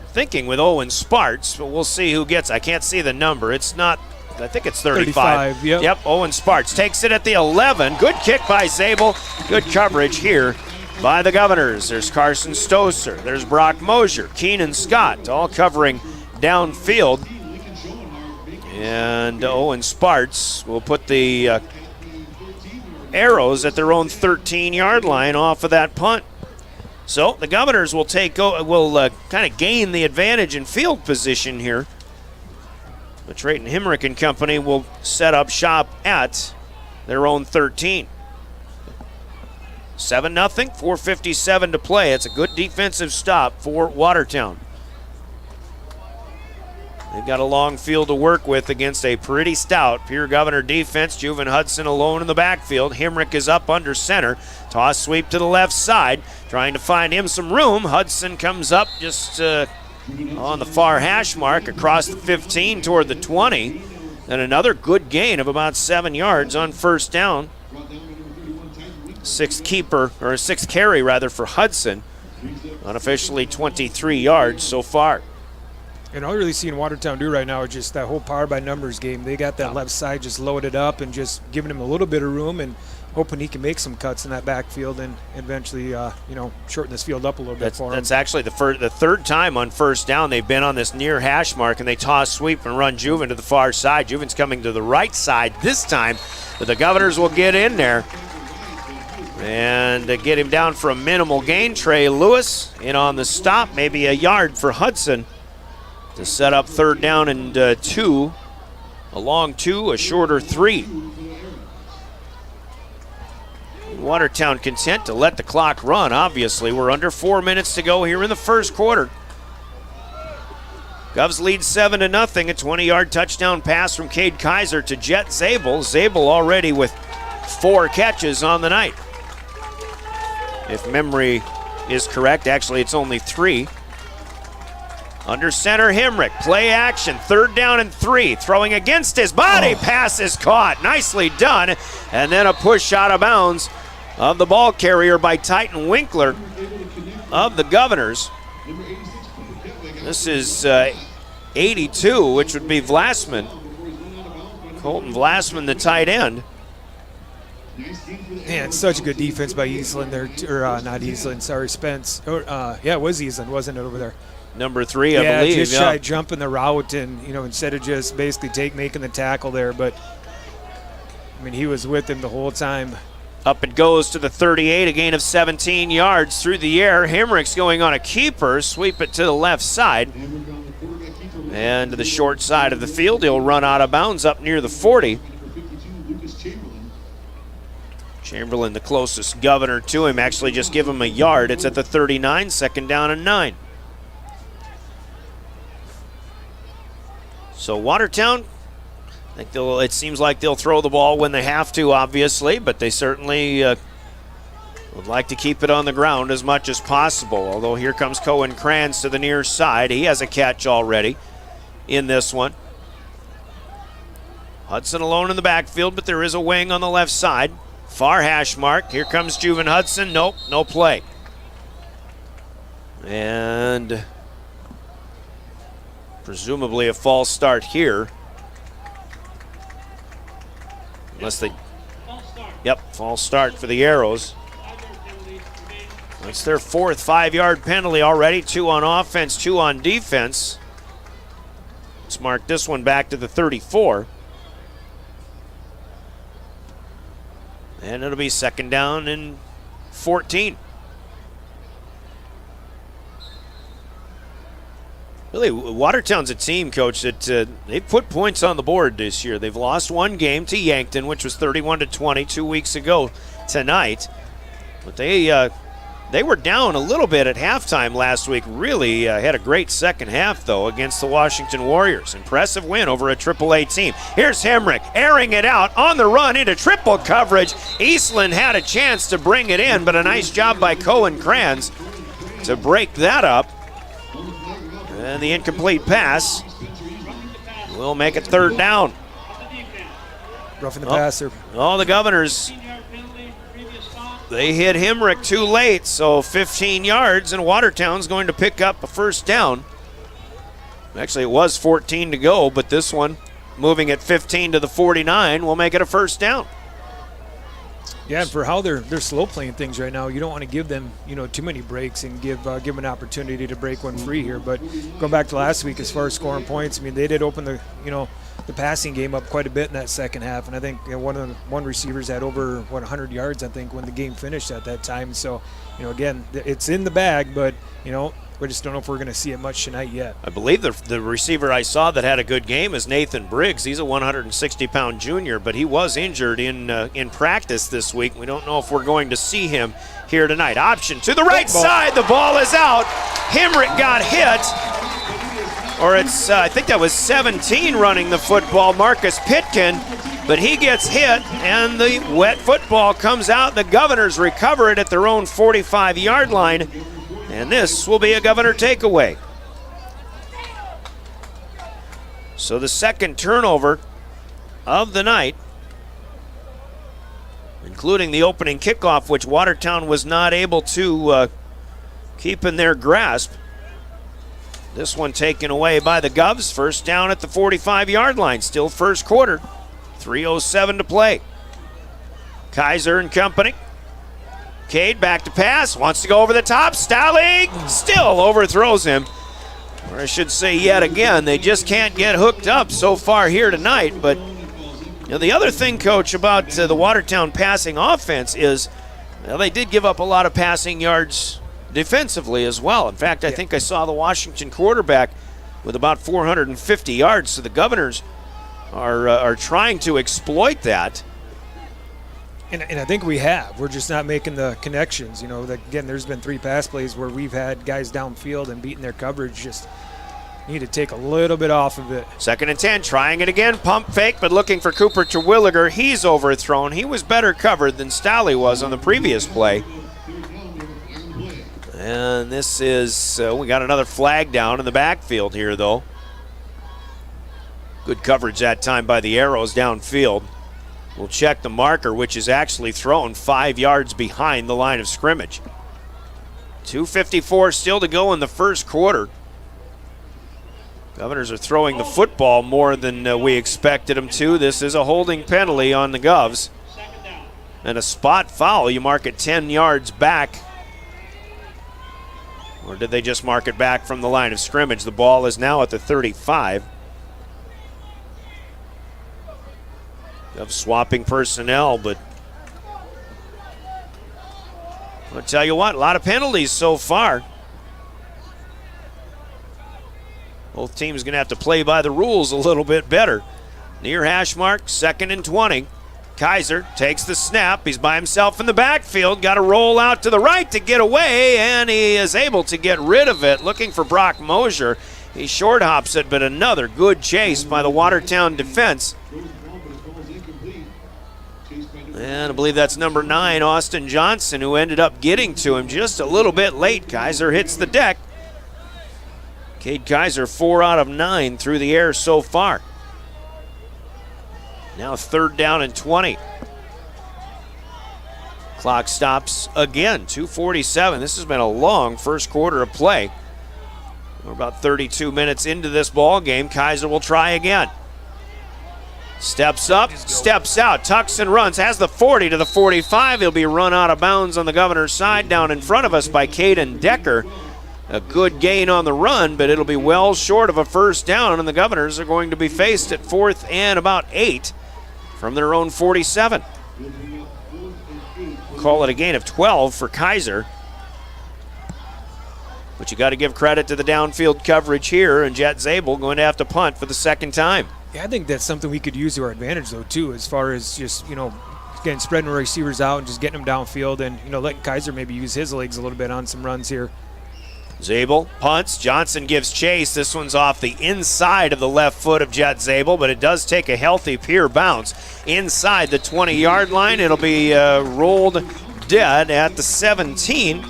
Thinking with Owen Sparts, but we'll see who gets. I can't see the number. It's not, I think it's 35. Yep, Owen Sparts takes it at the 11. Good kick by Zabel. Good coverage here by the Governors. There's Carson Stoser. There's Brock Mosier. Keenan Scott all covering downfield. And Owen Sparts will put the Arrows at their own 13-yard line off of that punt. So the Governors will kind of gain the advantage in field position here. But Trayton Hemrick and company will set up shop at their own 13. 7-0, 4:57 to play. It's a good defensive stop for Watertown. They've got a long field to work with against a pretty stout Pierre Governor defense. Juven Hudson alone in the backfield. Hemrick is up under center. Toss sweep to the left side, trying to find him some room. Hudson comes up just on the far hash mark across the 15 toward the 20. And another good gain of about 7 yards on first down. Sixth carry for Hudson. Unofficially 23 yards so far. And all you're really seeing Watertown do right now is just that whole power by numbers game. They got that left side just loaded up and just giving him a little bit of room and hoping he can make some cuts in that backfield and eventually, shorten this field up a little bit for him. That's actually the 3rd time on first down they've been on this near hash mark, and they toss sweep and run Juven to the far side. Juven's coming to the right side this time, but the Governors will get in there and get him down for a minimal gain. Trey Lewis in on the stop, maybe a yard for Hudson to set up 3rd down and 2, a long 2, a shorter 3. Watertown content to let the clock run, obviously. We're under 4 minutes to go here in the first quarter. Govs lead 7-0, a 20-yard touchdown pass from Cade Kaiser to Jet Zabel. Zabel already with 4 catches on the night. If memory is correct, actually it's only 3. Under center, Hemrick, play action, 3rd down and 3, throwing against his body, pass is caught, nicely done, and then a push out of bounds of the ball carrier by Titan Winkler of the Governors. This is 82, which would be Vlasman. Colton Vlasman, the tight end. Man, such a good defense by Eastland there, or not Eastland, sorry, Spence. It was Eastland, wasn't it, over there? Number 3, I believe. Just shy jumping the route, and instead of just basically making the tackle there, but I mean, he was with him the whole time. Up it goes to the 38, a gain of 17 yards through the air. Hemrick's going on a keeper, sweep it to the left side. And to the short side of the field, he'll run out of bounds up near the 40. Chamberlain, the closest Governor to him, actually just give him a yard. It's at the 39, 2nd down and 9. So Watertown, I think it seems like they'll throw the ball when they have to, obviously, but they certainly would like to keep it on the ground as much as possible. Although here comes Cohen Kranz to the near side. He has a catch already in this one. Hudson alone in the backfield, but there is a wing on the left side. Far hash mark. Here comes Juven Hudson. Nope, no play. And presumably a false start here. Unless they... Yep, false start for the Arrows. It's their 4th 5-yard penalty already. 2 on offense, 2 on defense. Let's mark this one back to the 34. And it'll be 2nd down and 14. Really, Watertown's a team, Coach, that they've put points on the board this year. They've lost one game to Yankton, which was 31-20 2 weeks ago tonight. But they were down a little bit at halftime last week. Really had a great second half, though, against the Washington Warriors. Impressive win over a AAA team. Here's Hemrick airing it out on the run into triple coverage. Eastland had a chance to bring it in, but a nice job by Cohen Kranz to break that up. And the incomplete pass will make it 3rd down. Roughing the passer. Oh, the Governors, they hit Hemrick too late, so 15 yards, and Watertown's going to pick up a 1st down. Actually, it was 14 to go, but this one, moving at 15 to the 49, will make it a 1st down. Yeah, and for how they're slow playing things right now, you don't want to give them too many breaks and give them an opportunity to break one free here. But going back to last week, as far as scoring points, I mean, they did open the passing game up quite a bit in that second half, and I think one receivers had over 100 yards, I think, when the game finished at that time. So again, it's in the bag, but we just don't know if we're going to see it much tonight yet. I believe the receiver I saw that had a good game is Nathan Briggs. He's a 160-pound junior, but he was injured in practice this week. We don't know if we're going to see him here tonight. Option to the right side. The ball is out. Hemrick got hit. Or it's, I think that was 17 running the football, Marcus Pitkin. But he gets hit, and the wet football comes out. The Governors recover it at their own 45-yard line. And this will be a Governor takeaway. So the 2nd turnover of the night, including the opening kickoff, which Watertown was not able to keep in their grasp. This one taken away by the Govs. 1st down at the 45-yard line. Still 1st quarter. 3:07 to play. Kaiser and company. Cade back to pass, wants to go over the top. Stalling still overthrows him. Or I should say yet again, they just can't get hooked up so far here tonight. But the other thing, Coach, about the Watertown passing offense is they did give up a lot of passing yards defensively as well. In fact, I think I saw the Washington quarterback with about 450 yards. So the Governors are trying to exploit that. And I think we have. We're just not making the connections. Again, there's been 3 pass plays where we've had guys downfield and beating their coverage. Just need to take a little bit off of it. 2nd and 10, trying it again. Pump fake, but looking for Cooper Terwilliger. He's overthrown. He was better covered than Stalley was on the previous play. And this is, we got another flag down in the backfield here, though. Good coverage that time by the Arrows downfield. We'll check the marker, which is actually thrown 5 yards behind the line of scrimmage. 2:54 still to go in the 1st quarter. Governors are throwing the football more than we expected them to. This is a holding penalty on the Govs. And a spot foul, you mark it 10 yards back. Or did they just mark it back from the line of scrimmage? The ball is now at the 35. Of swapping personnel, but I'll tell you what, a lot of penalties so far. Both teams going to have to play by the rules a little bit better. Near hash mark, 2nd and 20. Kaiser takes the snap. He's by himself in the backfield. Got to roll out to the right to get away, and he is able to get rid of it. Looking for Brock Mosier. He short hops it, but another good chase by the Watertown defense. And I believe that's number 9, Austin Johnson, who ended up getting to him just a little bit late. Kaiser hits the deck. Cade Kaiser, 4 out of 9 through the air so far. Now 3rd down and 20. Clock stops again, 2:47. This has been a long first quarter of play. We're about 32 minutes into this ball game. Kaiser will try again. Steps up, steps out, tucks and runs, has the 40 to the 45. He'll be run out of bounds on the Governor's side down in front of us by Caden Decker. A good gain on the run, but it'll be well short of a first down, and the Governors are going to be faced at 4th and about 8 from their own 47. Call it a gain of 12 for Kaiser. But you got to give credit to the downfield coverage here, and Jet Zabel going to have to punt for the 2nd time. Yeah, I think that's something we could use to our advantage, though, too, as far as just, getting spreading our receivers out and just getting them downfield and, letting Kaiser maybe use his legs a little bit on some runs here. Zabel punts. Johnson gives chase. This one's off the inside of the left foot of Jet Zabel, but it does take a healthy Pierre bounce inside the 20-yard line. It'll be rolled dead at the 17.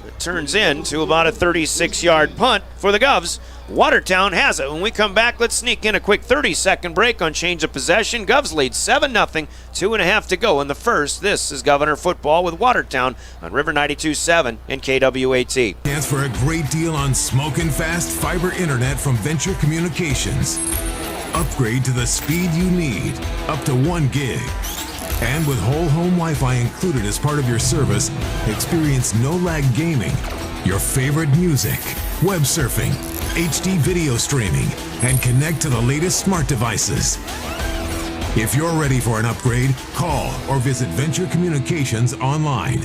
It turns into about a 36-yard punt for the Govs. Watertown has it. When we come back, let's sneak in a quick 30-second break on change of possession. Govs lead 7-0, 2.5 to go in the first. This is Governor Football with Watertown on River 92.7 and KWAT. Chance for a great deal on smoking fast fiber internet from Venture Communications. Upgrade to the speed you need, up to 1 gig. And with whole home Wi-Fi included as part of your service, experience no-lag gaming, your favorite music, web surfing, HD video streaming, and connect to the latest smart devices. If you're ready for an upgrade, call or visit Venture Communications online.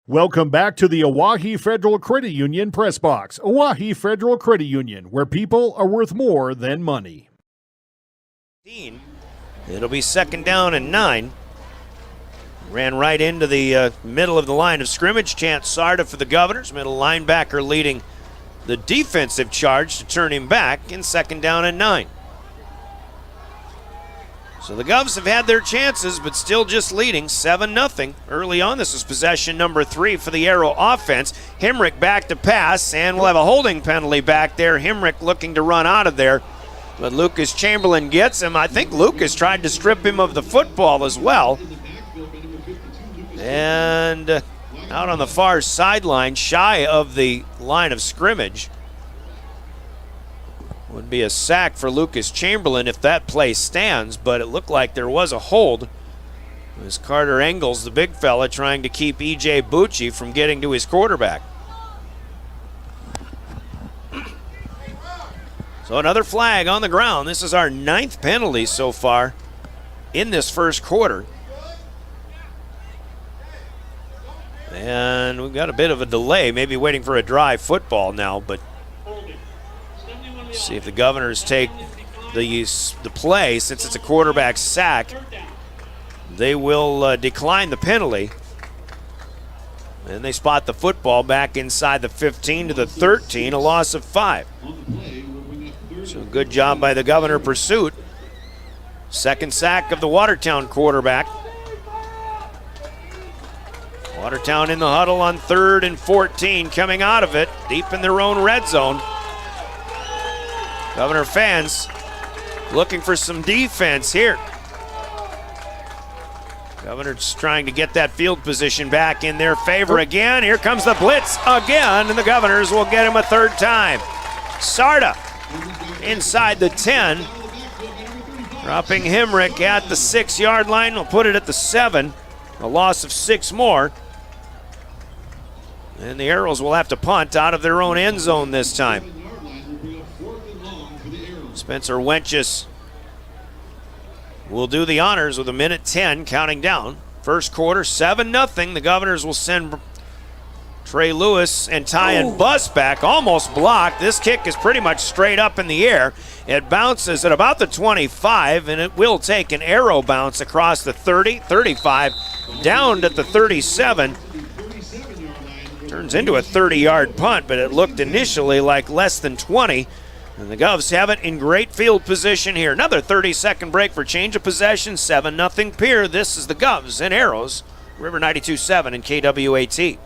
Welcome back to the Oahe Federal Credit Union Press Box. Oahe Federal Credit Union, where people are worth more than money. It'll be 2nd down and 9. Ran right into the middle of the line of scrimmage. Chance Sarda for the Governors. Middle linebacker leading the defensive charge to turn him back in 2nd down and 9. So the Govs have had their chances, but still just leading 7-0 early on. This is possession number 3 for the Arrow offense. Hemrick back to pass, and we'll have a holding penalty back there. Hemrick looking to run out of there, but Lucas Chamberlain gets him. I think Lucas tried to strip him of the football as well. And out on the far sideline, shy of the line of scrimmage. Would be a sack for Lucas Chamberlain if that play stands, but it looked like there was a hold. It was Carter Engels, the big fella, trying to keep E.J. Bucci from getting to his quarterback. So another flag on the ground. This is our 9th penalty so far in this first quarter. And we've got a bit of a delay, maybe waiting for a dry football now, but see if the Governors take the play. Since it's a quarterback sack, they will decline the penalty. And they spot the football back inside the 15 to the 13, a loss of 5. So good job by the Governor pursuit. 2nd sack of the Watertown quarterback. Watertown in the huddle on 3rd and 14, coming out of it, deep in their own red zone. Governor fans looking for some defense here. Governor's trying to get that field position back in their favor again. Here comes the blitz again, and the Governors will get him a 3rd time. Sarda inside the 10. Dropping Hemrick at the 6-yard line. We'll put it at the 7. A loss of 6 more. And the Arrows will have to punt out of their own end zone this time. Spencer Wenches will do the honors with 1:10 counting down. First quarter, 7-0. The Governors will send Trey Lewis and Tyan Buss back, almost blocked. This kick is pretty much straight up in the air. It bounces at about the 25, and it will take an arrow bounce across the 30, 35, down at the 37. Turns into a 30-yard punt, but it looked initially like less than 20. And the Govs have it in great field position here. Another 30-second break for change of possession. 7-0 Pierre. This is the Govs and Arrows. River 92.7 and KWAT.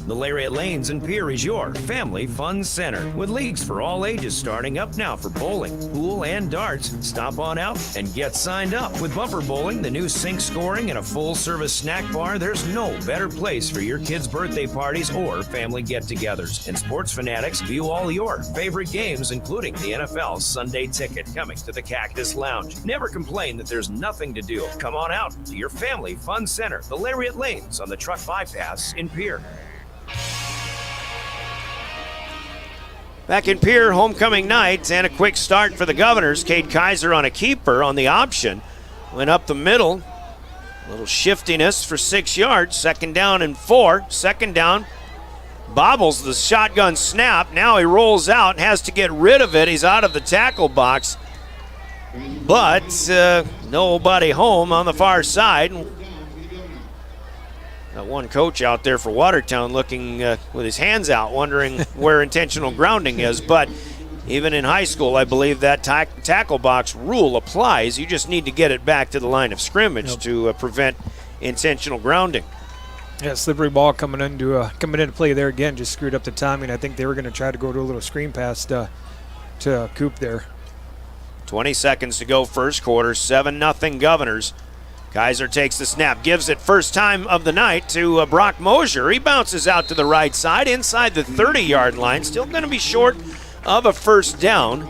The Lariat Lanes in Pierre is your family fun center with leagues for all ages starting up now for bowling, pool, and darts. Stop on out and get signed up. With bumper bowling, the new sink scoring, and a full-service snack bar, there's no better place for your kids' birthday parties or family get-togethers. And sports fanatics, view all your favorite games, including the NFL Sunday Ticket, coming to the Cactus Lounge. Never complain that there's nothing to do. Come on out to your family fun center, the Lariat Lanes on the Truck Bypass in Pierre. Back in Pierre, homecoming night, and a quick start for the Governors. Cade Kaiser on a keeper on the option. Went up the middle. A little shiftiness for 6 yards. 2nd down and 4. 2nd down. Bobbles the shotgun snap. Now he rolls out and has to get rid of it. He's out of the tackle box. But nobody home on the far side. Got one coach out there for Watertown looking with his hands out, wondering where intentional grounding is. But even in high school, I believe that tackle box rule applies. You just need to get it back to the line of scrimmage to prevent intentional grounding. Yeah, slippery ball coming into play there again. Just screwed up the timing. I think they were going to try to go to a little screen pass to Coop there. 20 seconds to go first quarter. 7-0 Governors. Kaiser takes the snap, gives it first time of the night to Brock Mosier. He bounces out to the right side, inside the 30-yard line. Still going to be short of a first down.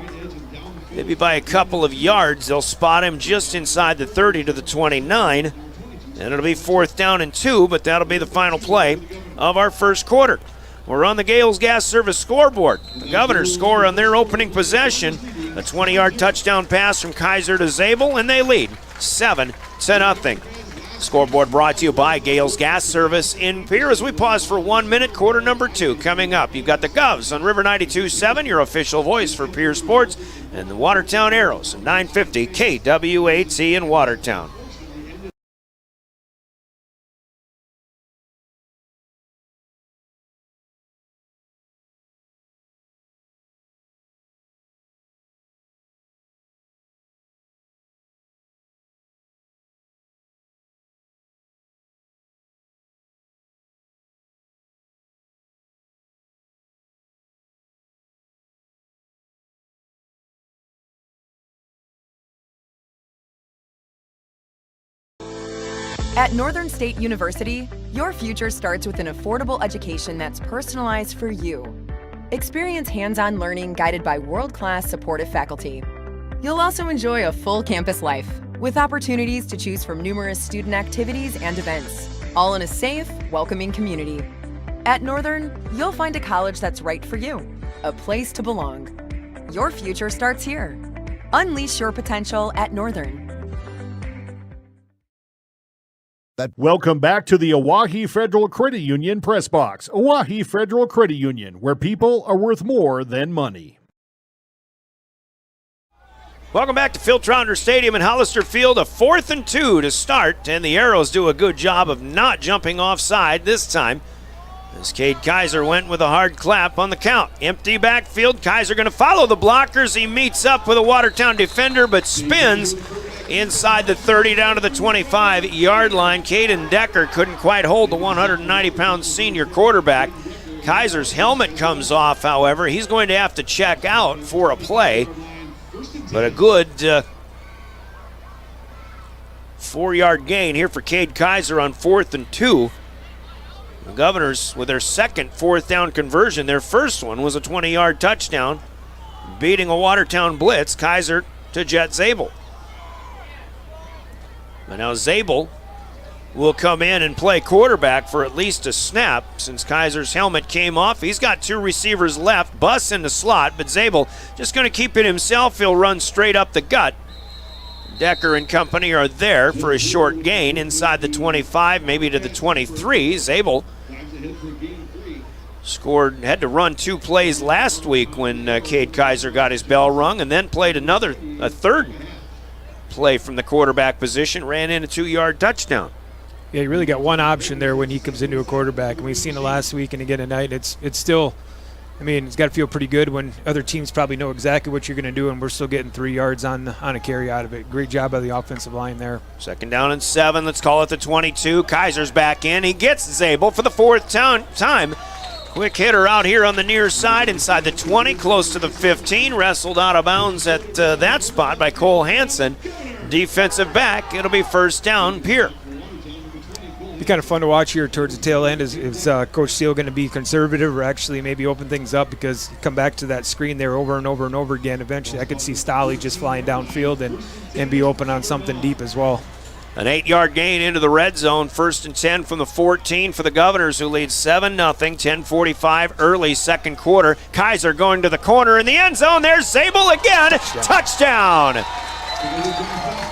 Maybe by a couple of yards. They'll spot him just inside the 30 to the 29. And it'll be 4th down and 2, but that'll be the final play of our first quarter. We're on the Gales Gas Service scoreboard. The Governors score on their opening possession. A 20-yard touchdown pass from Kaiser to Zabel, and they lead 7-0. Scoreboard brought to you by Gales Gas Service in Pierre. As we pause for 1 minute, quarter number 2 coming up. You've got the Govs on River 92.7, your official voice for Pierre Sports, and the Watertown Arrows, 950 KWAT in Watertown. At Northern State University, your future starts with an affordable education that's personalized for you. Experience hands-on learning guided by world-class supportive faculty. You'll also enjoy a full campus life with opportunities to choose from numerous student activities and events, all in a safe, welcoming community. At Northern, you'll find a college that's right for you, a place to belong. Your future starts here. Unleash your potential at Northern. Welcome back to the Oahe Federal Credit Union Press Box. Oahe Federal Credit Union, where people are worth more than money. Welcome back to Phil Trauner Stadium in Hollister Field. A 4th and 2 to start, and the Arrows do a good job of not jumping offside this time. As Cade Kaiser went with a hard clap on the count. Empty backfield. Kaiser going to follow the blockers. He meets up with a Watertown defender, but spins inside the 30 down to the 25-yard line. Caden Decker couldn't quite hold the 190-pound senior quarterback. Kaiser's helmet comes off, however. He's going to have to check out for a play. But a good 4-yard gain here for Cade Kaiser on 4th and 2. The Governors with their second 4th down conversion. Their first one was a 20-yard touchdown, beating a Watertown blitz. Kaiser to Jet Zabel. But now Zabel will come in and play quarterback for at least a snap since Kaiser's helmet came off. He's got 2 receivers left, Buss in the slot, but Zabel just going to keep it himself. He'll run straight up the gut. Decker and company are there for a short gain inside the 25, maybe to the 23. Zabel had to run 2 plays last week when Cade Kaiser got his bell rung, and then played a third play from the quarterback position, ran in a 2-yard touchdown. Yeah, you really got one option there when he comes into a quarterback, and we've seen it last week and again tonight. It's still, I mean, it's got to feel pretty good when other teams probably know exactly what you're going to do, and we're still getting 3 yards on a carry out of it. Great job by the offensive line there. 2nd down and 7. Let's call it the 22. Kaiser's back in. He gets Zabel for the 4th time. Quick hitter out here on the near side inside the 20, close to the 15. Wrestled out of bounds at that spot by Cole Hansen. Defensive back. It'll be 1st down, Pierre. Be kind of fun to watch here towards the tail end. Is Coach Steele going to be conservative or actually maybe open things up, because you come back to that screen there over and over and over again. Eventually I could see Stolle just flying downfield and be open on something deep as well. An 8-yard gain into the red zone. 1st and 10 from the 14 for the Governors, who lead 7-0. 10:45 early 2nd quarter. Kaiser going to the corner in the end zone. There's Zabel again. Touchdown.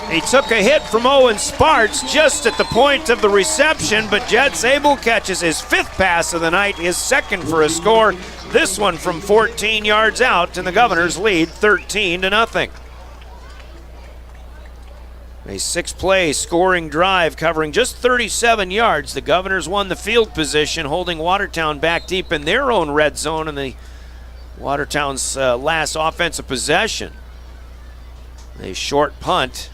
He took a hit from Owen Sparks just at the point of the reception, but Jed Zabel catches his 5th pass of the night, his 2nd for a score. This one from 14 yards out, and the Governors lead 13-0. A 6-play scoring drive covering just 37 yards. The Governors won the field position, holding Watertown back deep in their own red zone in the Watertown's last offensive possession. A short punt.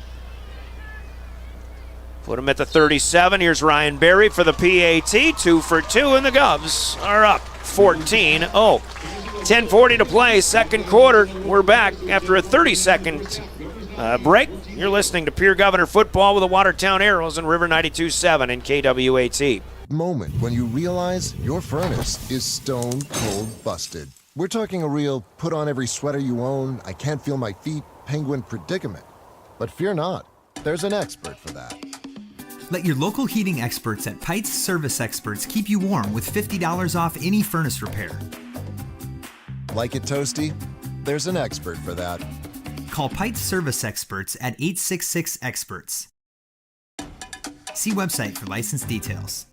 Put him at the 37. Here's Ryan Berry for the PAT. 2 for 2, and the Govs are up 14-0. 10:40 to play, 2nd quarter. We're back after a 30-second break. You're listening to Pierre Governor Football with the Watertown Arrows and River 92.7 and KWAT. Moment when you realize your furnace is stone cold busted. We're talking a real put on every sweater you own, I can't feel my feet, penguin predicament. But fear not, there's an expert for that. Let your local heating experts at Pites Service Experts keep you warm with $50 off any furnace repair. Like it toasty? There's an expert for that. Call Pites Service Experts at 866-EXPERTS. See website for license details.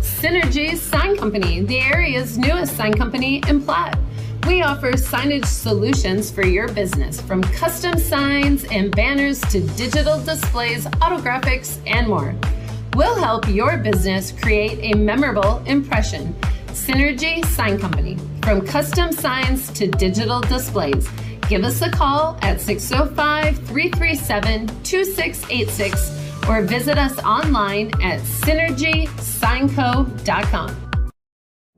Synergy Sign Company, the area's newest sign company in Platte. We offer signage solutions for your business, from custom signs and banners to digital displays, autographics, and more. We'll help your business create a memorable impression. Synergy Sign Company, from custom signs to digital displays. Give us a call at 605-337-2686 or visit us online at synergysignco.com.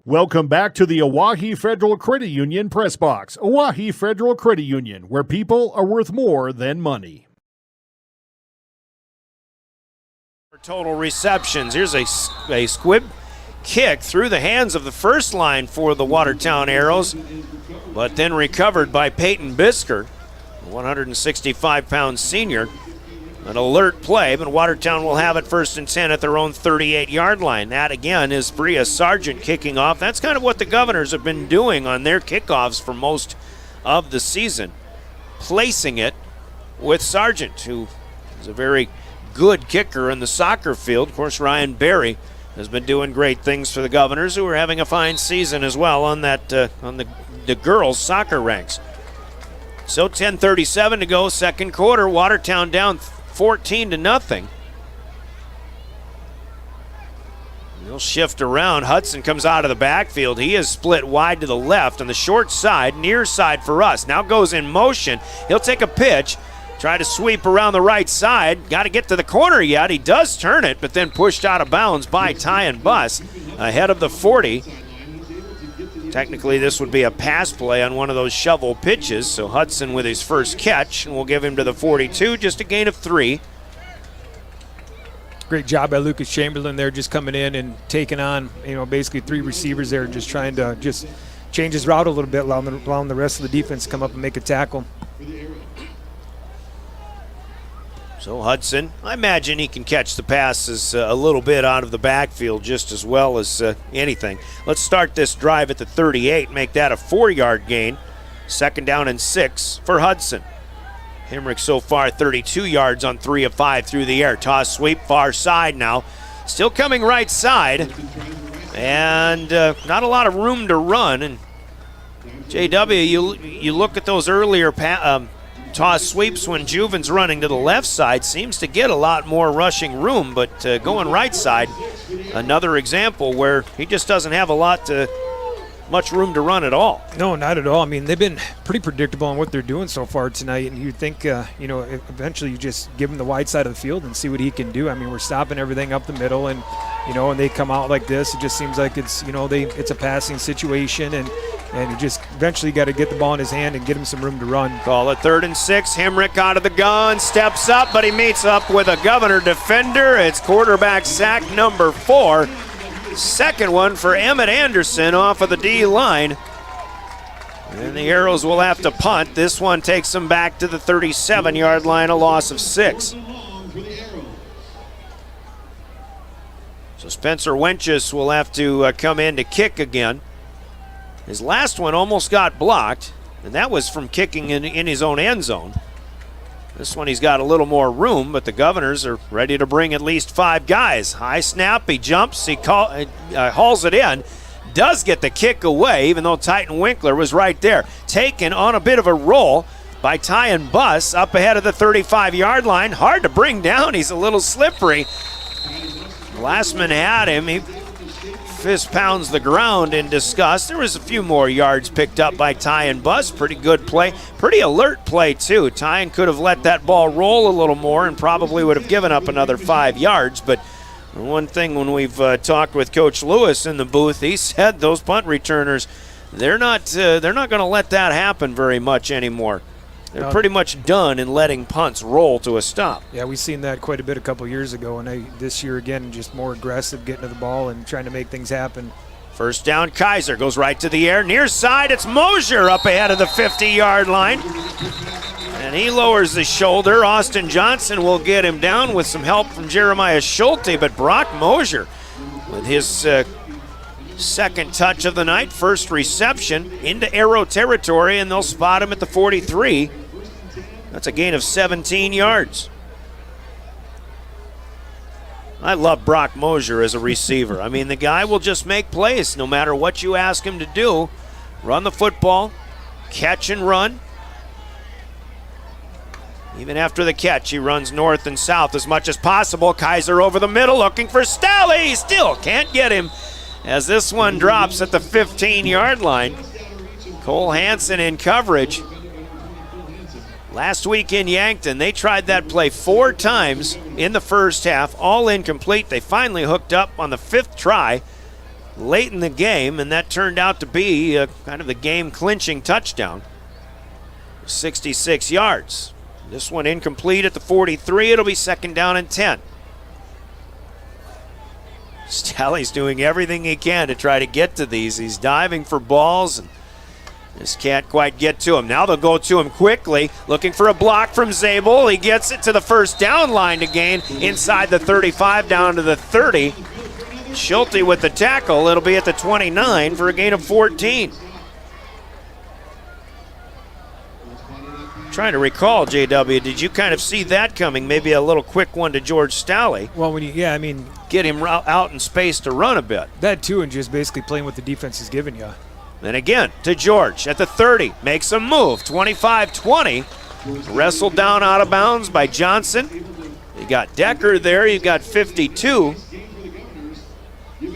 Welcome back to the Oahe Federal Credit Union Press Box. Oahe Federal Credit Union, where people are worth more than money. For total receptions, here's a squib kick through the hands of the first line for the Watertown Arrows, but then recovered by Peyton Bisker, the 165-pound senior. An alert play, but Watertown will have it 1st and 10 at their own 38-yard line. That, again, is Bria Sargent kicking off. That's kind of what the Governors have been doing on their kickoffs for most of the season, placing it with Sargent, who is a very good kicker in the soccer field. Of course, Ryan Berry has been doing great things for the Governors, who are having a fine season as well on that on the girls' soccer ranks. So 10:37 to go, 2nd quarter. Watertown down 14-0. He'll shift around. Hudson comes out of the backfield. He is split wide to the left on the short side, near side for us. Now goes in motion. He'll take a pitch, try to sweep around the right side. Got to get to the corner yet. He does turn it, but then pushed out of bounds by Tyan Buss ahead of the 40. Technically, this would be a pass play on one of those shovel pitches, so Hudson with his first catch, and we'll give him to the 42, just a gain of 3. Great job by Lucas Chamberlain there, just coming in and taking on, basically 3 receivers there, just trying to just change his route a little bit, allowing the rest of the defense to come up and make a tackle. So Hudson, I imagine he can catch the passes a little bit out of the backfield just as well as anything. Let's start this drive at the 38, make that a 4-yard gain. 2nd down and 6 for Hudson. Hemrick so far 32 yards on 3 of 5 through the air. Toss sweep far side now. Still coming right side. And not a lot of room to run. And JW, you look at those earlier toss sweeps when Juven's running to the left side, seems to get a lot more rushing room, but going right side, another example where he just doesn't have much room to run at all. No, not at all. I mean, they've been pretty predictable on what they're doing so far tonight, and you'd think, eventually you just give him the wide side of the field and see what he can do. I mean, we're stopping everything up the middle, and, when they come out like this, it just seems like it's, it's a passing situation, and you just eventually got to get the ball in his hand and get him some room to run. Call it 3rd and 6. Hemrick out of the gun, steps up, but he meets up with a Governor defender. It's quarterback sack number 4. Second one for Emmett Anderson off of the D line. And the Arrows will have to punt. This one takes them back to the 37-yard line, a loss of 6. So Spencer Wenches will have to come in to kick again. His last one almost got blocked, and that was from kicking in his own end zone. This one he's got a little more room, but the Governors are ready to bring at least 5 guys. High snap, he jumps, he hauls it in, does get the kick away, even though Titan Winkler was right there. Taken on a bit of a roll by Tyan Buss up ahead of the 35-yard line. Hard to bring down, he's a little slippery. Glassman had him, he fist pounds the ground in disgust. There was a few more yards picked up by Tyan Buss. Pretty good play. Pretty alert play, too. Tyan could have let that ball roll a little more and probably would have given up another 5 yards. But one thing when we've talked with Coach Lewis in the booth, he said those punt returners, they're not going to let that happen very much anymore. They're pretty much done in letting punts roll to a stop. Yeah, we've seen that quite a bit a couple years ago, and this year again, just more aggressive, getting to the ball and trying to make things happen. First down, Kaiser goes right to the air. Near side, it's Mosier up ahead of the 50-yard line. And he lowers the shoulder. Austin Johnson will get him down with some help from Jeremiah Schulte, but Brock Mosier with his second touch of the night, first reception into Arrow territory, and they'll spot him at the 43. That's a gain of 17 yards. I love Brock Mosier as a receiver. I mean, the guy will just make plays no matter what you ask him to do. Run the football, catch and run. Even after the catch, he runs north and south as much as possible. Kaiser over the middle looking for Stalley. He still can't get him as this one drops at the 15-yard line. Cole Hansen in coverage. Last week in Yankton, they tried that play 4 times in the first half, all incomplete. They finally hooked up on the 5th try late in the game, and that turned out to be kind of the game-clinching touchdown. 66 yards. This one incomplete at the 43. It'll be 2nd down and 10. Stalley's doing everything he can to try to get to these. He's diving for balls and just can't quite get to him. Now they'll go to him quickly, looking for a block from Zabel. He gets it to the first down line to gain inside the 35 down to the 30. Schulte with the tackle. It'll be at the 29 for a gain of 14. Trying to recall, JW, did you kind of see that coming? Maybe a little quick one to George Stalley. Well, get him out in space to run a bit. That too, and just basically playing what the defense is giving you. Then again to George at the 30, makes a move, 25-20. Wrestled down out of bounds by Johnson. You got Decker there, you got 52.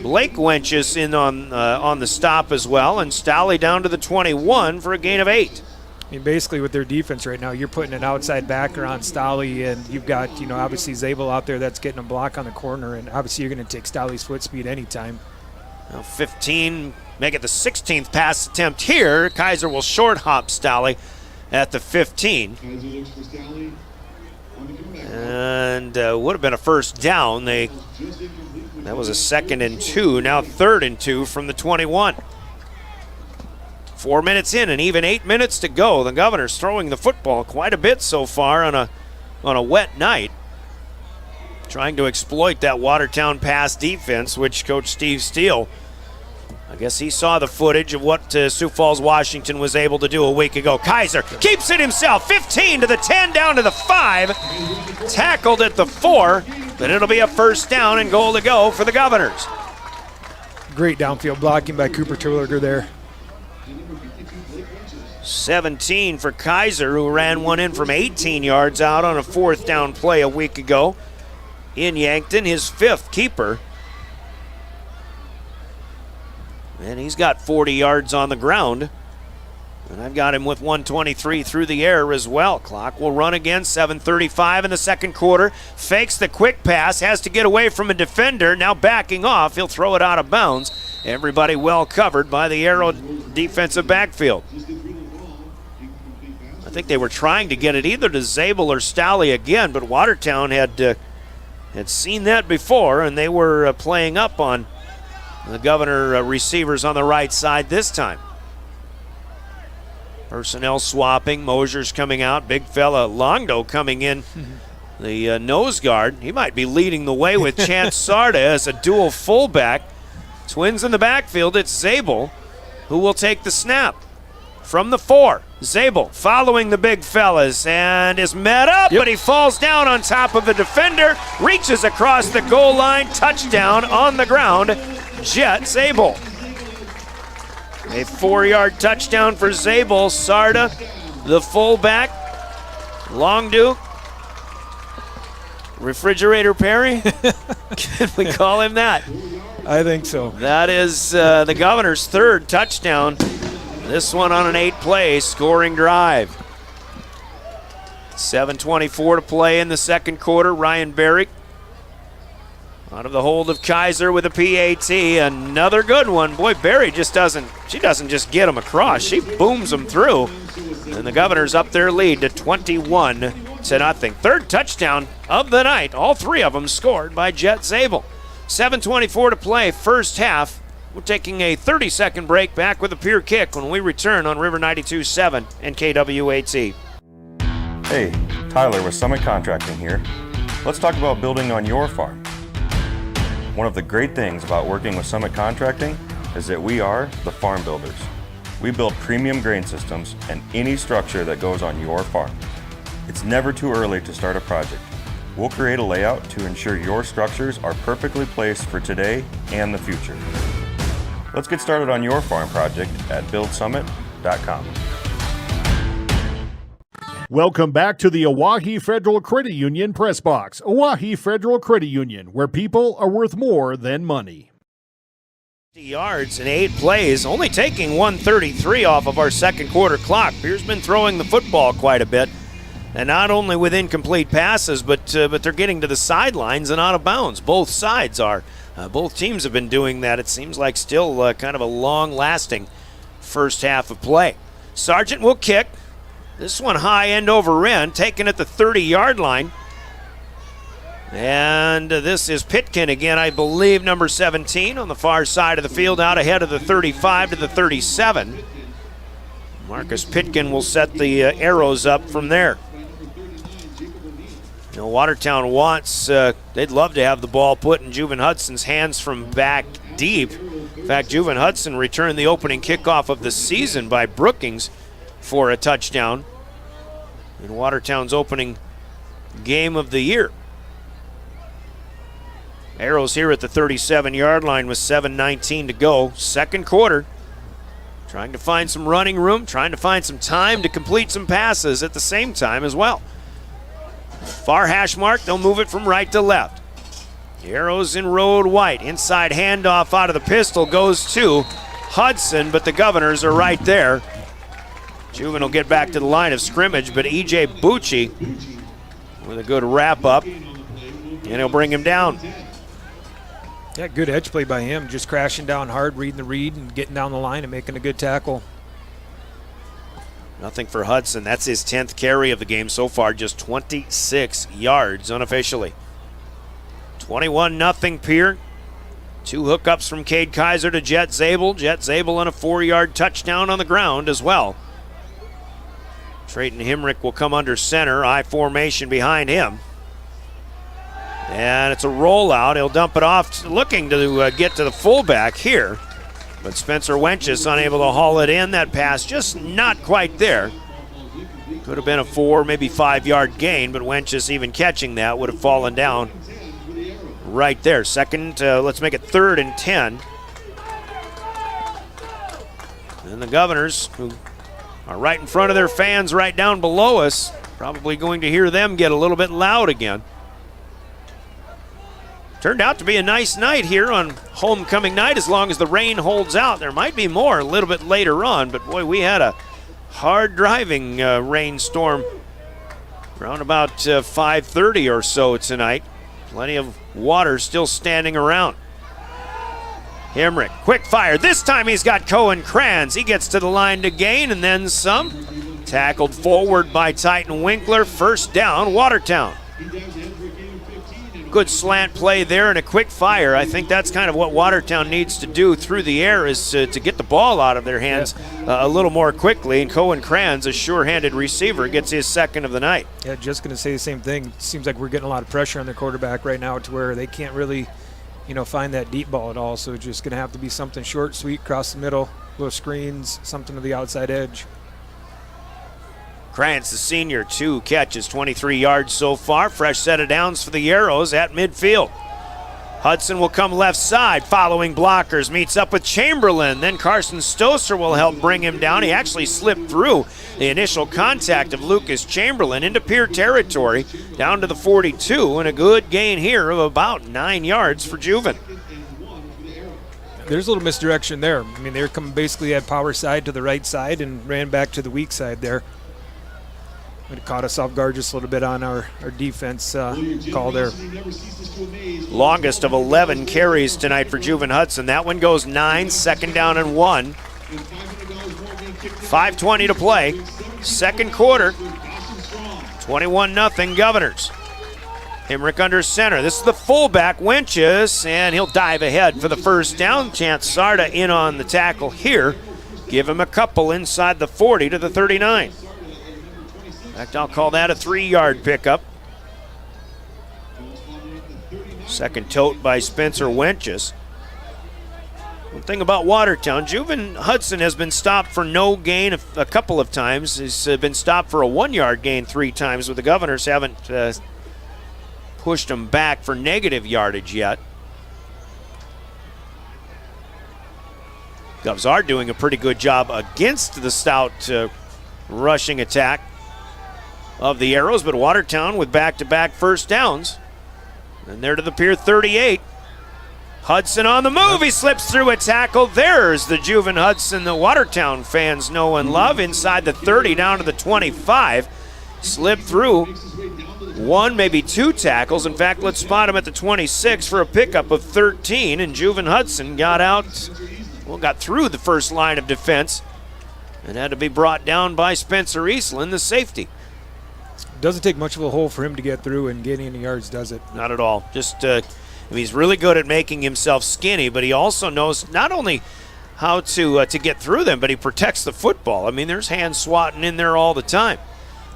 Blake Wenches in on the stop as well, and Stalley down to the 21 for a gain of 8. I mean, basically with their defense right now, you're putting an outside backer on Stalley, and you've got, obviously Zabel out there that's getting a block on the corner, and obviously you're going to take Stalley's foot speed anytime. Now 15, make it the 16th pass attempt here. Kaiser will short hop Stalley at the 15. And would have been a first down. That was a 2nd and 2, now 3rd and 2 from the 21. 4 minutes in and even 8 minutes to go. The Governors throwing the football quite a bit so far on a on a wet night, trying to exploit that Watertown pass defense, which Coach Steve Steele, I guess he saw the footage of what Sioux Falls, Washington was able to do a week ago. Kaiser keeps it himself, 15 to the 10, down to the 5, tackled at the 4, but it'll be a first down and goal to go for the Governors. Great downfield blocking by Cooper Terwilliger there. 17 for Kaiser, who ran one in from 18 yards out on a 4th down play a week ago in Yankton, his 5th keeper. And he's got 40 yards on the ground. And I've got him with 123 through the air as well. Clock will run again, 7:35 in the second quarter. Fakes the quick pass, has to get away from a defender. Now backing off, he'll throw it out of bounds. Everybody well covered by the Arrow defensive backfield. I think they were trying to get it either to Zabel or Stalley again, but Watertown had seen that before, and they were playing up on the Governor receivers on the right side this time. Personnel swapping, Mosier's coming out, big fella Longdo coming in, the nose guard. He might be leading the way with Chance Sarda as a dual fullback. Twins in the backfield, it's Zabel who will take the snap from the 4. Zabel following the big fellas and is met up, but he falls down on top of a defender, reaches across the goal line, touchdown on the ground, Jet Zabel. A 4-yard touchdown for Zabel. Sarda, the fullback. Longdo. Refrigerator Perry? Can we call him that? I think so. That is the Governor's 3rd touchdown. This one on an 8-play scoring drive. 7:24 to play in the second quarter. Ryan Barrick out of the hold of Kaiser with a PAT. Another good one. Boy, Barry doesn't just get him across. She booms him through. And the Governors up their lead to 21-0. 3rd touchdown of the night. All 3 of them scored by Jet Zabel. 7:24 to play, first half. We're taking a 30-second break. Back with a Pierre kick when we return on River 92.7 and KWAT. Hey, Tyler with Summit Contracting here. Let's talk about building on your farm. One of the great things about working with Summit Contracting is that we are the farm builders. We build premium grain systems and any structure that goes on your farm. It's never too early to start a project. We'll create a layout to ensure your structures are perfectly placed for today and the future. Let's get started on your farm project at buildsummit.com. Welcome back to the Oahe Federal Credit Union Press Box. Oahe Federal Credit Union, where people are worth more than money. Yards in 8 plays, only taking 133 off of our second quarter clock. Pierre's been throwing the football quite a bit, and not only with incomplete passes, but they're getting to the sidelines and out of bounds. Both sides are. Both teams have been doing that. It seems like still kind of a long-lasting first half of play. Sargent will kick. This one high end over end, taken at the 30-yard line. And this is Pitkin again, I believe, number 17 on the far side of the field, out ahead of the 35 to the 37. Marcus Pitkin will set the arrows up from there. You know, Watertown wants, they'd love to have the ball put in Juven Hudson's hands from back deep. In fact, Juven Hudson returned the opening kickoff of the season by Brookings for a touchdown in Watertown's opening game of the year. Arrows here at the 37-yard line with 7:19 to go. Second quarter. Trying to find some running room, trying to find some time to complete some passes at the same time as well. Far hash mark, they'll move it from right to left. The Arrows in road white. Inside handoff out of the pistol goes to Hudson, but the Governors are right there. Juven will get back to the line of scrimmage, but E.J. Bucci with a good wrap-up, and he'll bring him down. Yeah, good edge play by him, just crashing down hard, reading the read, and getting down the line and making a good tackle. Nothing for Hudson. That's his 10th carry of the game so far, just 26 yards unofficially. 21-0 Pierre. 2 hookups from Cade Kaiser to Jet Zabel. Jet Zabel on a 4-yard touchdown on the ground as well. Trayton Hemrick will come under center. I formation behind him. And it's a rollout. He'll dump it off, looking to get to the fullback here. But Spencer Wenches unable to haul it in. That pass just not quite there. Could have been a 4, maybe 5-yard gain, but Wenches even catching that would have fallen down right there. Second, let's make it 3rd and 10. And the Governors, who are right in front of their fans right down below us, probably going to hear them get a little bit loud again. Turned out to be a nice night here on homecoming night as long as the rain holds out. There might be more a little bit later on, but boy, we had a hard driving rainstorm around about 5:30 or so tonight. Plenty of water still standing around. Hemrick, quick fire. This time he's got Cohen Kranz. He gets to the line to gain and then some. Tackled forward by Titan Winkler. First down, Watertown. Good slant play there and a quick fire. I think that's kind of what Watertown needs to do through the air, is to get the ball out of their hands a little more quickly. And Cohen Kranz, a sure-handed receiver, gets his second of the night. Yeah, just going to say the same thing. Seems like we're getting a lot of pressure on the quarterback right now to where they can't really, find that deep ball at all. So it's just going to have to be something short, sweet, across the middle, little screens, something to the outside edge. Krantz, the senior, 2 catches, 23 yards so far. Fresh set of downs for the Arrows at midfield. Hudson will come left side, following blockers, meets up with Chamberlain. Then Carson Stoser will help bring him down. He actually slipped through the initial contact of Lucas Chamberlain into Pierre territory, down to the 42, and a good gain here of about 9 yards for Juven. There's a little misdirection there. I mean, they were coming basically at power side to the right side and ran back to the weak side there. It caught us off guard just a little bit on our defense call there. Longest of 11 carries tonight for Juven Hudson. That one goes 9, second down and 1. 5:20 to play. Second quarter, 21-0 Governors. Hemrick under center. This is the fullback, Wenches, and he'll dive ahead for the first down. Chance Sarda in on the tackle here. Give him a couple inside the 40 to the 39. In fact, I'll call that a 3-yard pickup. Second tote by Spencer Wenches. One thing about Watertown, Juven Hudson has been stopped for no gain a couple of times. He's been stopped for a 1-yard gain 3 times, but the Governors haven't pushed him back for negative yardage yet. Govs are doing a pretty good job against the stout rushing attack of the Arrows, but Watertown with back-to-back first downs. And they're to the Pier 38. Hudson on the move. He slips through a tackle. There's the Juven Hudson that Watertown fans know and love. Inside the 30, down to the 25. Slipped through 1, maybe 2 tackles. In fact, let's spot him at the 26 for a pickup of 13. And Juven Hudson got through the first line of defense and had to be brought down by Spencer Eastland, the safety. Doesn't take much of a hole for him to get through and get any yards, does it? Not at all. Just, he's really good at making himself skinny, but he also knows not only how to get through them, but he protects the football. I mean, there's hands swatting in there all the time.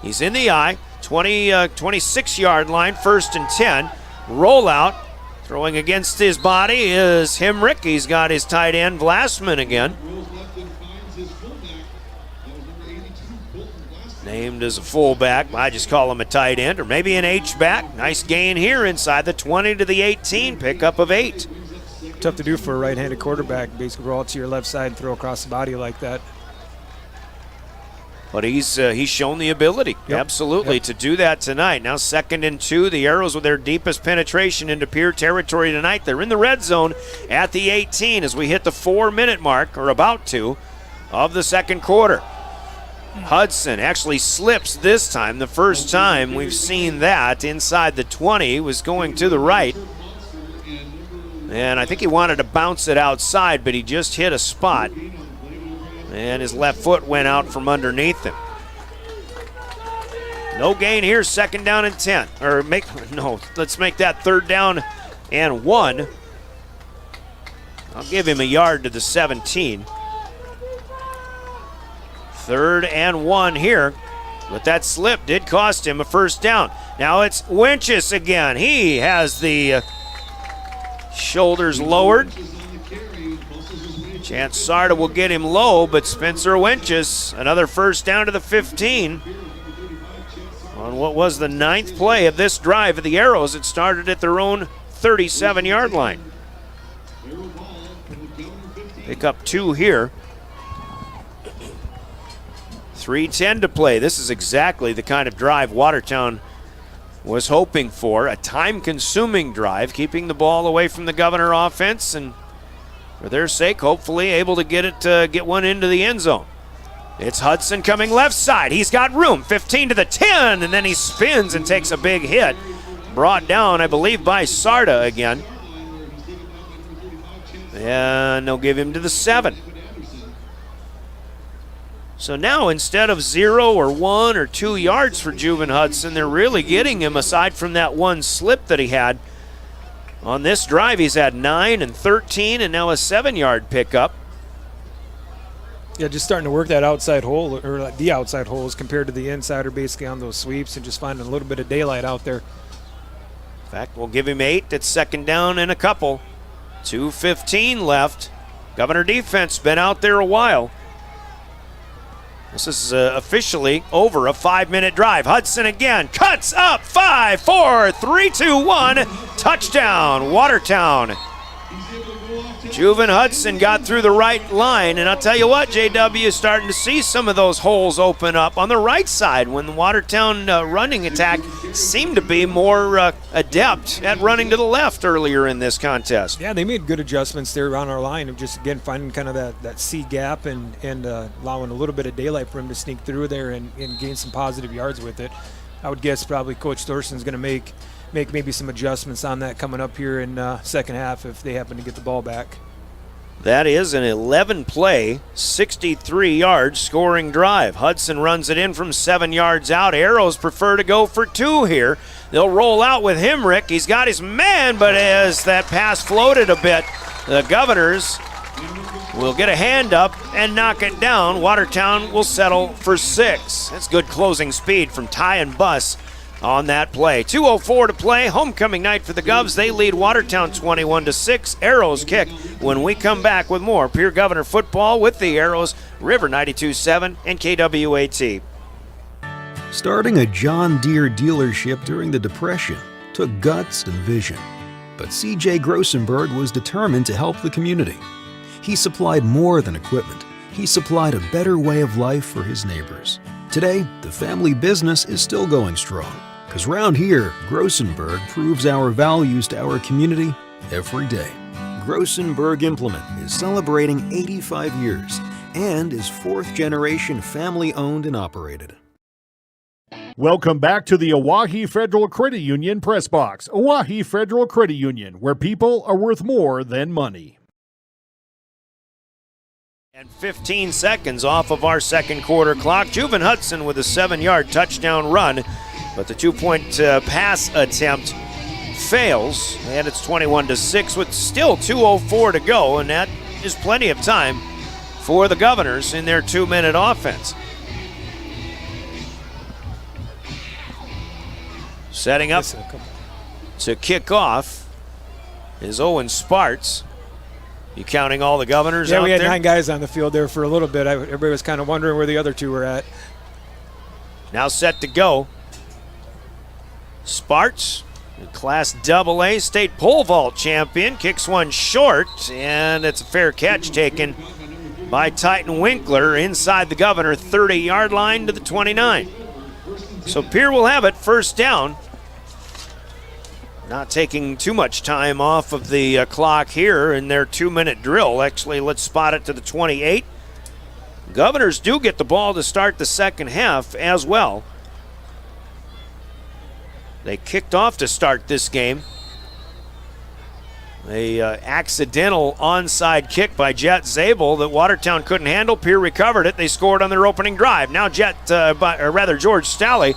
He's in the eye, 26-yard line, 1st and 10. Rollout, throwing against his body is Hemrick. He's got his tight end, Vlasman, again. Named as a fullback. I just call him a tight end or maybe an H-back. Nice gain here inside the 20 to the 18, pickup of 8. Tough to do for a right-handed quarterback. Basically roll out to your left side and throw across the body like that. But he's shown the ability, absolutely, to do that tonight. Now 2nd and 2. The Arrows with their deepest penetration into Pierre territory tonight. They're in the red zone at the 18 as we hit the 4-minute mark, or about to, of the second quarter. Hudson actually slips this time. The first time we've seen that inside the 20, was going to the right. And I think he wanted to bounce it outside, but he just hit a spot. And his left foot went out from underneath him. No gain here, 2nd down and 10. Let's make that 3rd down and 1. I'll give him a yard to the 17. 3rd and 1 here But that slip did cost him a first down. Now it's Winchus again. He has the shoulders lowered. Chance Sarda will get him low, but Spencer Winchus, another first down to the 15. On what was the 9th play of this drive of the Arrows, it started at their own 37-yard line. Pick up 2 here. 3:10 to play. This is exactly the kind of drive Watertown was hoping for. A time-consuming drive, keeping the ball away from the Governor offense, and for their sake, hopefully able to get one into the end zone. It's Hudson coming left side. He's got room. 15 to the 10, and then he spins and takes a big hit. Brought down, I believe, by Sarda again. And they'll give him to the 7. So now instead of 0 or 1 or 2 yards for Juven Hudson, they're really getting him aside from that one slip that he had. On this drive, he's had 9 and 13 and now a 7-yard pickup. Yeah, just starting to work that outside hole, or the outside holes compared to the inside, or basically on those sweeps, and just finding a little bit of daylight out there. In fact, we'll give him 8. It's second down and a couple. 2:15 left. Governor defense been out there a while. This is officially over a 5-minute drive. Hudson again cuts up 5, 4, 3, 2, 1. Touchdown, Watertown. Juven Hudson got through the right line, and I'll tell you what, JW is starting to see some of those holes open up on the right side when the Watertown running attack seemed to be more adept at running to the left earlier in this contest. Yeah, they made good adjustments there on our line of just, again, finding kind of that C gap and allowing a little bit of daylight for him to sneak through there and gain some positive yards with it. I would guess probably Coach Thorson's going to make maybe some adjustments on that coming up here in second half if they happen to get the ball back. That is an 11-play, 63-yard scoring drive. Hudson runs it in from 7 yards out. Arrows prefer to go for 2 here. They'll roll out with Himrick. He's got his man, but as that pass floated a bit, the Governors will get a hand up and knock it down. Watertown will settle for 6. That's good closing speed from Ty and Buss on that play. 2:04 to play. Homecoming night for the Govs. They lead Watertown 21-6. Arrows kick when we come back with more Pierre Governor football with the Arrows, River 92.7 and KWAT. Starting a John Deere dealership during the Depression took guts and vision. But C.J. Grossenberg was determined to help the community. He supplied more than equipment. He supplied a better way of life for his neighbors. Today, the family business is still going strong, because round here, Grossenberg proves our values to our community every day. Grossenberg Implement is celebrating 85 years and is 4th generation family owned and operated. Welcome back to the Oahe Federal Credit Union Press Box. Oahe Federal Credit Union, where people are worth more than money. And 15 seconds off of our second quarter clock. Juven Hudson with a 7-yard touchdown run, but the 2-point pass attempt fails, and it's 21-6 with still 2:04 to go, and that is plenty of time for the Governors in their 2-minute offense. Setting up to kick off is Owen Sparts. You counting all the Governors out there? Yeah, we had 9 guys on the field there for a little bit. Everybody was kind of wondering where the other 2 were at. Now set to go. Sparts, Class AA state pole vault champion, kicks one short, and it's a fair catch taken by Titan Winkler inside the Governor 30-yard line to the 29. So Pierre will have it, first down. Not taking too much time off of the clock here in their 2-minute drill. Actually, let's spot it to the 28. Governors do get the ball to start the second half as well. They kicked off to start this game. A accidental onside kick by Jet Zabel that Watertown couldn't handle. Pierre recovered it. They scored on their opening drive. Now George Stalley.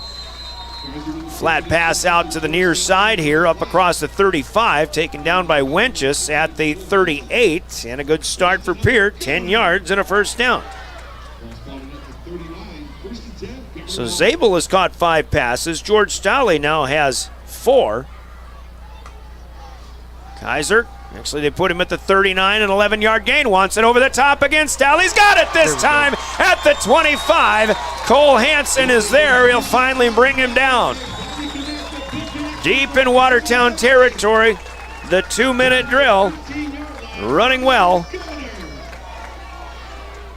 Flat pass out to the near side here, up across the 35, taken down by Winchus at the 38, and a good start for Pierre, 10 yards and a first down. So Zabel has caught 5 passes. George Stolle now has 4. Kaiser, actually they put him at the 39, an 11-yard gain. Wants it over the top again. Staley's got it this time at the 25. Cole Hansen is there. He'll finally bring him down. Deep in Watertown territory, the 2-minute drill running well.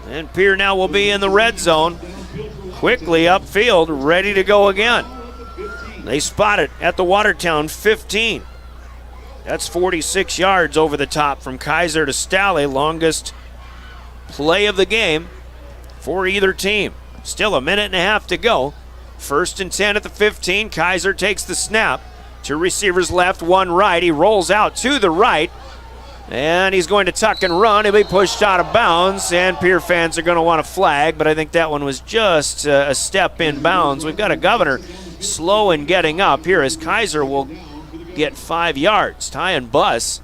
And Pierre now will be in the red zone. Quickly upfield, ready to go again. They spot it at the Watertown 15. That's 46 yards over the top from Kaiser to Stalley. Longest play of the game for either team. Still a minute and a half to go. 1st and 10 at the 15. Kaiser takes the snap. 2 receivers left, 1 right. He rolls out to the right. And he's going to tuck and run. He'll be pushed out of bounds, and Pierre fans are going to want a flag, but I think that one was just a step in bounds. We've got a Governor slow in getting up here as Kaiser will get 5 yards. Tyan Buss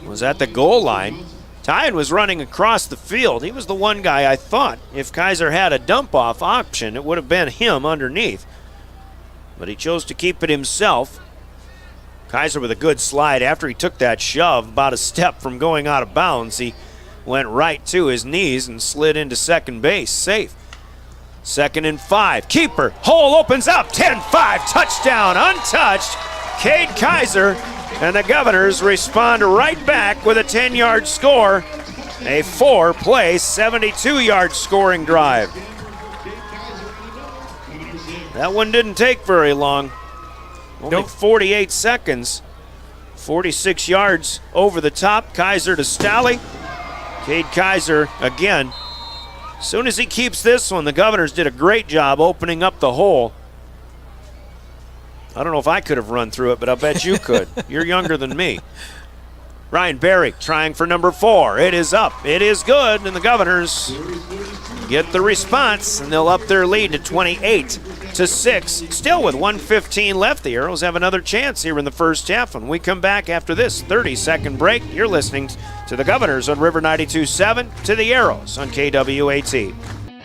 was at the goal line. Tyan was running across the field. He was the one guy I thought if Kaiser had a dump-off option, it would have been him underneath. But he chose to keep it himself. Kaiser with a good slide after he took that shove, about a step from going out of bounds. He went right to his knees and slid into second base, safe. 2nd and 5, keeper, hole opens up, 10-5, touchdown, untouched. Cade Kaiser and the Governors respond right back with a 10-yard score. A 4-play, 72-yard scoring drive. That one didn't take very long. Only 48 seconds. 46 yards over the top. Kaiser to Stalley. Cade Kaiser again. As soon as he keeps this one, the Governors did a great job opening up the hole. I don't know if I could have run through it, but I bet you could. You're younger than me. Ryan Berry trying for number 4. It is up. It is good, and the Governors get the response, and they'll up their lead to 28-6. Still with 1:15 left, the Arrows have another chance here in the first half. When we come back after this 30-second break, you're listening to the Governors on River 92.7, to the Arrows on KWAT.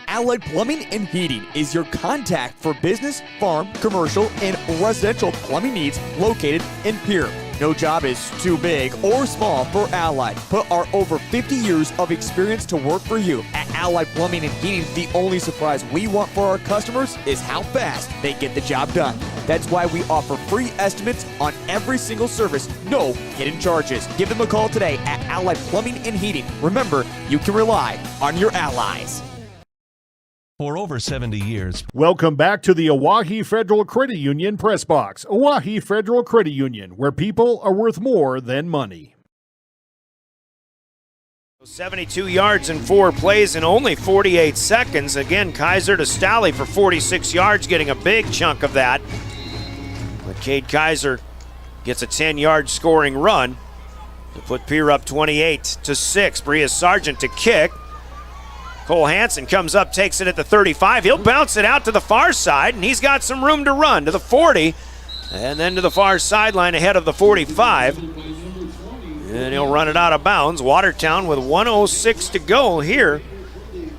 Allied Plumbing and Heating is your contact for business, farm, commercial, and residential plumbing needs located in Pierre. No job is too big or small for Allied. Put our over 50 years of experience to work for you. At Allied Plumbing and Heating, the only surprise we want for our customers is how fast they get the job done. That's why we offer free estimates on every single service, no hidden charges. Give them a call today at Allied Plumbing and Heating. Remember, you can rely on your allies. For over 70 years. Welcome back to the Oahe Federal Credit Union Press Box. Oahe Federal Credit Union, where people are worth more than money. 72 yards in 4 plays in only 48 seconds. Again, Kaiser to Stalley for 46 yards, getting a big chunk of that. But Cade Kaiser gets a 10-yard scoring run to put Pierre up 28-6. Bria Sargent to kick. Cole Hansen comes up, takes it at the 35. He'll bounce it out to the far side, and he's got some room to run to the 40, and then to the far sideline ahead of the 45. And he'll run it out of bounds. Watertown with 1:06 to go here,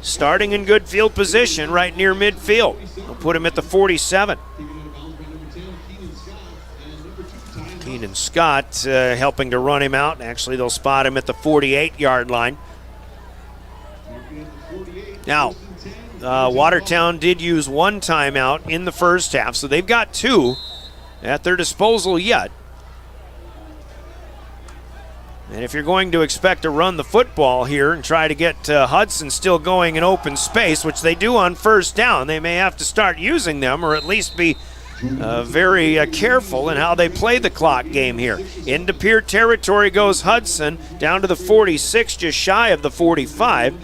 starting in good field position right near midfield. They'll put him at the 47. Keenan Scott helping to run him out. Actually, they'll spot him at the 48-yard line. Now, Watertown did use 1 timeout in the first half, so they've got 2 at their disposal yet. And if you're going to expect to run the football here and try to get Hudson still going in open space, which they do on first down, they may have to start using them or at least be very careful in how they play the clock game here. Into Pierre territory goes Hudson, down to the 46, just shy of the 45.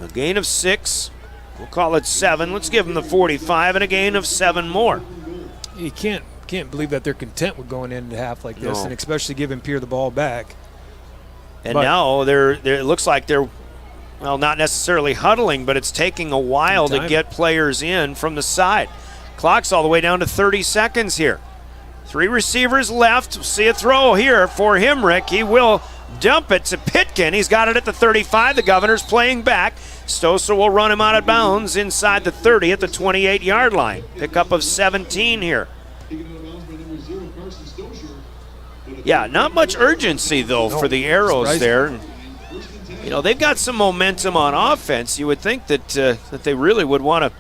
A gain of 6, we'll call it 7. Let's give them the 45 and a gain of 7 more. You can't believe that they're content with going into half like this, and especially giving Pierre the ball back. And now it looks like they're, well, not necessarily huddling, but it's taking a while to get players in from the side. Clock's all the way down to 30 seconds here. 3 receivers left. See a throw here for Hemrick. He will dump it to Pitkin. He's got it at the 35. The Governors playing back. Stoser will run him out of bounds inside the 30 at the 28-yard line. Pickup of 17 here. Yeah, not much urgency, though, for the Arrows there. You know, they've got some momentum on offense. You would think that that they really would want to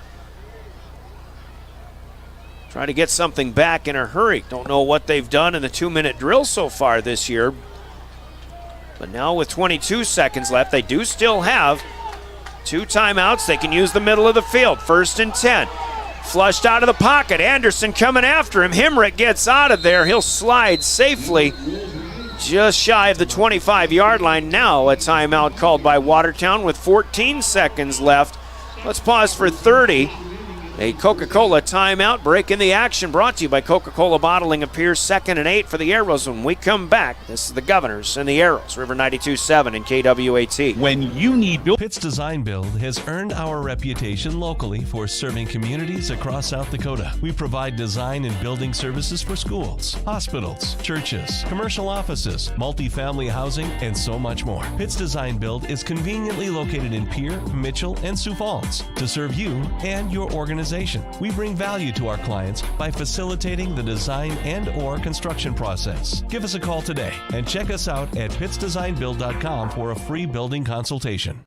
try to get something back in a hurry. Don't know what they've done in the 2-minute drill so far this year. But now with 22 seconds left, they do still have 2 timeouts. They can use the middle of the field. 1st and 10. Flushed out of the pocket. Anderson coming after him. Himrick gets out of there. He'll slide safely just shy of the 25-yard line. Now a timeout called by Watertown with 14 seconds left. Let's pause for 30. A Coca-Cola timeout. Breaking the action brought to you by Coca-Cola Bottling of Pierce. 2nd and 8 for the Arrows. When we come back, this is the Governors and the Arrows. River 92.7 and KWAT. When you need build. Pitt's Design Build has earned our reputation locally for serving communities across South Dakota. We provide design and building services for schools, hospitals, churches, commercial offices, multifamily housing, and so much more. Pitt's Design Build is conveniently located in Pierre, Mitchell, and Sioux Falls to serve you and your organization. We bring value to our clients by facilitating the design and/or construction process. Give us a call today and check us out at pittsdesignbuild.com for a free building consultation.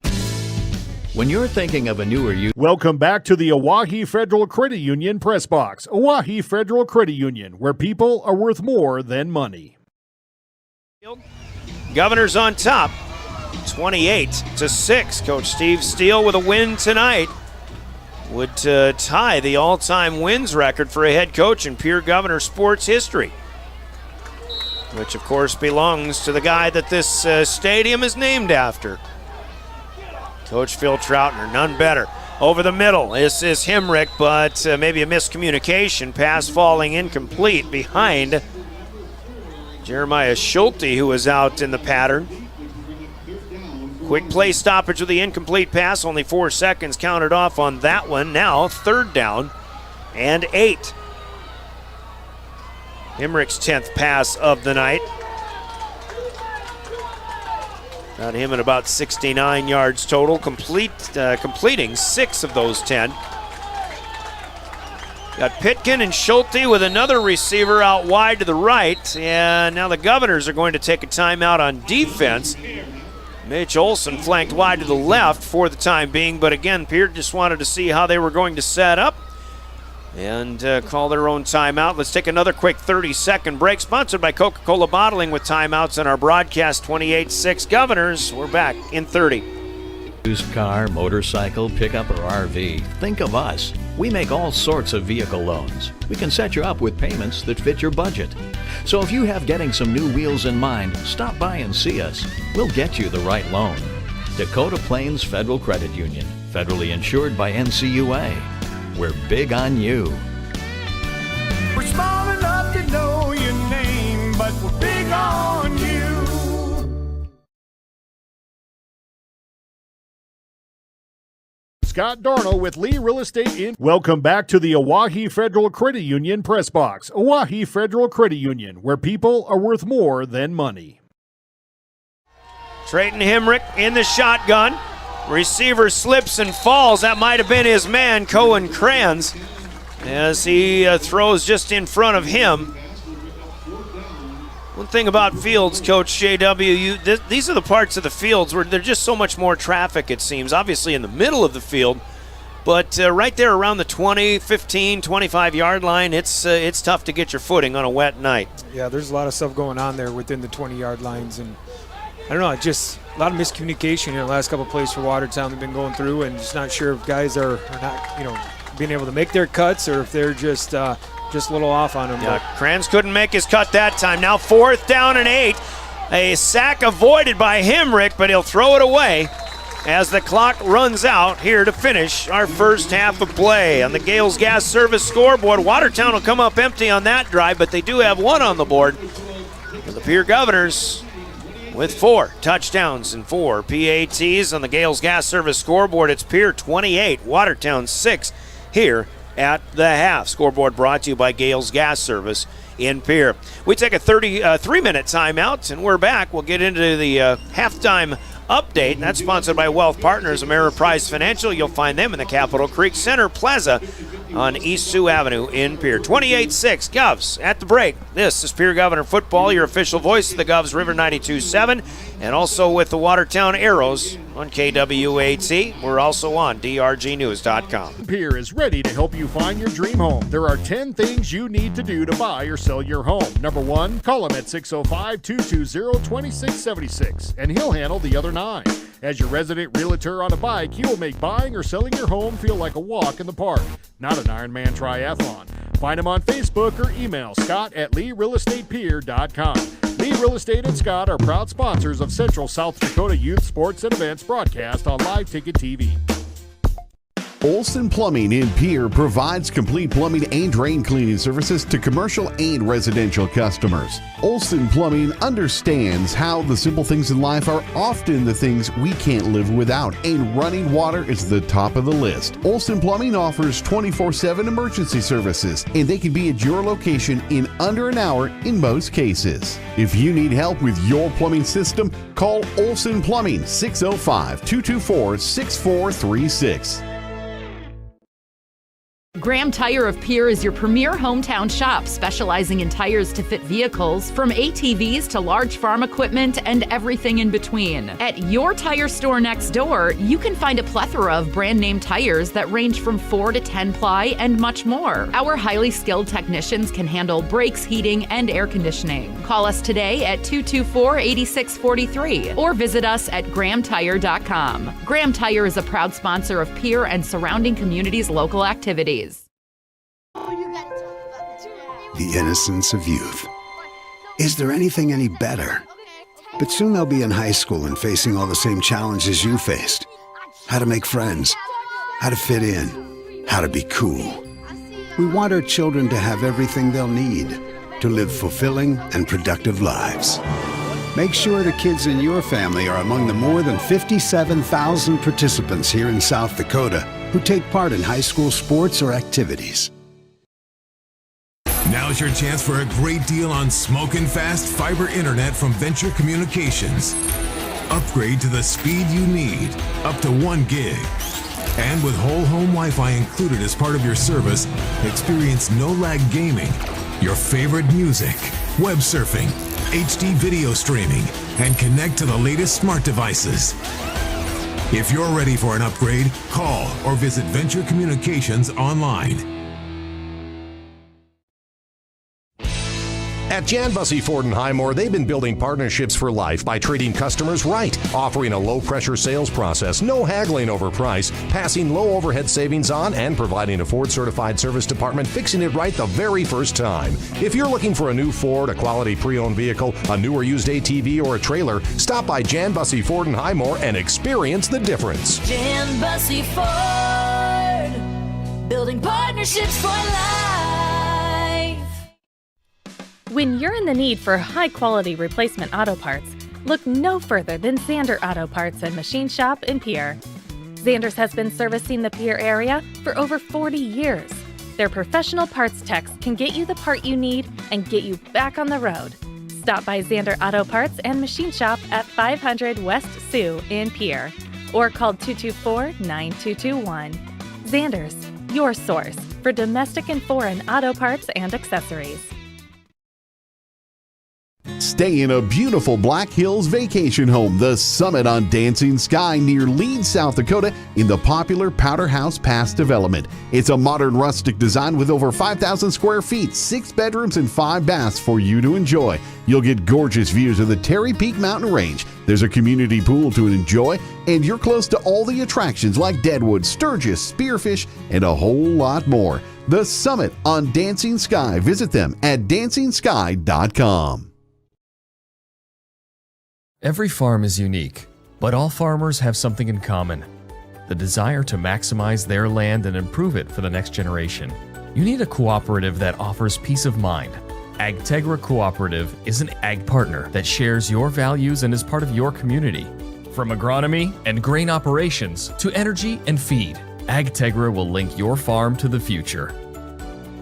When you're thinking of a newer use. Welcome back to the Oahe Federal Credit Union Press Box. Oahe Federal Credit Union, where people are worth more than money. Governors on top, 28-6. Coach Steve Steele with a win tonight would tie the all-time wins record for a head coach in Pierre Governor sports history, which of course belongs to the guy that this stadium is named after. Coach Phil Troutner, none better. Over the middle, this is Himrick, but maybe a miscommunication. Pass falling incomplete behind Jeremiah Schulte, who was out in the pattern. Quick play stoppage with the incomplete pass. Only 4 seconds counted off on that one. Now 3rd down and 8. Himrick's 10th pass of the night. Got him at about 69 yards total, completing 6 of those 10. Got Pitkin and Schulte with another receiver out wide to the right. And now the Governors are going to take a timeout on defense. Mitch Olson flanked wide to the left for the time being, but again, Pierre just wanted to see how they were going to set up and call their own timeout. Let's take another quick 30-second break, sponsored by Coca-Cola Bottling with timeouts in our broadcast. 28-6 Governors. We're back in 30. Used car, motorcycle, pickup, or RV, think of us. We make all sorts of vehicle loans. We can set you up with payments that fit your budget. So if you have getting some new wheels in mind, stop by and see us. We'll get you the right loan. Dakota Plains Federal Credit Union, federally insured by NCUA. We're big on you. We're small enough to know your name, but we're big on you. Scott Darno with Lee Real Estate Inc. Welcome back to the Oahe Federal Credit Union Press Box. Oahe Federal Credit Union, where people are worth more than money. Trayton Himrick in the shotgun. Receiver slips and falls. That might have been his man, Cohen Kranz, as he throws just in front of him. One thing about fields, Coach JW, these are the parts of the fields where there's just so much more traffic, it seems. Obviously in the middle of the field, but right there around the 20, 15, 25-yard line, it's tough to get your footing on a wet night. Yeah, there's a lot of stuff going on there within the 20-yard lines, and I don't know, just a lot of miscommunication in the last couple of plays for Watertown they've been going through, and just not sure if guys are not, being able to make their cuts or if they're just a little off on him. Yeah, Kranz couldn't make his cut that time. Now 4th down and 8. A sack avoided by Himrick, but he'll throw it away as the clock runs out here to finish our first half of play. On the Gales Gas Service scoreboard, Watertown will come up empty on that drive, but they do have 1 on the board. And the Pierre Governors with 4 touchdowns and 4 PATs. On the Gales Gas Service scoreboard, it's Pierre 28, Watertown 6 here at the half. Scoreboard brought to you by Gales Gas Service in Pierre. We take a 3-minute timeout, and we're back. We'll get into the halftime update, and that's sponsored by Wealth Partners, Ameriprise Financial. You'll find them in the Capitol Creek Center Plaza on East Sioux Avenue in Pierre. 28-6 Govs at the break. This is Pierre Governor Football, your official voice of the Govs, River 92.7, and also with the Watertown Arrows on KWAT. We're also on drgnews.com. Pierre is ready to help you find your dream home. There are 10 things you need to do to buy or sell your home. Number 1, call him at 605-220-2676, and he'll handle the other 9. As your resident realtor on a bike, he will make buying or selling your home feel like a walk in the park, not an Ironman triathlon. Find him on Facebook or email scott@LeeRealEstatePierre.com. Lee Real Estate and Scott are proud sponsors of Central South Dakota Youth Sports and Events broadcast on Live Ticket TV. Olson Plumbing in Pierre provides complete plumbing and drain cleaning services to commercial and residential customers. Olson Plumbing understands how the simple things in life are often the things we can't live without, and running water is the top of the list. Olson Plumbing offers 24/7 emergency services, and they can be at your location in under an hour in most cases. If you need help with your plumbing system, call Olson Plumbing 605-224-6436. Graham Tire of Pierre is your premier hometown shop, specializing in tires to fit vehicles, from ATVs to large farm equipment and everything in between. At your tire store next door, you can find a plethora of brand name tires that range from 4 to 10 ply and much more. Our highly skilled technicians can handle brakes, heating, and air conditioning. Call us today at 224-8643 or visit us at grahamtire.com. Graham Tire is a proud sponsor of Pierre and surrounding communities' local activities. The innocence of youth. Is there anything any better? But soon they'll be in high school and facing all the same challenges you faced. How to make friends, how to fit in, how to be cool. We want our children to have everything they'll need to live fulfilling and productive lives. Make sure the kids in your family are among the more than 57,000 participants here in South Dakota who take part in high school sports or activities. Now's your chance for a great deal on smoking fast fiber internet from Venture Communications. Upgrade to the speed you need, up to 1 gig. And with whole home Wi-Fi included as part of your service, experience no-lag gaming, your favorite music, web surfing, HD video streaming, and connect to the latest smart devices. If you're ready for an upgrade, call or visit Venture Communications online. At Jan Bussey Ford & Highmore, they've been building partnerships for life by treating customers right, offering a low-pressure sales process, no haggling over price, passing low overhead savings on, and providing a Ford-certified service department fixing it right the very first time. If you're looking for a new Ford, a quality pre-owned vehicle, a new or used ATV, or a trailer, stop by Jan Bussey Ford & Highmore and experience the difference. Jan Bussey Ford, building partnerships for life. When you're in the need for high-quality replacement auto parts, look no further than Zander Auto Parts and Machine Shop in Pierre. Zander's has been servicing the Pierre area for over 40 years. Their professional parts techs can get you the part you need and get you back on the road. Stop by Zander Auto Parts and Machine Shop at 500 West Sioux in Pierre or call 224-9221. Zander's, your source for domestic and foreign auto parts and accessories. Stay in a beautiful Black Hills vacation home, the Summit on Dancing Sky near Leeds, South Dakota, in the popular Powder House Pass development. It's a modern rustic design with over 5,000 square feet, 6 bedrooms, and 5 baths for you to enjoy. You'll get gorgeous views of the Terry Peak Mountain Range. There's a community pool to enjoy, and you're close to all the attractions like Deadwood, Sturgis, Spearfish, and a whole lot more. The Summit on Dancing Sky. Visit them at DancingSky.com. Every farm is unique, but all farmers have something in common: the desire to maximize their land and improve it for the next generation. You need a cooperative that offers peace of mind. AgTegra Cooperative is an ag partner that shares your values and is part of your community. From agronomy and grain operations to energy and feed, AgTegra will link your farm to the future.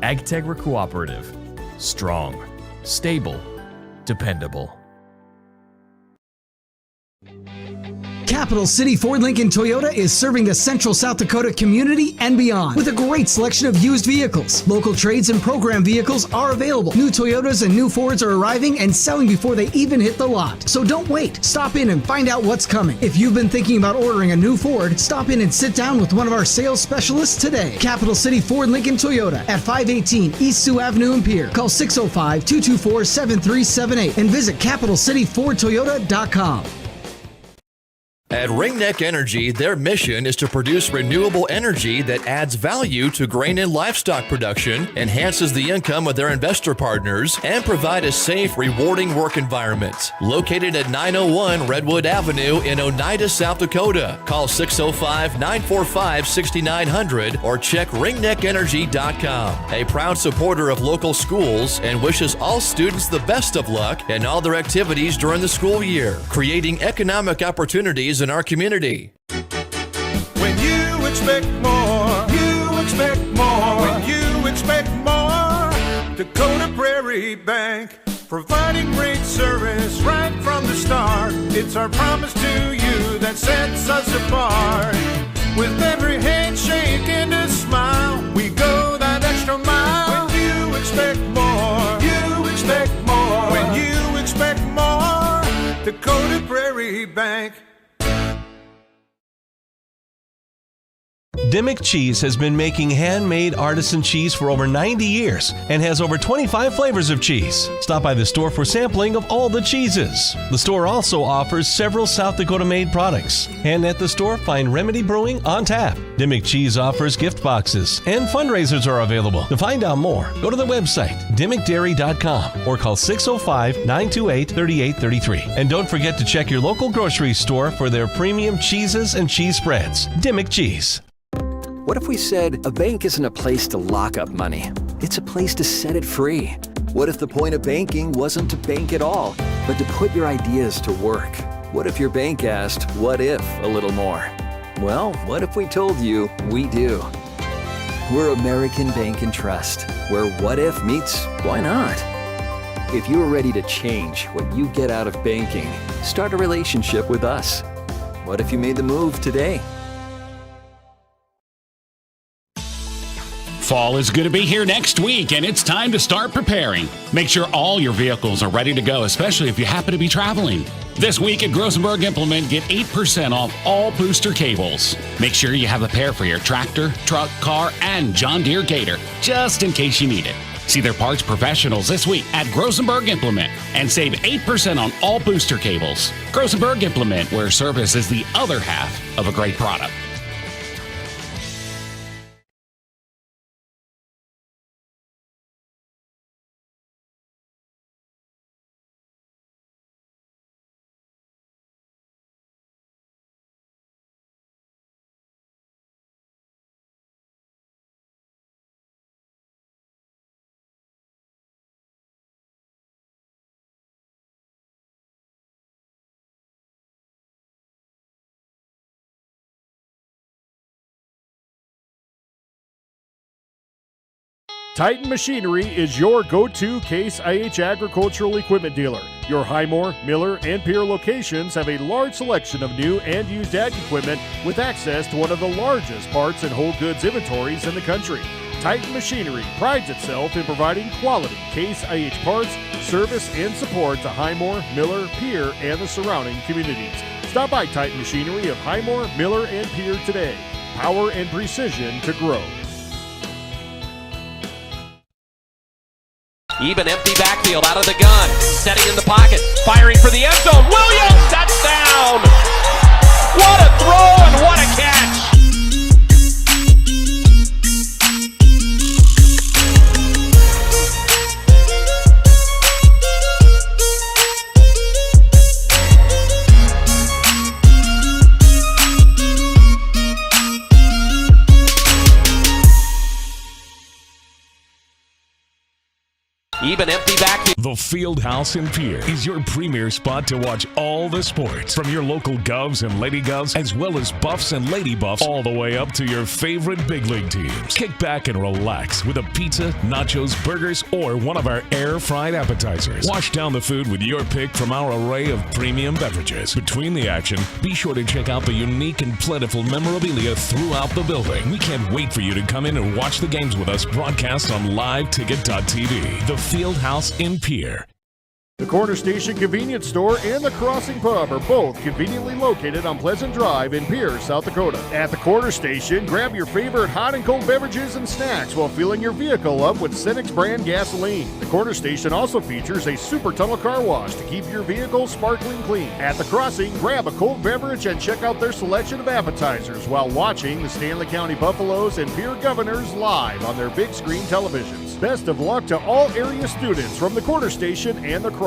AgTegra Cooperative. strong, stable, dependable. Capital City Ford Lincoln Toyota is serving the central South Dakota community and beyond with a great selection of used vehicles. Local trades and program vehicles are available. New Toyotas and new Fords are arriving and selling before they even hit the lot. So don't wait. Stop in and find out what's coming. If you've been thinking about ordering a new Ford, stop in and sit down with one of our sales specialists today. Capital City Ford Lincoln Toyota at 518 East Sioux Avenue in Pierre. Call 605-224-7378 and visit CapitalCityFordToyota.com. At Ringneck Energy, their mission is to produce renewable energy that adds value to grain and livestock production, enhances the income of their investor partners, and provide a safe, rewarding work environment. Located at 901 Redwood Avenue in Oneida, South Dakota. Call 605-945-6900 or check ringneckenergy.com. A proud supporter of local schools and wishes all students the best of luck in all their activities during the school year, creating economic opportunities in our community. When you expect more, you expect more. When you expect more, Dakota Prairie Bank, providing great service right from the start. It's our promise to you that sets us apart. With every handshake and a smile, we go that extra mile. When you expect more, you expect more. When you expect more, Dakota Prairie Bank. Dimmick Cheese has been making handmade artisan cheese for over 90 years and has over 25 flavors of cheese. Stop by the store for sampling of all the cheeses. The store also offers several South Dakota-made products. And at the store, find Remedy Brewing on tap. Dimmick Cheese offers gift boxes, and fundraisers are available. To find out more, go to the website, dimmickdairy.com, or call 605-928-3833. And don't forget to check your local grocery store for their premium cheeses and cheese spreads. Dimmick Cheese. What if we said a bank isn't a place to lock up money? It's a place to set it free. What if the point of banking wasn't to bank at all, but to put your ideas to work? What if your bank asked, what if, a little more? Well, what if we told you we do? We're American Bank and Trust, where what if meets why not? If you're ready to change what you get out of banking, start a relationship with us. What if you made the move today? Fall is going to be here next week, and it's time to start preparing. Make sure all your vehicles are ready to go, especially if you happen to be traveling. This week at Grosenberg Implement, get 8% off all booster cables. Make sure you have a pair for your tractor, truck, car, and John Deere Gator, just in case you need it. See their parts professionals this week at Grosenberg Implement and save 8% on all booster cables. Grosenberg Implement, where service is the other half of a great product. Titan Machinery is your go-to Case IH agricultural equipment dealer. Your Highmore, Miller, and Pierre locations have a large selection of new and used ag equipment with access to one of the largest parts and whole goods inventories in the country. Titan Machinery prides itself in providing quality Case IH parts, service, and support to Highmore, Miller, Pierre, and the surrounding communities. Stop by Titan Machinery of Highmore, Miller, and Pierre today. Power and precision to grow. Even empty backfield, out of the gun, setting in the pocket, firing for the end zone. Williams, touchdown! What a throw and what a catch! keep an empty vacuum. The Fieldhouse in Pierre is your premier spot to watch all the sports from your local Govs and Lady Govs, as well as Buffs and Lady Buffs, all the way up to your favorite big league teams. Kick back and relax with a pizza, nachos, burgers, or one of our air-fried appetizers. Wash down the food with your pick from our array of premium beverages. Between the action, be sure to check out the unique and plentiful memorabilia throughout the building. We can't wait for you to come in and watch the games with us broadcast on liveticket.tv. The Fieldhouse in Pierre. The Corner Station Convenience Store and the Crossing Pub are both conveniently located on Pleasant Drive in Pierre, South Dakota. At the Corner Station, grab your favorite hot and cold beverages and snacks while filling your vehicle up with Cenex brand gasoline. The Corner Station also features a super tunnel car wash to keep your vehicle sparkling clean. At the Crossing, grab a cold beverage and check out their selection of appetizers while watching the Stanley County Buffaloes and Pierre Governors live on their big screen televisions. Best of luck to all area students from the Corner Station and the Crossing.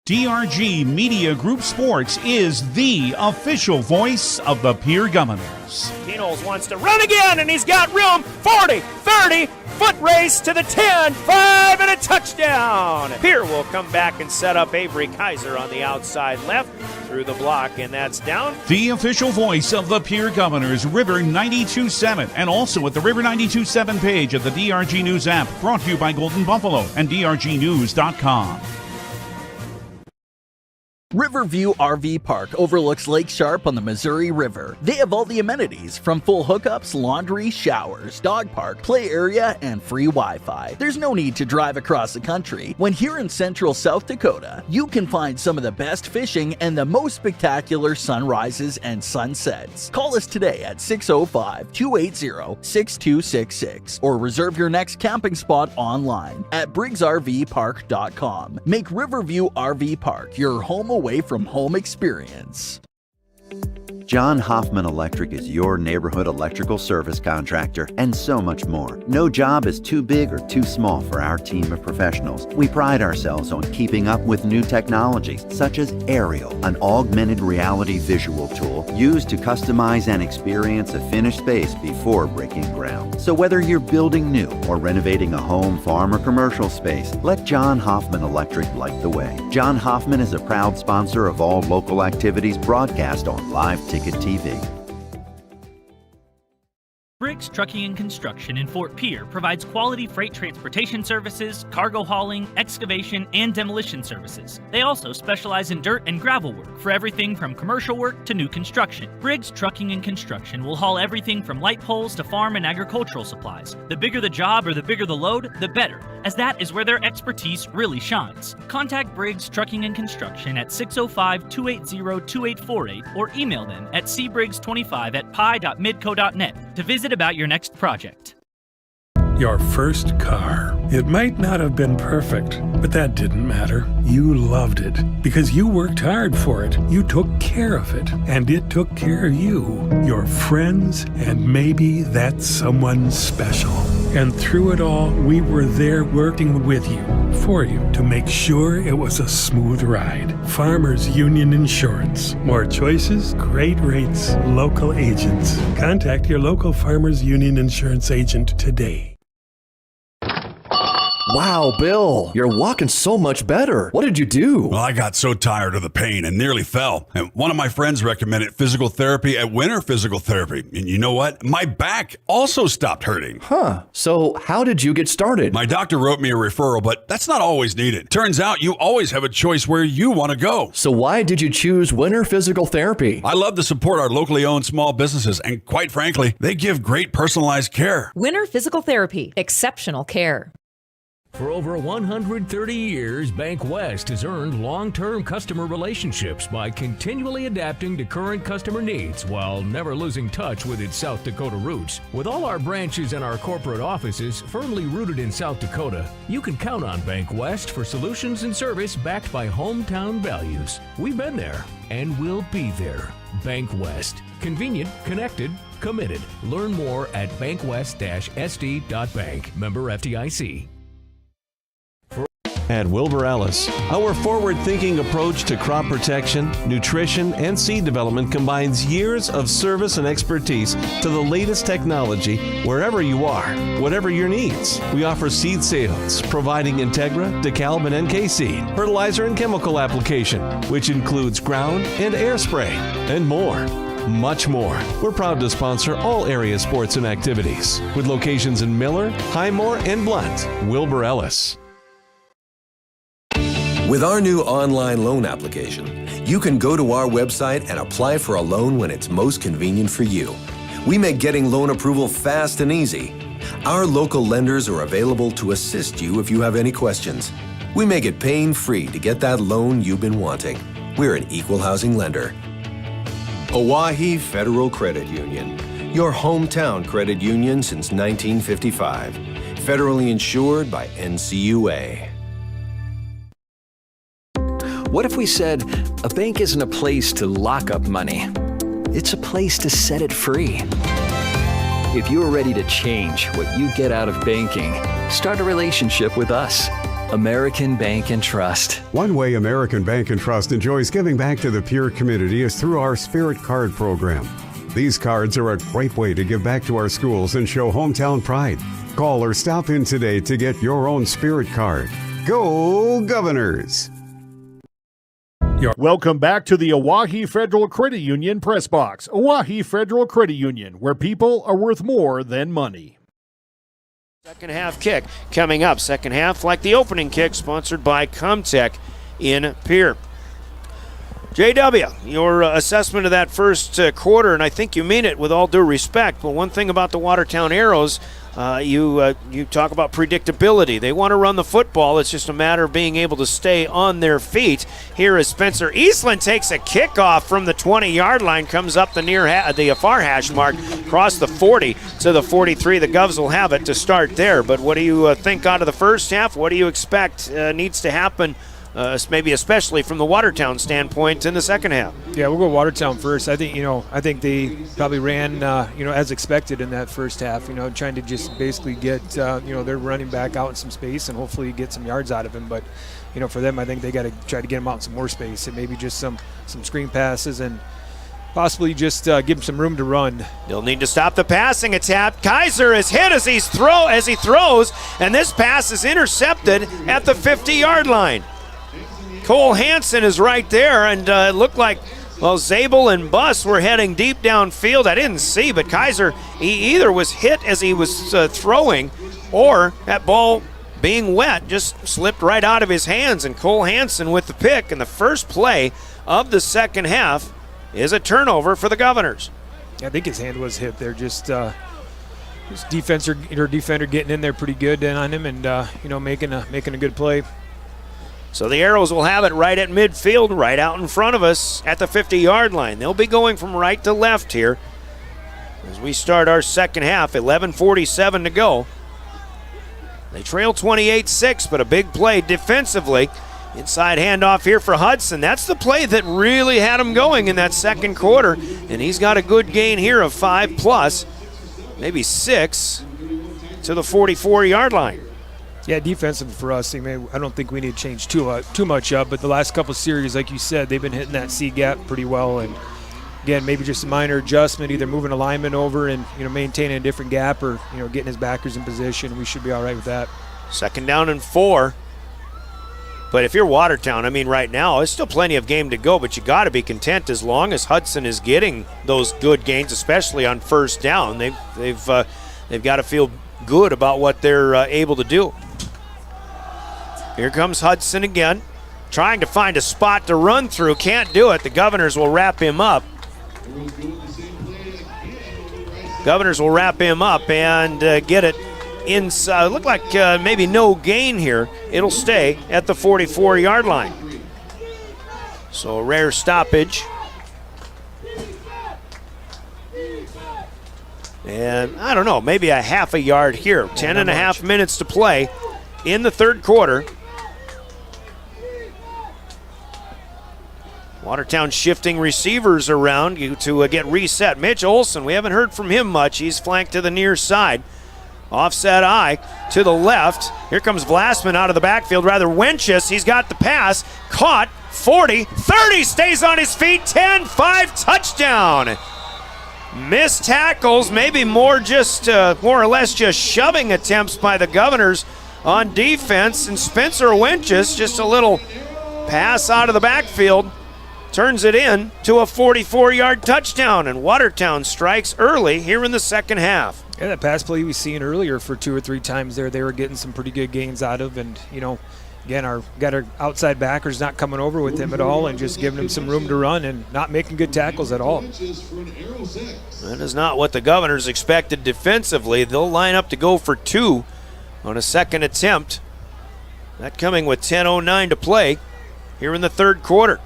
DRG Media Group Sports is the official voice of the Pierre Governors. Keenholz wants to run again, and he's got room. 40, 30, foot race to the 10, 5, and a touchdown. Pierre will come back and set up Avery Kaiser on the outside left through the block, and that's down. The official voice of the Pierre Governors, River 92.7, and also at the River 92.7 page of the DRG News app, brought to you by Golden Buffalo and DRGnews.com. Riverview RV Park overlooks Lake Sharp on the Missouri River. They have all the amenities from full hookups, laundry, showers, dog park, play area, and free Wi-Fi. There's no need to drive across the country. When here in central South Dakota, you can find some of the best fishing and the most spectacular sunrises and sunsets. Call us today at 605-280-6266 or reserve your next camping spot online at briggsrvpark.com. Make Riverview RV Park your home away from home experience. John Hoffman Electric is your neighborhood electrical service contractor, and so much more. No job is too big or too small for our team of professionals. We pride ourselves on keeping up with new technologies, such as Aerial, an augmented reality visual tool used to customize and experience a finished space before breaking ground. So whether you're building new or renovating a home, farm, or commercial space, let John Hoffman Electric light the way. John Hoffman is a proud sponsor of all local activities broadcast on Live Ticket TV. Briggs Trucking and Construction in Fort Pierre provides quality freight transportation services, cargo hauling, excavation, and demolition services. They also specialize in dirt and gravel work for everything from commercial work to new construction. Briggs Trucking and Construction will haul everything from light poles to farm and agricultural supplies. The bigger the job or the bigger the load, the better, as that is where their expertise really shines. Contact Briggs Trucking and Construction at 605-280-2848 or email them at cbriggs25@pi.midco.net to visit about your next project. Your first car. It might not have been perfect, but that didn't matter. You loved it because you worked hard for it. You took care of it, and it took care of you, your friends, and maybe that someone special. And through it all, we were there working with you, for you, to make sure it was a smooth ride. Farmers Union Insurance. More choices, great rates, local agents. Contact your local Farmers Union Insurance agent today. Wow, Bill, you're walking so much better. What did you do? Well, I got so tired of the pain and nearly fell. And one of my friends recommended physical therapy at Winter Physical Therapy. And you know what? My back also stopped hurting. Huh. So how did you get started? My doctor wrote me a referral, but that's not always needed. Turns out you always have a choice where you want to go. So why did you choose Winter Physical Therapy? I love to support our locally owned small businesses, and quite frankly, they give great personalized care. Winter Physical Therapy. Exceptional care. For over 130 years, Bank West has earned long-term customer relationships by continually adapting to current customer needs while never losing touch with its South Dakota roots. With all our branches and our corporate offices firmly rooted in South Dakota, you can count on Bank West for solutions and service backed by hometown values. We've been there and we'll be there. Bank West. Convenient, connected, committed. Learn more at bankwest-sd.bank. Member FDIC. At Wilbur Ellis, our forward-thinking approach to crop protection, nutrition, and seed development combines years of service and expertise to the latest technology wherever you are, whatever your needs. We offer seed sales, providing Integra, DeKalb, and NK seed, fertilizer and chemical application, which includes ground and air spray, and more. Much more. We're proud to sponsor all area sports and activities with locations in Miller, Highmore, and Blunt. Wilbur Ellis. With our new online loan application, you can go to our website and apply for a loan when it's most convenient for you. We make getting loan approval fast and easy. Our local lenders are available to assist you if you have any questions. We make it pain-free to get that loan you've been wanting. We're an equal housing lender. Oahe Federal Credit Union, your hometown credit union since 1955. Federally insured by NCUA. What if we said a bank isn't a place to lock up money? It's a place to set it free. If you're ready to change what you get out of banking, start a relationship with us. American Bank and Trust. One way American Bank and Trust enjoys giving back to the Pierre community is through our Spirit Card program. These cards are a great way to give back to our schools and show hometown pride. Call or stop in today to get your own Spirit Card. Go Governors! Welcome back to the Oahe Federal Credit Union Press Box. Oahe Federal Credit Union, where people are worth more than money. Second half kick coming up. Second half like the opening kick, sponsored by Comtech in Pierre. JW, your assessment of that first quarter, and I think you mean it with all due respect, but one thing about the Watertown Arrows, you talk about predictability. They want to run the football. It's just a matter of being able to stay on their feet. Here is Spencer Eastland takes a kickoff from the 20-yard line, comes up the far hash mark, across the 40 to the 43. The Govs will have it to start there. But what do you think out of the first half? What do you expect needs to happen, maybe especially from the Watertown standpoint in the second half? Yeah, we'll go Watertown first. I think they probably ran as expected in that first half, trying to just basically get their running back out in some space and hopefully get some yards out of him. But for them, I think they got to try to get him out in some more space and maybe just some screen passes and possibly just give him some room to run. They'll need to stop the passing attack. Kaiser is hit as he throws, and this pass is intercepted at the 50-yard line. Cole Hansen is right there, and it looked like, Zabel and Buss were heading deep downfield. I didn't see, but Kaiser, he either was hit as he was throwing, or that ball being wet just slipped right out of his hands, and Cole Hansen with the pick. And the first play of the second half is a turnover for the Governors. I think his hand was hit there. Just his defender getting in there pretty good on him, and making a good play. So the Arrows will have it right at midfield, right out in front of us at the 50-yard line. They'll be going from right to left here as we start our second half. 11:47 to go. They trail 28-6, but a big play defensively. Inside handoff here for Hudson. That's the play that really had him going in that second quarter, and he's got a good gain here of 5+, maybe 6, to the 44-yard line. Yeah, defensive for us, I don't think we need to change too much up, but the last couple series, like you said, they've been hitting that C gap pretty well, and again, maybe just a minor adjustment, either moving a lineman over and maintaining a different gap, or getting his backers in position. We should be all right with that. Second down and 4. But if you're Watertown, right now, there's still plenty of game to go, but you got to be content as long as Hudson is getting those good gains, especially on first down. They've got to feel good about what they're able to do. Here comes Hudson again, trying to find a spot to run through. Can't do it. The Governors will wrap him up. Governors will wrap him up and get it inside. Look like maybe no gain here. It'll stay at the 44-yard line. So a rare stoppage. And I don't know, maybe a half a yard here. 10.5 minutes to play in the third quarter. Watertown shifting receivers around to get reset. Mitch Olson, we haven't heard from him much. He's flanked to the near side. Offset eye to the left. Here comes Vlasman out of the backfield. Rather Wenches. He's got the pass. Caught. 40. 30. Stays on his feet. 10. 5. Touchdown. Missed tackles. Maybe more or less just shoving attempts by the Governors on defense. And Spencer Wenches, just a little pass out of the backfield, turns it in to a 44-yard touchdown. And Watertown strikes early here in the second half. Yeah, that pass play we seen earlier for 2 or 3 times there, they were getting some pretty good gains out of. And, again, our outside backers not coming over with him at all and just giving him some room to run and not making good tackles at all. That is not what the Governors expected defensively. They'll line up to go for 2 on a second attempt. That coming with 10:09 to play here in the third quarter.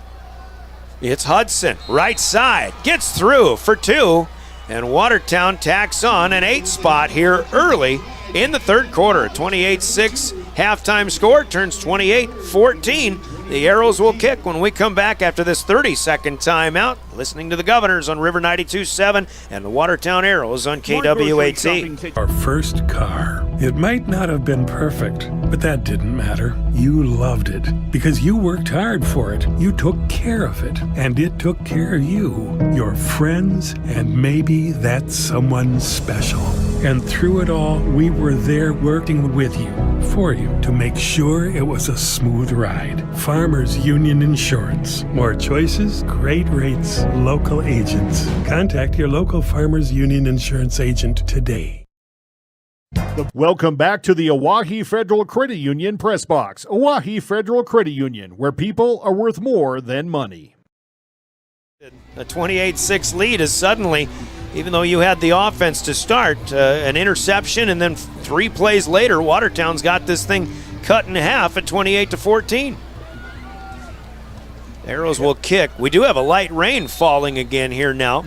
It's Hudson, right side, gets through for 2. And Watertown tacks on an 8 spot here early in the third quarter. 28-6 halftime score turns 28-14. The Arrows will kick when we come back after this 30-second timeout. Listening to the Governors on River 92.7 and the Watertown Arrows on KWAT. Our first car. It might not have been perfect, but that didn't matter. You loved it because you worked hard for it. You took care of it, and it took care of you, your friends, and maybe that someone special. And through it all, we were there working with you, for you, to make sure it was a smooth ride. Farmers Union Insurance. More choices, great rates, local agents. Contact your local Farmers Union Insurance agent today. Welcome back to the Oahe Federal Credit Union Press Box. Oahe Federal Credit Union, where people are worth more than money. A 28-6 lead is suddenly, even though you had the offense to start, an interception, and then 3 plays later, Watertown's got this thing cut in half at 28-14. Arrows will kick. We do have a light rain falling again here now.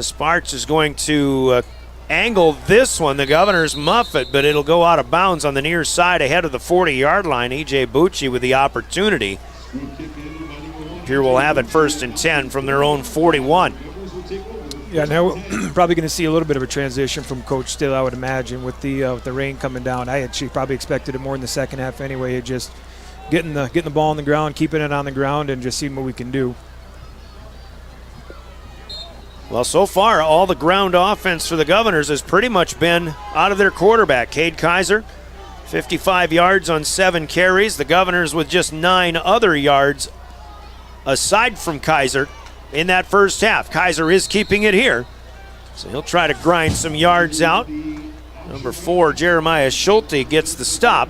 Sparks is going to angle this one. The Governors muff it, but it'll go out of bounds on the near side ahead of the 40-yard line. E.J. Bucci with the opportunity. Here we'll have it 1st and 10 from their own 41. Yeah, now we're probably going to see a little bit of a transition from Coach Still, I would imagine, with the rain coming down. I actually probably expected it more in the second half anyway. Just getting the ball on the ground, keeping it on the ground, and just seeing what we can do. Well, so far, all the ground offense for the Governors has pretty much been out of their quarterback. Cade Kaiser, 55 yards on 7 carries. The Governors with just 9 other yards aside from Kaiser in that first half. Kaiser is keeping it here, so he'll try to grind some yards out. Number 4, Jeremiah Schulte, gets the stop.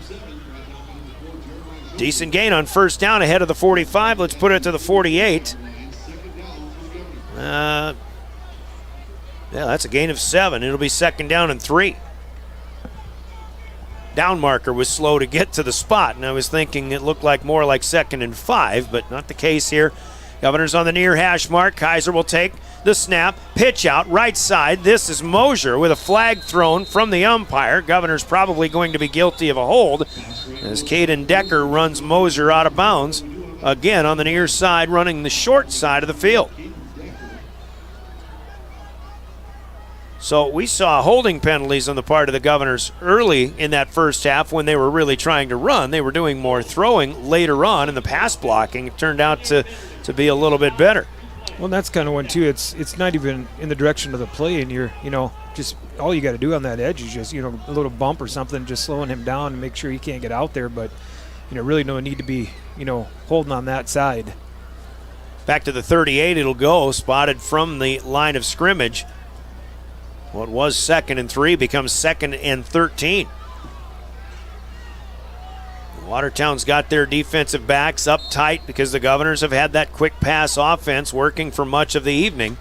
Decent gain on first down ahead of the 45. Let's put it to the 48. Yeah, that's a gain of 7. It'll be 2nd down and 3. Down marker was slow to get to the spot, and I was thinking it looked like more like 2nd and 5, but not the case here. Governors on the near hash mark. Kaiser will take the snap, pitch out, right side. This is Mosier with a flag thrown from the umpire. Governors probably going to be guilty of a hold as Caden Decker runs Mosier out of bounds. Again on the near side, running the short side of the field. So we saw holding penalties on the part of the Governors early in that first half when they were really trying to run. They were doing more throwing later on, and the pass blocking turned out to be a little bit better. Well, that's kind of one too. It's not even in the direction of the play, and you're just all you got to do on that edge is just a little bump or something, just slowing him down and make sure he can't get out there. But really no need to be holding on that side. Back to the 38, it'll go, spotted from the line of scrimmage. What was 2nd and 3 becomes 2nd and 13. Watertown's got their defensive backs up tight because the Governors have had that quick pass offense working for much of the evening.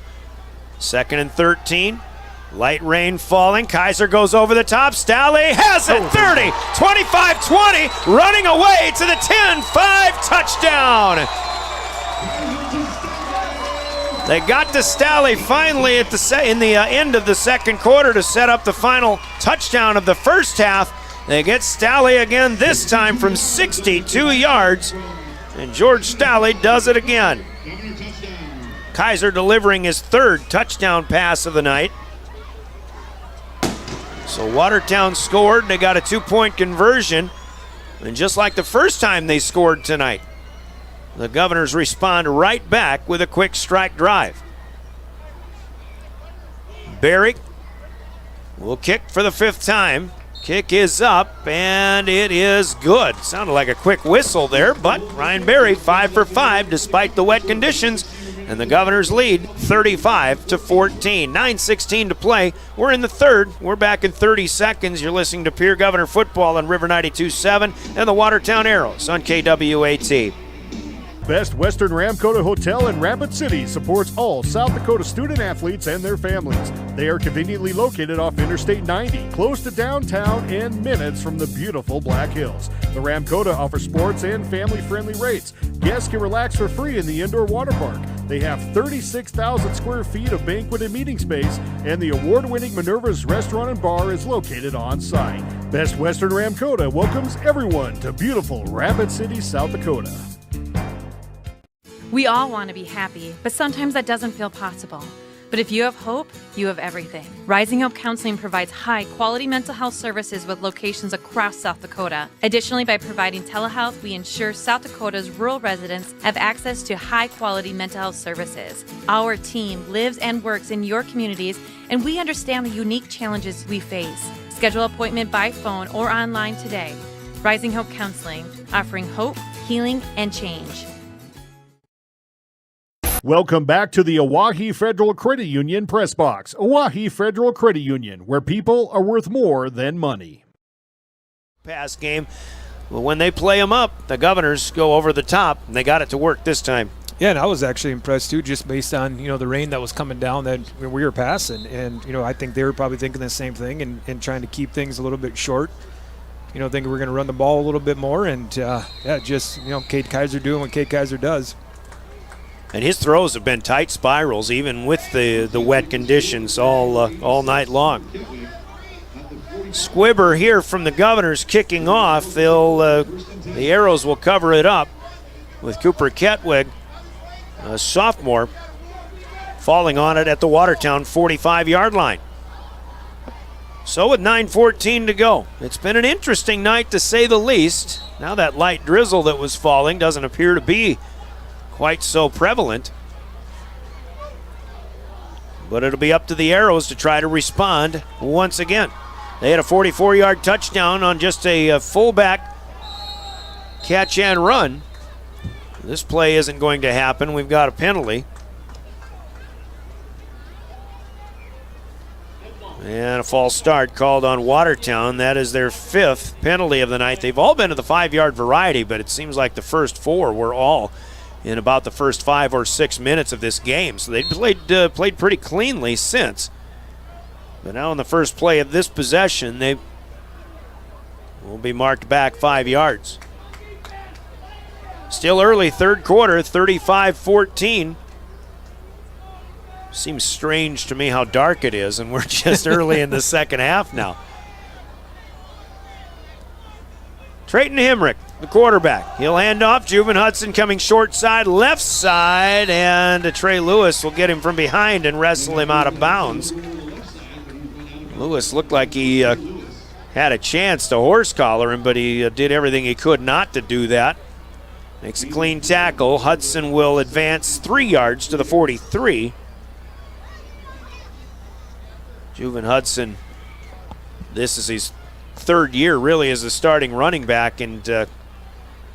2nd and 13. Light rain falling. Kaiser goes over the top. Stalley has it. 30, 25-20. Running away to the 10-5 touchdown. They got to Stalley finally at in the end of the second quarter to set up the final touchdown of the first half. They get Stalley again, this time from 62 yards. And George Stalley does it again. Kaiser delivering his 3rd touchdown pass of the night. So Watertown scored. They got a 2-point conversion. And just like the first time they scored tonight, the Governors respond right back with a quick strike drive. Barrick will kick for the 5th time. Kick is up, and it is good. Sounded like a quick whistle there, but Ryan Berry 5 for 5 despite the wet conditions. And the Governors lead 35-14. 9:16 to play. We're in the 3rd. We're back in 30 seconds. You're listening to Pierre Governor Football on River 92.7 and the Watertown Arrows on KWAT. Best Western Ramkota Hotel in Rapid City supports all South Dakota student athletes and their families. They are conveniently located off Interstate 90, close to downtown and minutes from the beautiful Black Hills. The Ramkota offers sports and family-friendly rates. Guests can relax for free in the indoor water park. They have 36,000 square feet of banquet and meeting space, and the award-winning Minerva's Restaurant and Bar is located on site. Best Western Ramkota welcomes everyone to beautiful Rapid City, South Dakota. We all want to be happy, but sometimes that doesn't feel possible. But if you have hope, you have everything. Rising Hope Counseling provides high-quality mental health services with locations across South Dakota. Additionally, by providing telehealth, we ensure South Dakota's rural residents have access to high-quality mental health services. Our team lives and works in your communities, and we understand the unique challenges we face. Schedule an appointment by phone or online today. Rising Hope Counseling, offering hope, healing, and change. Welcome back to the Oahe Federal Credit Union Press Box. Oahe Federal Credit Union, where people are worth more than money. Pass game. Well, when they play them up, the Governors go over the top, and they got it to work this time. Yeah, and I was actually impressed too, just based on the rain that was coming down that we were passing, and I think they were probably thinking the same thing and trying to keep things a little bit short. Thinking we're going to run the ball a little bit more, and Cade Kaiser doing what Cade Kaiser does. And his throws have been tight spirals, even with the wet conditions all night long. Squibber here from the Governors kicking off. The Arrows will cover it up with Cooper Ketwig, a sophomore, falling on it at the Watertown 45-yard line. So with 9:14 to go, it's been an interesting night to say the least. Now that light drizzle that was falling doesn't appear to be quite so prevalent. But it'll be up to the Arrows to try to respond once again. They had a 44-yard touchdown on just a fullback catch and run. This play isn't going to happen. We've got a penalty. And a false start called on Watertown. That is their 5th penalty of the night. They've all been to the 5-yard variety, but it seems like the first 4 were all in about the first 5 or 6 minutes of this game. So they played pretty cleanly since. But now in the first play of this possession, they will be marked back 5 yards. Still early, 3rd quarter, 35-14. Seems strange to me how dark it is, and we're just early in the second half now. Trayton Hemrick, the quarterback. He'll hand off. Juven Hudson coming short side, left side, and Trey Lewis will get him from behind and wrestle him out of bounds. Lewis looked like he had a chance to horse collar him, but he did everything he could not to do that. Makes a clean tackle. Hudson will advance 3 yards to the 43. Juven Hudson, this is his 3rd year really as a starting running back, and it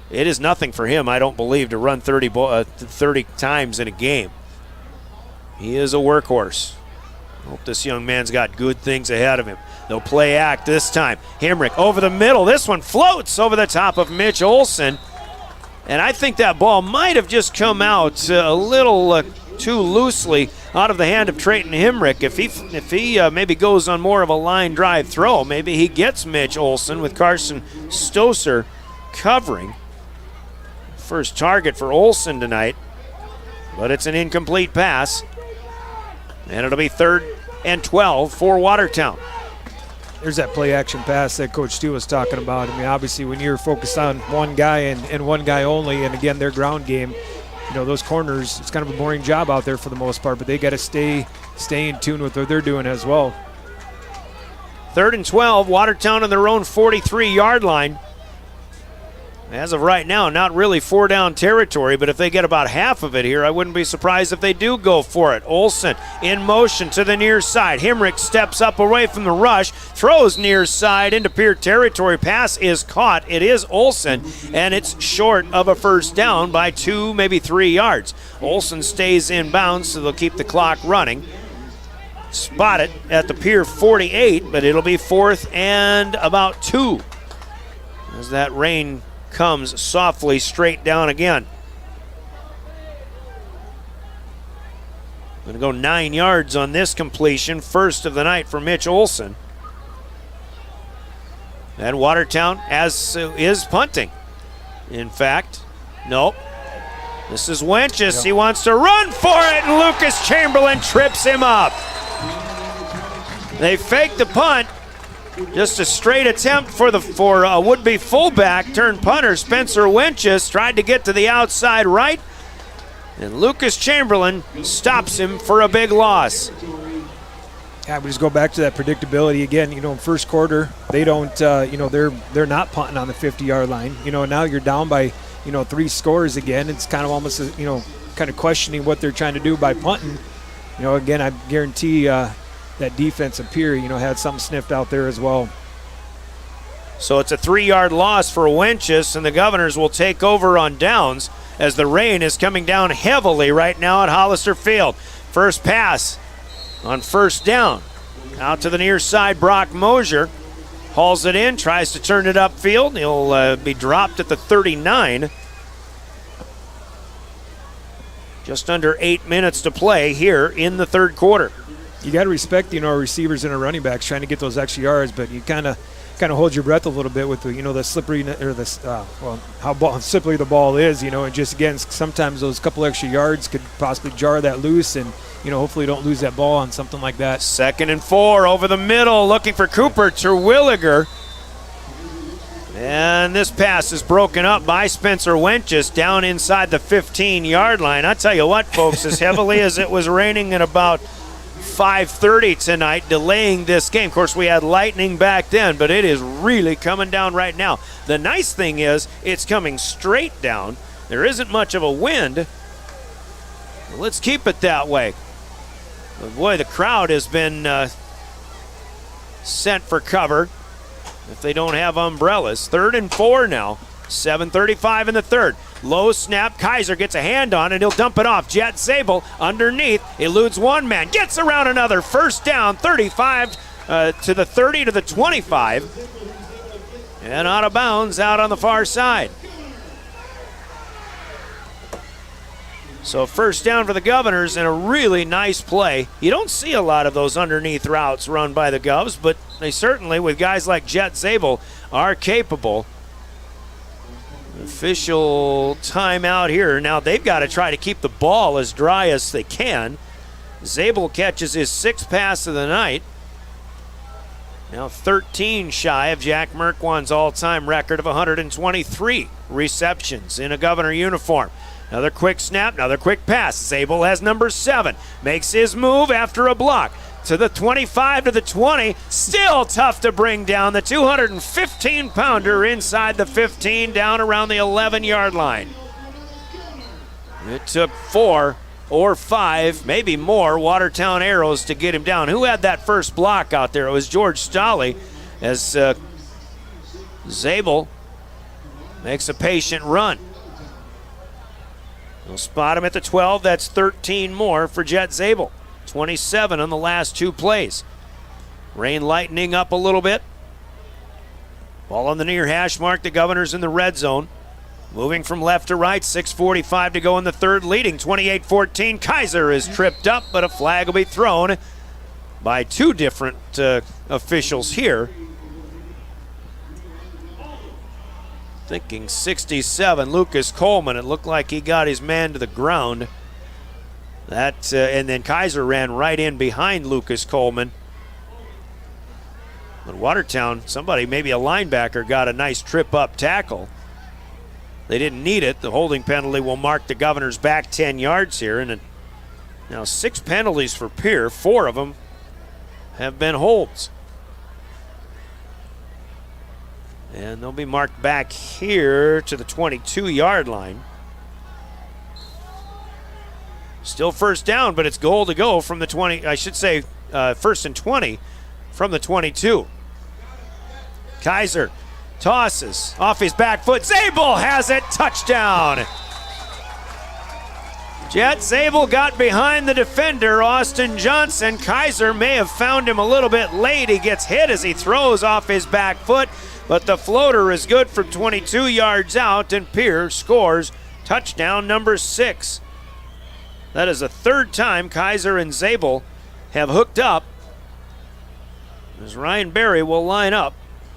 is nothing for him, I don't believe, to run 30 times in a game. He is a workhorse. I hope this young man's got good things ahead of him. They'll play act this time. Hemrick over the middle. This one floats over the top of Mitch Olson, and I think that ball might have just come out a little too loosely out of the hand of Trayton Hemrick. If he maybe goes on more of a line drive throw, maybe he gets Mitch Olson with Carson Stoser covering. First target for Olson tonight, but it's an incomplete pass, and it'll be 3rd and 12 for Watertown. There's that play action pass that Coach Steele was talking about. I mean, obviously when you're focused on one guy and one guy only, and again their ground game, those corners, it's kind of a boring job out there for the most part, but they got to stay in tune with what they're doing as well. 3rd and 12, Watertown on their own 43-yard line. As of right now, not really 4-down territory, but if they get about half of it here, I wouldn't be surprised if they do go for it. Olsen in motion to the near side. Himrick steps up away from the rush, throws near side into Pierre territory. Pass is caught. It is Olsen, and it's short of a first down by 2, maybe 3 yards. Olsen stays in bounds, so they'll keep the clock running. Spot it at the Pierre 48, but it'll be 4th and about 2 as that rain comes softly straight down again. Going to go 9 yards on this completion, first of the night for Mitch Olsen. And Watertown is punting. In fact, nope. This is Wenches. He wants to run for it, and Lucas Chamberlain trips him up. They fake the punt. Just a straight attempt for a would-be fullback turned punter. Spencer Wenches tried to get to the outside right, and Lucas Chamberlain stops him for a big loss. Yeah, we just go back to that predictability again. You know, in first quarter, they don't, they're not punting on the 50-yard line. You know, now you're down by, 3 scores again. It's kind of almost, kind of questioning what they're trying to do by punting. You know, again, I guarantee that defense of Pierre, had something sniffed out there as well. So it's a 3-yard loss for Wenches, and the Governors will take over on downs as the rain is coming down heavily right now at Hollister Field. First pass on first down. Out to the near side, Brock Mosier hauls it in, tries to turn it upfield. He'll be dropped at the 39. Just under 8 minutes to play here in the third quarter. You got to respect, our receivers and our running backs trying to get those extra yards, but you kind of hold your breath a little bit with the, the slippery or how slippery the ball is, and just again, sometimes those couple extra yards could possibly jar that loose, and hopefully don't lose that ball on something like that. 2nd and 4 over the middle, looking for Cooper Terwilliger. And this pass is broken up by Spencer Wenches down inside the 15-yard line. I tell you what, folks, as heavily as it was raining at about 5:30 tonight, delaying this game. Of course, we had lightning back then, but it is really coming down right now. The nice thing is it's coming straight down. There isn't much of a wind. Let's keep it that way. But boy, the crowd has been sent for cover if they don't have umbrellas. 3rd and 4 now. 7:35 in the third. Low snap. Kaiser gets a hand on it. He'll dump it off. Jet Zabel underneath. Eludes one man. Gets around another. First down. 35 to the 30 to the 25. And out of bounds out on the far side. So first down for the Governors and a really nice play. You don't see a lot of those underneath routes run by the Govs, but they certainly, with guys like Jet Zabel, are capable. Official timeout here. Now they've got to try to keep the ball as dry as they can. Zabel catches his 6th pass of the night. Now 13 shy of Jack Merkwan's all-time record of 123 receptions in a Governor uniform. Another quick snap, another quick pass. Zabel has number 7. Makes his move after a block. To the 25 to the 20. Still tough to bring down. The 215-pounder inside the 15, down around the 11-yard line. It took 4 or 5, maybe more, Watertown arrows to get him down. Who had that first block out there? It was George Stolley, as Zabel makes a patient run. They'll spot him at the 12. That's 13 more for Jet Zabel. 27 on the last 2 plays. Rain lightening up a little bit. Ball on the near hash mark. The Governors in the red zone. Moving from left to right. 6:45 to go in the third, leading 28-14. Kaiser is tripped up, but a flag will be thrown by 2 different officials here. Thinking 67, Lucas Coleman. It looked like he got his man to the ground. That and then Kaiser ran right in behind Lucas Coleman. But Watertown, somebody, maybe a linebacker, got a nice trip-up tackle. They didn't need it. The holding penalty will mark the Governors back 10 yards here. And now 6 penalties for Pierre. 4 of them have been holds. And they'll be marked back here to the 22-yard line. Still first down, but it's goal to go from the 20. I should say first and 20 from the 22. Kaiser tosses off his back foot. Zabel has it. Touchdown. Jet Zabel got behind the defender, Austin Johnson. Kaiser may have found him a little bit late. He gets hit as he throws off his back foot, but the floater is good from 22 yards out, and Pierre scores touchdown number 6. That is the third time Kaiser and Zabel have hooked up, as Ryan Berry will line up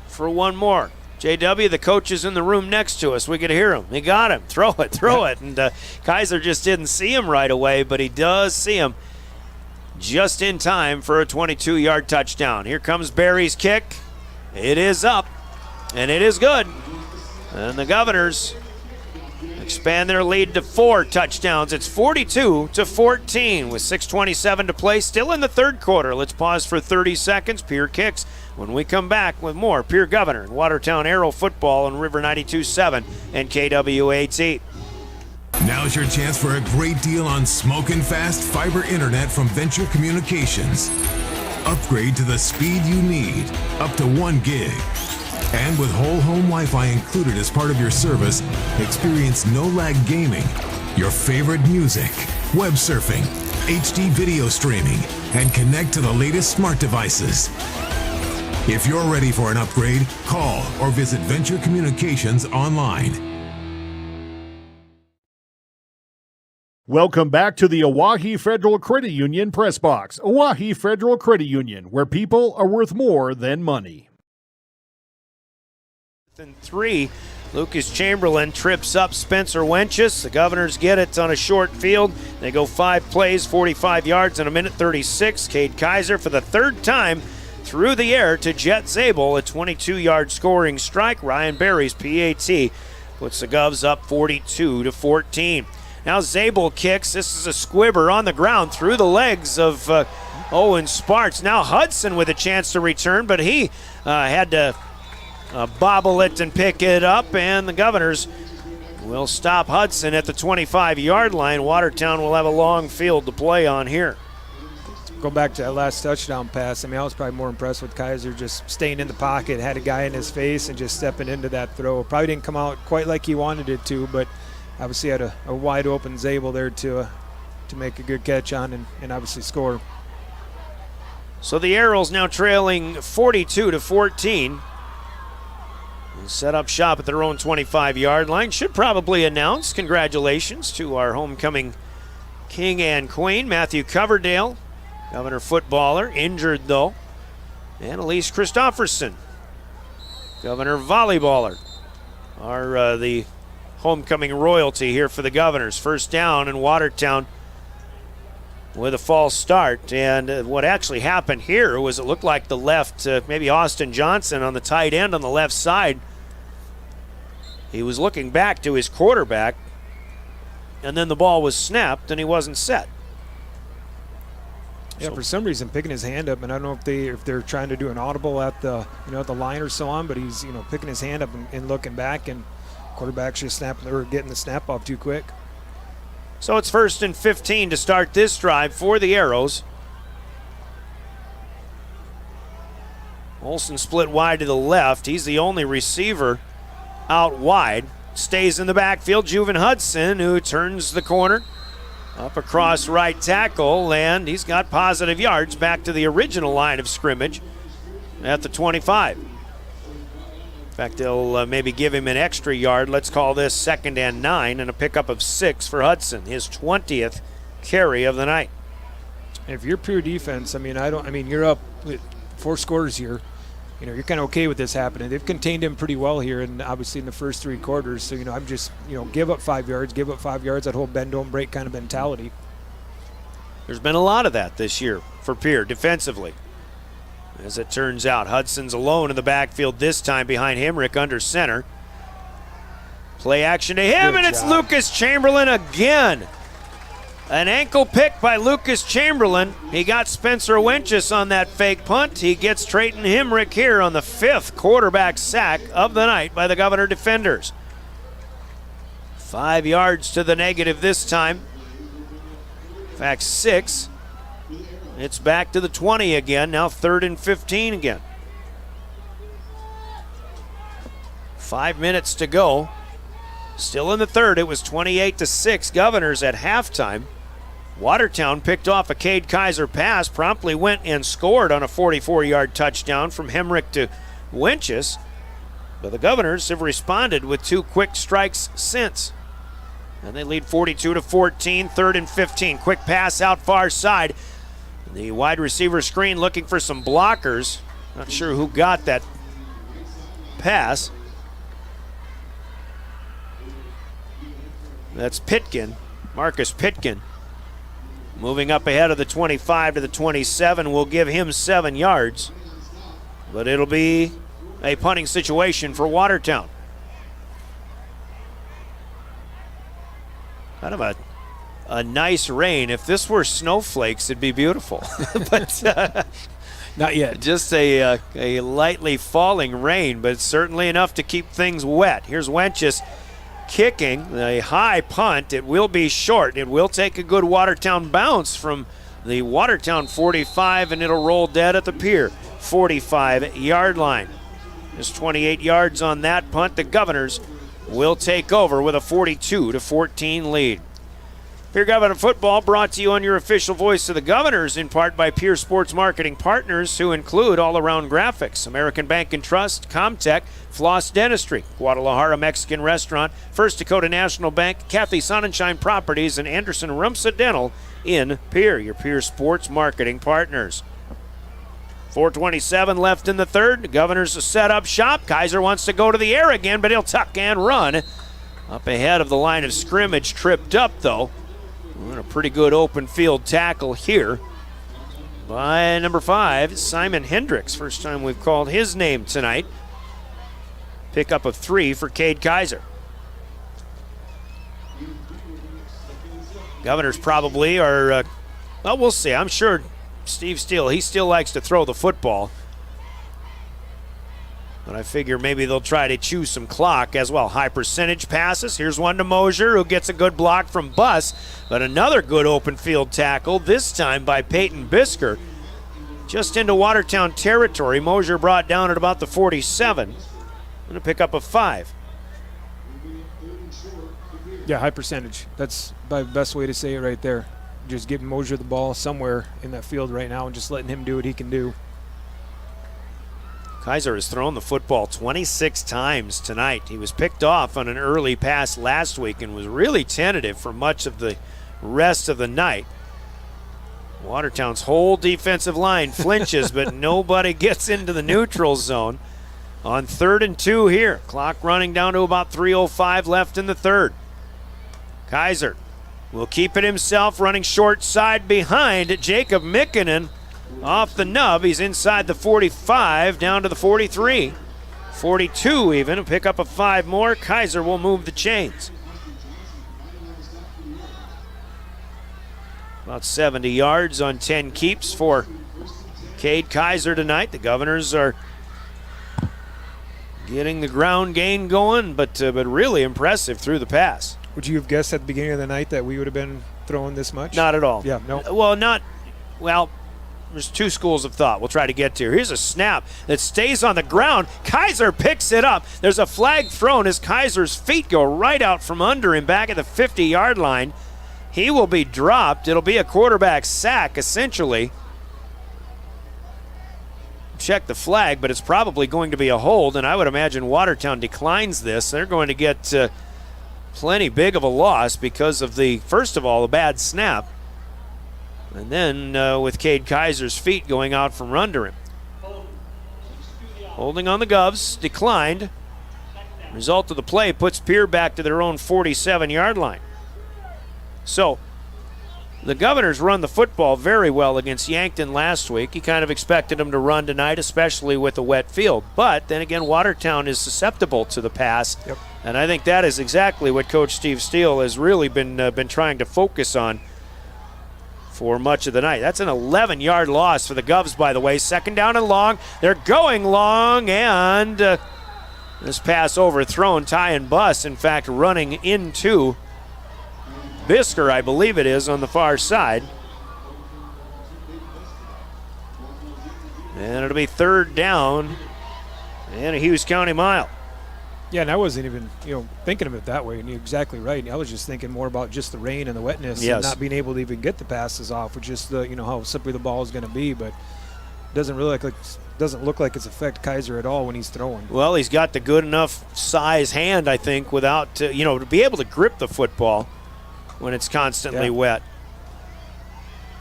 for one more. JW, the coach, is in the room next to us. We could hear him. He got him. Throw it. And Kaiser just didn't see him right away, but he does see him just in time for a 22-yard touchdown. Here comes Berry's kick. It is up, and it is good. And the Governors expand their lead to 4 touchdowns. It's 42-14 with 6:27 to play. Still in the third quarter. Let's pause for 30 seconds. Pierre kicks. When we come back with more Pierre Governor and Watertown Aero football on River 92.7 and KWAT. Now's your chance for a great deal on smoking fast fiber internet from Venture Communications. Upgrade to the speed you need, up to 1 gig. And with whole home Wi-Fi included as part of your service, experience no-lag gaming, your favorite music, web surfing, HD video streaming, and connect to the latest smart devices. If you're ready for an upgrade, call or visit Venture Communications online. Welcome back to the Oahe Federal Credit Union Press Box. Oahe Federal Credit Union, where people are worth more than money. And 3, Lucas Chamberlain trips up Spencer Wenches. The Governors get it on a short field. They go 5 plays, 45 yards in a minute 36. Cade Kaiser for the third time through the air to Jet Zabel, a 22-yard scoring strike. Ryan Berry's PAT puts the Govs up 42-14. Now Zabel kicks. This is a squibber on the ground through the legs of Owen Sparks. Now Hudson with a chance to return, but he had to bobble it and pick it up, and the Governors will stop Hudson at the 25-yard line. Watertown will have a long field to play on here. Go back to that last touchdown pass. I mean, I was probably more impressed with Kaiser just staying in the pocket, had a guy in his face, and just stepping into that throw. Probably didn't come out quite like he wanted it to, but obviously had a wide open Zabel there to make a good catch on and obviously score. So the Arrows now trailing 42-14. Set up shop at their own 25-yard line. Should probably announce congratulations to our homecoming king and queen, Matthew Coverdale, Governor footballer, injured though, and Elise Christofferson, Governor volleyballer, are the homecoming royalty here for the Governors. First down in Watertown with a false start. And what actually happened here was it looked like the left, maybe Austin Johnson on the tight end on the left side, he was looking back to his quarterback, and then the ball was snapped and he wasn't set. Yeah, for some reason picking his hand up, and I don't know if they're trying to do an audible at the at the line or so on, but he's picking his hand up and looking back, and quarterback's just getting the snap off too quick. So it's 1st and 15 to start this drive for the Arrows. Olsen split wide to the left. He's the only receiver out wide. Stays in the backfield. Juven Hudson, who turns the corner up across right tackle, and he's got positive yards back to the original line of scrimmage at the 25. In fact, they'll maybe give him an extra yard. Let's call this 2nd and 9 and a pickup of 6 for Hudson, his 20th carry of the night. If you're pure defense, you're up 4 scores here. You're kind of okay with this happening. They've contained him pretty well here, and obviously in the first 3 quarters. So, I'm just, give up 5 yards, that whole bend, don't break kind of mentality. There's been a lot of that this year for Pierre defensively. As it turns out, Hudson's alone in the backfield this time behind Hemrick under center. Play action to him, and it's Lucas Chamberlain again. An ankle pick by Lucas Chamberlain. He got Spencer Wenches on that fake punt. He gets Trayton Hemrick here on the 5th quarterback sack of the night by the Governor defenders. 5 yards to the negative this time. In fact, 6. It's back to the 20 again. Now 3rd and 15 again. 5 minutes to go. Still in the 3rd. It was 28-6 Governors at halftime. Watertown picked off a Cade Kaiser pass, promptly went and scored on a 44-yard touchdown from Hemrick to Wenches. But the Governors have responded with 2 quick strikes since. And they lead 42-14, 3rd and 15. Quick pass out far side. The wide receiver screen looking for some blockers. Not sure who got that pass. That's Pitkin, Marcus Pitkin. Moving up ahead of the 25 to the 27 will give him 7 yards. But it'll be a punting situation for Watertown. Kind of a nice rain. If this were snowflakes, it'd be beautiful. But not yet. Just a lightly falling rain, but certainly enough to keep things wet. Here's Wenches kicking a high punt. It will be short. It will take a good Watertown bounce from the Watertown 45, and it'll roll dead at the Pierre 45-yard line. Just 28 yards on that punt. The Governors will take over with a 42-14 lead. Pierre Governor football brought to you on your official voice of the Governors, in part by Pierre Sports Marketing Partners, who include All Around Graphics, American Bank and Trust, Comtech, Floss Dentistry, Guadalajara Mexican Restaurant, First Dakota National Bank, Kathy Sonnenschein Properties, and Anderson Rumsa Dental in Pierre, your Pierre Sports Marketing Partners. 4:27 left in the 3rd. The Governors set up shop. Kaiser wants to go to the air again, but he'll tuck and run. Up ahead of the line of scrimmage, tripped up though. And a pretty good open field tackle here by number 5, Simon Hendricks. First time we've called his name tonight. Pickup of 3 for Cade Kaiser. Governors probably are, well, we'll see. I'm sure Steve Steele, he still likes to throw the football. But I figure maybe they'll try to chew some clock as well. High percentage passes. Here's one to Mosier, who gets a good block from Buss. But another good open field tackle, this time by Peyton Bisker. Just into Watertown territory. Mosier brought down at about the 47. And a pickup of 5. Yeah, high percentage. That's the best way to say it right there. Just giving Mosier the ball somewhere in that field right now and just letting him do what he can do. Kaiser has thrown the football 26 times tonight. He was picked off on an early pass last week and was really tentative for much of the rest of the night. Watertown's whole defensive line flinches, but nobody gets into the neutral zone. On 3rd and 2 here. Clock running down to about 3:05 left in the 3rd. Kaiser will keep it himself, running short side behind Jacob Mikkinen. Off the nub, he's inside the 45, down to the 43. 42 even, a pickup of 5 more. Kaiser will move the chains. About 70 yards on 10 keeps for Cade Kaiser tonight. The Governors are getting the ground game going, but really impressive through the pass. Would you have guessed at the beginning of the night that we would have been throwing this much? Not at all. Yeah, no. Well, there's 2 schools of thought we'll try to get to. Here's a snap that stays on the ground. Kaiser picks it up. There's a flag thrown as Kaiser's feet go right out from under him back at the 50-yard line. He will be dropped. It'll be a quarterback sack, essentially. Check the flag, but it's probably going to be a hold, and I would imagine Watertown declines this. They're going to get plenty big of a loss because of first of all, a bad snap. And then with Cade Kaiser's feet going out from under him. Holding on the Govs, declined. Result of the play puts Pierre back to their own 47-yard line. So, the Governors run the football very well against Yankton last week. You kind of expected them to run tonight, especially with a wet field. But then again, Watertown is susceptible to the pass. Yep. And I think that is exactly what Coach Steve Steele has really been trying to focus on for much of the night. That's an 11-yard loss for the Govs, by the way. Second down and long. They're going long, and this pass overthrown. Tie and bus, in fact, running into Bisker, I believe it is, on the far side. And it'll be third down and a Hughes County mile. Yeah, and I wasn't even, thinking of it that way, and you're exactly right. I was just thinking more about just the rain and the wetness and not being able to even get the passes off with just the, how slippery the ball is going to be, but it doesn't look like it's affect Kaiser at all when he's throwing. Well, he's got the good enough size hand, I think, without, to be able to grip the football when it's constantly wet.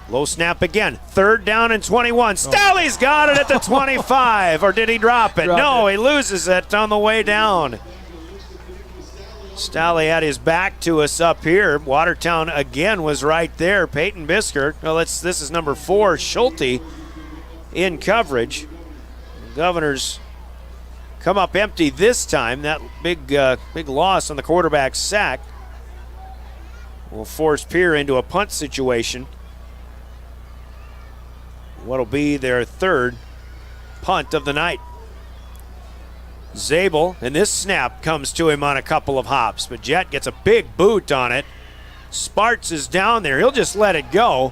Low snap again. Third down and 21. Staley's got it at the 25. Or did he drop it? No, he loses it on the way down. Staley had his back to us up here. Watertown again was right there. Peyton Bisker. Well, this is number 4, Schulte, in coverage. The Governors come up empty this time. That big loss on the quarterback's sack will force Pierre into a punt situation. What'll be their third punt of the night. Zabel, and this snap comes to him on a couple of hops, but Jet gets a big boot on it. Sparts is down there. He'll just let it go,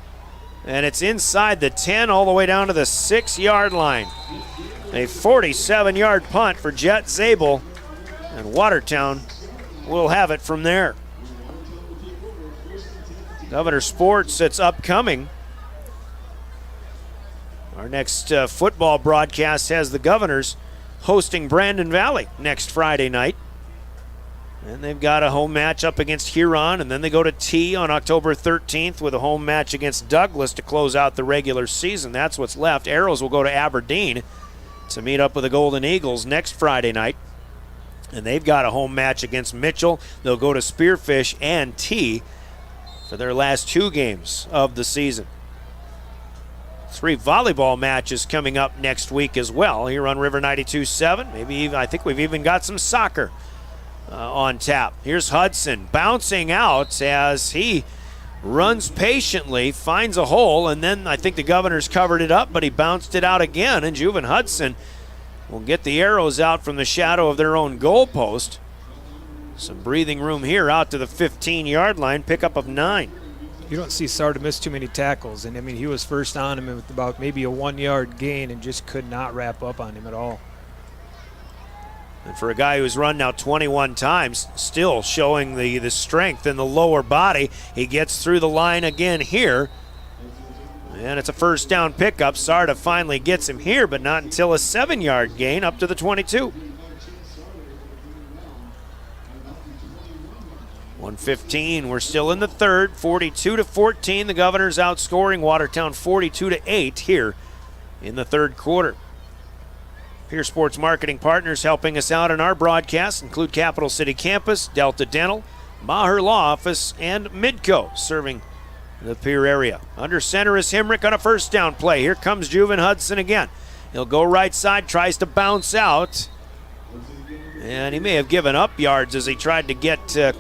and it's inside the 10 all the way down to the 6-yard line. A 47-yard punt for Jet Zabel, and Watertown will have it from there. Governor Sports, it's upcoming. Our next football broadcast has the Governors hosting Brandon Valley next Friday night. And they've got a home match up against Huron, and then they go to T on October 13th with a home match against Douglas to close out the regular season. That's what's left. Arrows will go to Aberdeen to meet up with the Golden Eagles next Friday night. And they've got a home match against Mitchell. They'll go to Spearfish and T for their last 2 games of the season. 3 volleyball matches coming up next week as well here on River 92.7. Maybe even, I think we've even got some soccer on tap. Here's Hudson bouncing out as he runs patiently, finds a hole, and then I think the Governors covered it up, but he bounced it out again, and Juven Hudson will get the Arrows out from the shadow of their own goalpost. Some breathing room here out to the 15-yard line, pickup of 9. You don't see Sarda miss too many tackles, and he was first on him with about maybe a 1-yard gain and just could not wrap up on him at all. And for a guy who's run now 21 times, still showing the strength in the lower body, he gets through the line again here. And it's a first down pickup. Sarda finally gets him here, but not until a 7-yard gain up to the 22. 1:15, we're still in the third, 42-14. The Governors outscoring Watertown 42-8 here in the third quarter. Pierre Sports marketing partners helping us out in our broadcast include Capital City Campus, Delta Dental, Maher Law Office, and Midco, serving the Pierre area. Under center is Himrick on a first down play. Here comes Juven Hudson again. He'll go right side, tries to bounce out, and he may have given up yards as he tried to get to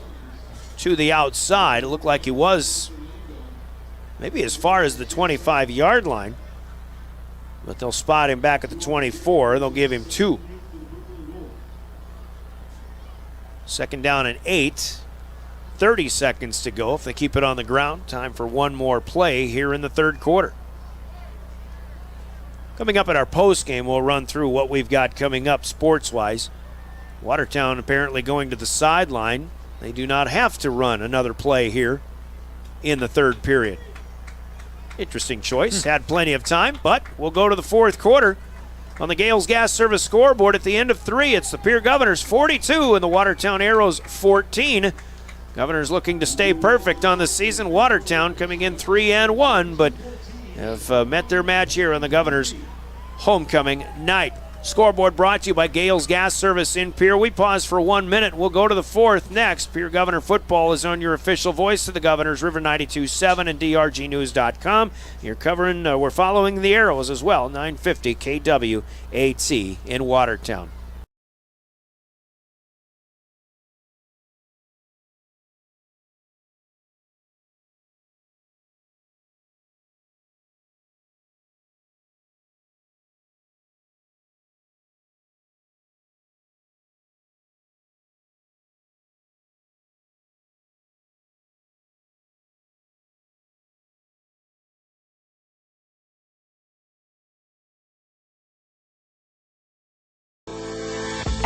the outside. It looked like he was maybe as far as the 25-yard line, but they'll spot him back at the 24. They'll give him 2. Second down and 8. 30 seconds to go if they keep it on the ground. Time for one more play here in the third quarter. Coming up in our post game, we'll run through what we've got coming up sports-wise. Watertown apparently going to the sideline. They do not have to run another play here in the third period. Interesting choice. Had plenty of time, but we'll go to the fourth quarter. On the Gales Gas Service scoreboard at the end of 3, it's the Pierre Governors 42 and the Watertown Arrows 14. Governors looking to stay perfect on the season. Watertown coming in 3-1, but have met their match here on the Governors' homecoming night. Scoreboard brought to you by Gales Gas Service in Pierre. We pause for 1 minute. We'll go to the fourth next. Pierre Governor Football is on your official voice of the Governors, River 92.7 and DRGnews.com. We're following the Arrows as well, 950 KWAT in Watertown.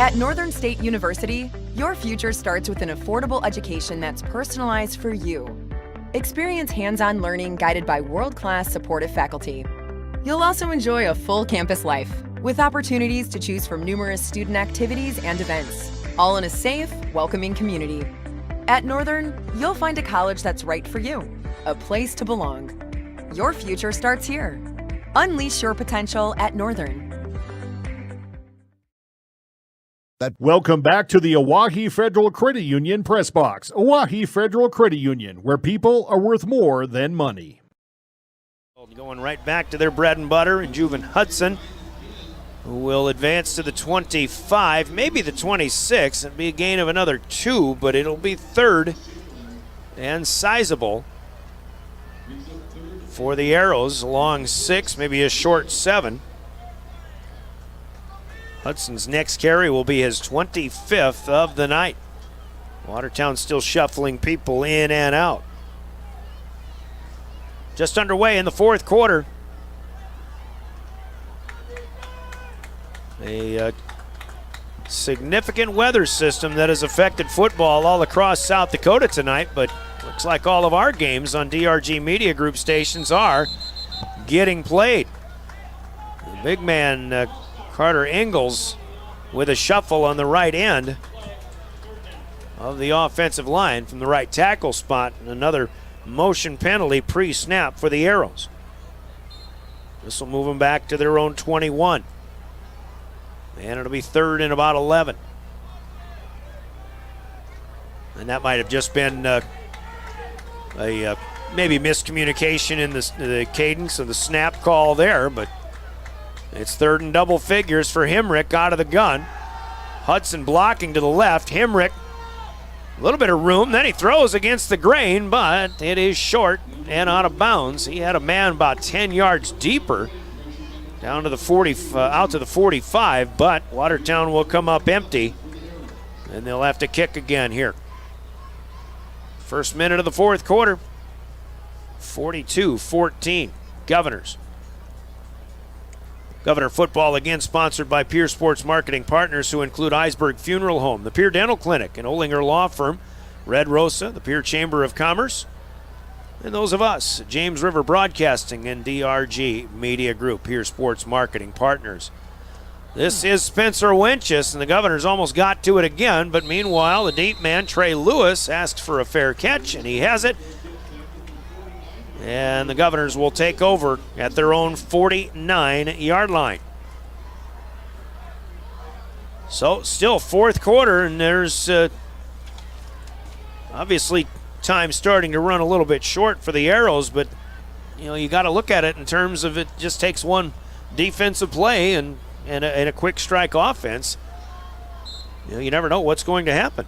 At Northern State University, your future starts with an affordable education that's personalized for you. Experience hands-on learning guided by world-class supportive faculty. You'll also enjoy a full campus life with opportunities to choose from numerous student activities and events, all in a safe, welcoming community. At Northern, you'll find a college that's right for you, a place to belong. Your future starts here. Unleash your potential at Northern. Welcome back to the Oahe Federal Credit Union Press Box. Oahe Federal Credit Union, where people are worth more than money. Going right back to their bread and butter, and Juven Hudson, who will advance to the 25, maybe the 26. It'll be a gain of another 2, but it'll be third and sizable for the Arrows. A long 6, maybe a short 7. Hudson's next carry will be his 25th of the night. Watertown still shuffling people in and out. Just underway in the fourth quarter. A significant weather system that has affected football all across South Dakota tonight, but looks like all of our games on DRG Media Group stations are getting played. The big man, Carter Ingalls, with a shuffle on the right end of the offensive line from the right tackle spot, and another motion penalty pre-snap for the Arrows. This will move them back to their own 21. And it'll be third and about 11. And that might have just been a maybe miscommunication in the cadence of the snap call there, but it's third and double figures for Hemrick out of the gun. Hudson blocking to the left. Hemrick, a little bit of room. Then he throws against the grain, but it is short and out of bounds. He had a man about 10 yards deeper down to the 40, out to the 45, but Watertown will come up empty, and they'll have to kick again here. First minute of the fourth quarter, 42-14, Governors. Governor football again sponsored by Pierre Sports Marketing Partners, who include Eisberg Funeral Home, the Pierre Dental Clinic, and Olinger Law Firm, Red Rosa, the Pierre Chamber of Commerce, and those of us, James River Broadcasting and DRG Media Group, Pierre Sports Marketing Partners. This is Spencer Wenches, and the Governors almost got to it again, but meanwhile, the deep man, Trey Lewis, asks for a fair catch, and he has it. And the Governors will take over at their own 49-yard line. So still fourth quarter, and there's obviously time starting to run a little bit short for the Arrows, but you got to look at it in terms of it just takes one defensive play and a quick strike offense. You never know what's going to happen.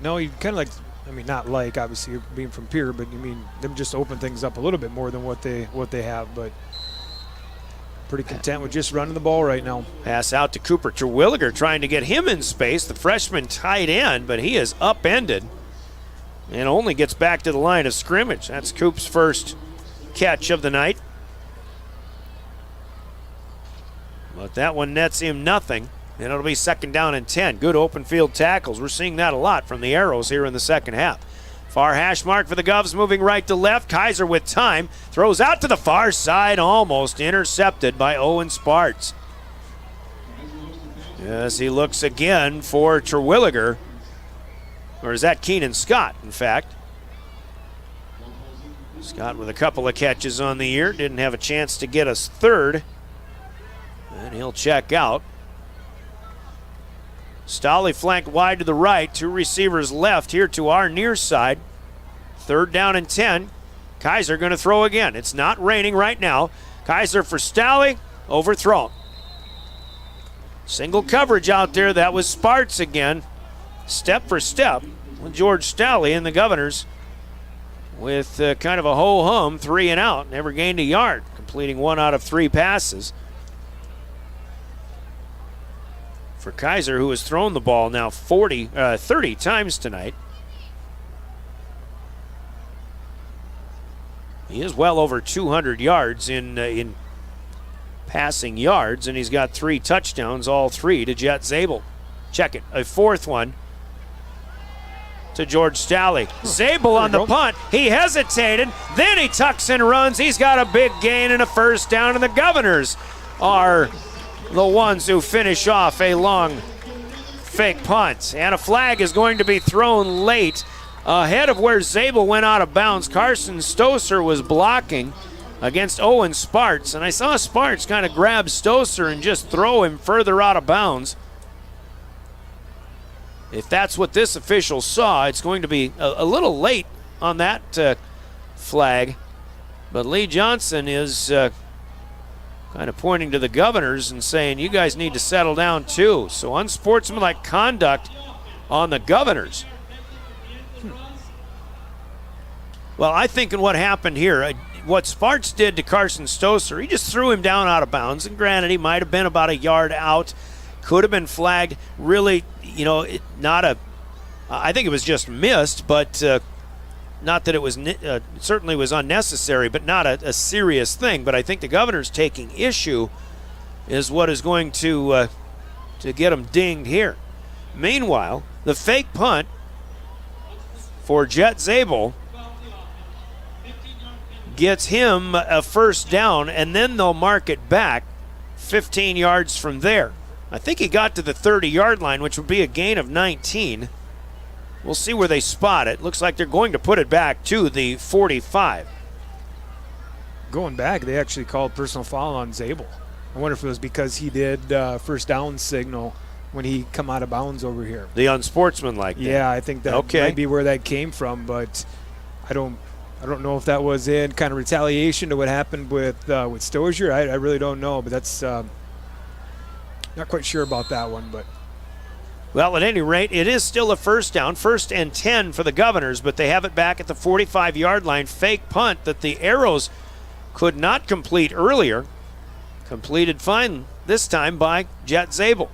No, you kind of like, not like, obviously, being from Pierre, but you mean them just open things up a little bit more than what they have, but pretty content with just running the ball right now. Pass out to Cooper Terwilliger, trying to get him in space, the freshman tight end, but he is upended and only gets back to the line of scrimmage. That's Coop's first catch of the night. But that one nets him nothing, and it'll be second down and 10. Good open field tackles. We're seeing that a lot from the Arrows here in the second half. Far hash mark for the Govs, moving right to left. Kaiser with time, throws out to the far side, almost intercepted by Owen Sparts. As he looks again for Terwilliger, or is that Keenan Scott, in fact? Scott with a couple of catches on the year, didn't have a chance to get us third, and he'll check out. Stolle flanked wide to the right, two receivers left here to our near side. Third down and 10. Kaiser going to throw again. It's not raining right now. Kaiser for Stolle, overthrown. Single coverage out there. That was Sparts again. Step for step with George Stolle, and the Governors with kind of a ho-hum, 3 and out. Never gained a yard, completing 1 out of 3 passes. For Kaiser, who has thrown the ball now 30 times tonight. He is well over 200 yards in passing yards, and he's got 3 touchdowns, all 3 to Jet Zabel. Check it, a 4th one to George Stalley. Zabel on the punt. He hesitated, then he tucks and runs. He's got a big gain and a first down, and the Governors are the ones who finish off a long fake punt. And a flag is going to be thrown late ahead of where Zabel went out of bounds. Carson Stoser was blocking against Owen Sparts, and I saw Sparts kind of grab Stoser and just throw him further out of bounds. If that's what this official saw, it's going to be a little late on that flag. But Lee Johnson is kind of pointing to the Governors and saying, you guys need to settle down too. So unsportsmanlike conduct on the Governors. Well, I think in what happened here, what Sparts did to Carson Stoser, he just threw him down out of bounds. And granted, he might have been about a yard out. Could have been flagged. Really, I think it was just missed, but not that it was, it certainly was unnecessary, but not a serious thing. But I think the Governors taking issue is what is going to get them dinged here. Meanwhile, the fake punt for Jet Zabel gets him a first down, and then they'll mark it back 15 yards from there. I think he got to the 30-yard line, which would be a gain of 19. We'll see where they spot it. Looks like they're going to put it back to the 45. Going back, they actually called personal foul on Zabel. I wonder if it was because he did first down signal when he come out of bounds over here. The unsportsmanlike. Yeah, I think that might be where that came from, but I don't know if that was in kind of retaliation to what happened with Stozier. I really don't know, but that's not quite sure about that one. But well, at any rate, it is still a first down, 1st and 10 for the Governors, but they have it back at the 45-yard line. Fake punt that the Arrows could not complete earlier. Completed fine this time by Jet Zabel.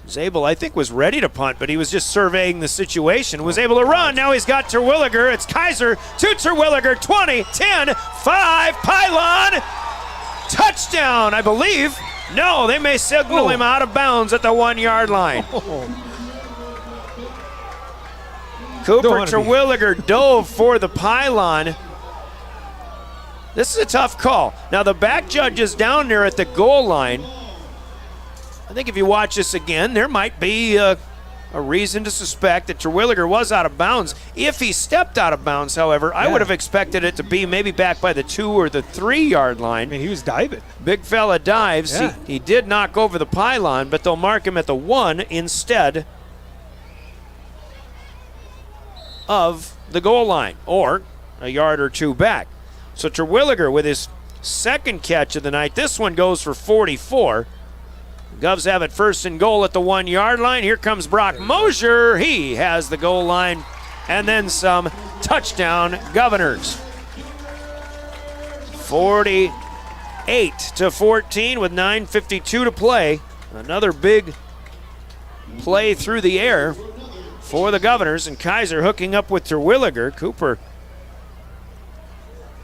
Zabel, I think, was ready to punt, but he was just surveying the situation. Was able to run. Now he's got Terwilliger. It's Kaiser to Terwilliger. 20, 10, 5, pylon. Touchdown, I believe. No, they may signal him out of bounds at the 1-yard line. Cooper Terwilliger dove for the pylon. This is a tough call. Now the back judge is down there at the goal line. I think if you watch this again, there might be a reason to suspect that Terwilliger was out of bounds. If he stepped out of bounds, however, I would have expected it to be maybe back by the 2 or the 3-yard line. I mean, he was diving. Big fella dives. Yeah. He did knock over the pylon, but they'll mark him at the 1 instead of the goal line, or a yard or 2 back. So Terwilliger with his 2nd catch of the night. This one goes for 44. Govs have it 1st and goal at the 1-yard line. Here comes Brock Mosier. He has the goal line and then some. Touchdown, Governors. 48-14 with 9:52 to play. Another big play through the air for the Governors, and Kaiser hooking up with Terwilliger. Cooper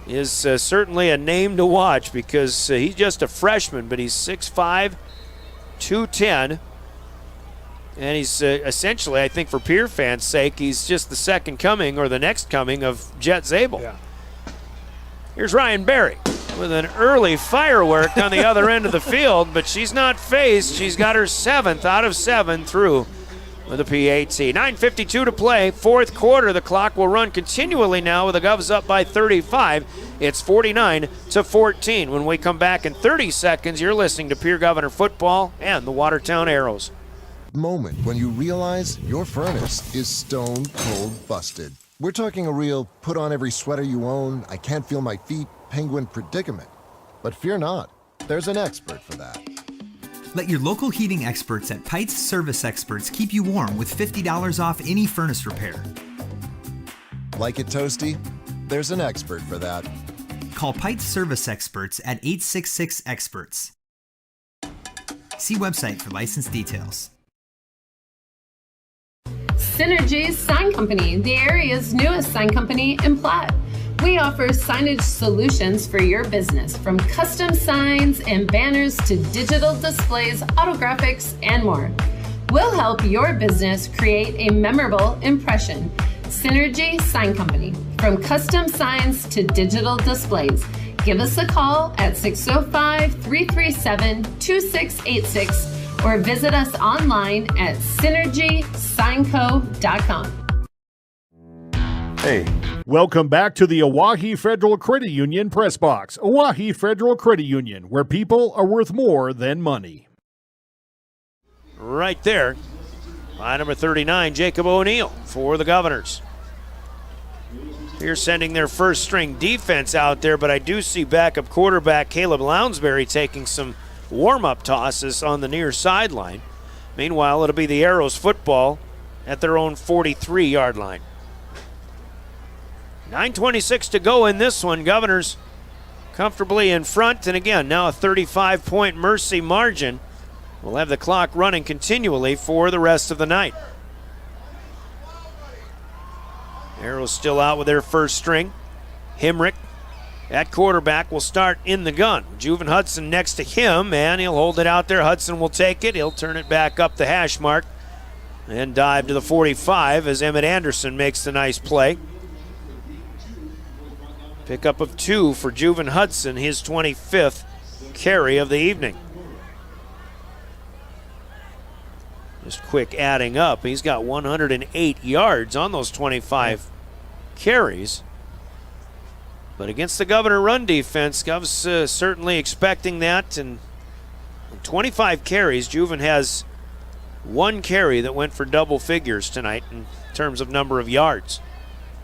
is certainly a name to watch because he's just a freshman, but he's 6'5", 210, and he's essentially, I think for Pierre fans' sake, he's just the second coming or the next coming of Jet Zabel. Yeah. Here's Ryan Berry with an early firework on the other end of the field, but she's not phased. She's got her 7th out of 7 through with a PAT. 9:52 to play, 4th quarter. The clock will run continually now with the Govs up by 35. It's 49-14. When we come back in 30 seconds, you're listening to Pierre Governor Football and the Watertown Arrows. Moment when you realize your furnace is stone cold busted. We're talking a real put on every sweater you own, I can't feel my feet, penguin predicament. But fear not, there's an expert for that. Let your local heating experts at Pites Service Experts keep you warm with $50 off any furnace repair. Like it toasty? There's an expert for that. Call Pites Service Experts at 866-EXPERTS. See website for license details. Synergy's Sign Company, the area's newest sign company in Platte. We offer signage solutions for your business, from custom signs and banners to digital displays, autographics, and more. We'll help your business create a memorable impression. Synergy Sign Company. From custom signs to digital displays. Give us a call at 605-337-2686 or visit us online at synergysignco.com. Hey. Welcome back to the Oahe Federal Credit Union Press Box. Oahe Federal Credit Union, where people are worth more than money. Right there, line number 39, Jacob O'Neill for the Governors. Here sending their first string defense out there, but I do see backup quarterback Caleb Lounsbury taking some warm-up tosses on the near sideline. Meanwhile, it'll be the Arrows football at their own 43-yard line. 9:26 to go in this one. Governors comfortably in front, and again, now a 35-point mercy margin. We'll have the clock running continually for the rest of the night. Arrows still out with their first string. Himrick at quarterback will start in the gun. Juven Hudson next to him, and he'll hold it out there. Hudson will take it. He'll turn it back up the hash mark and dive to the 45 as Emmett Anderson makes the nice play. Pickup of 2 for Juven Hudson, his 25th carry of the evening. Just quick adding up, he's got 108 yards on those 25 carries. But against the Governor run defense, Gov's certainly expecting that. And 25 carries, Juven has 1 carry that went for double figures tonight in terms of number of yards.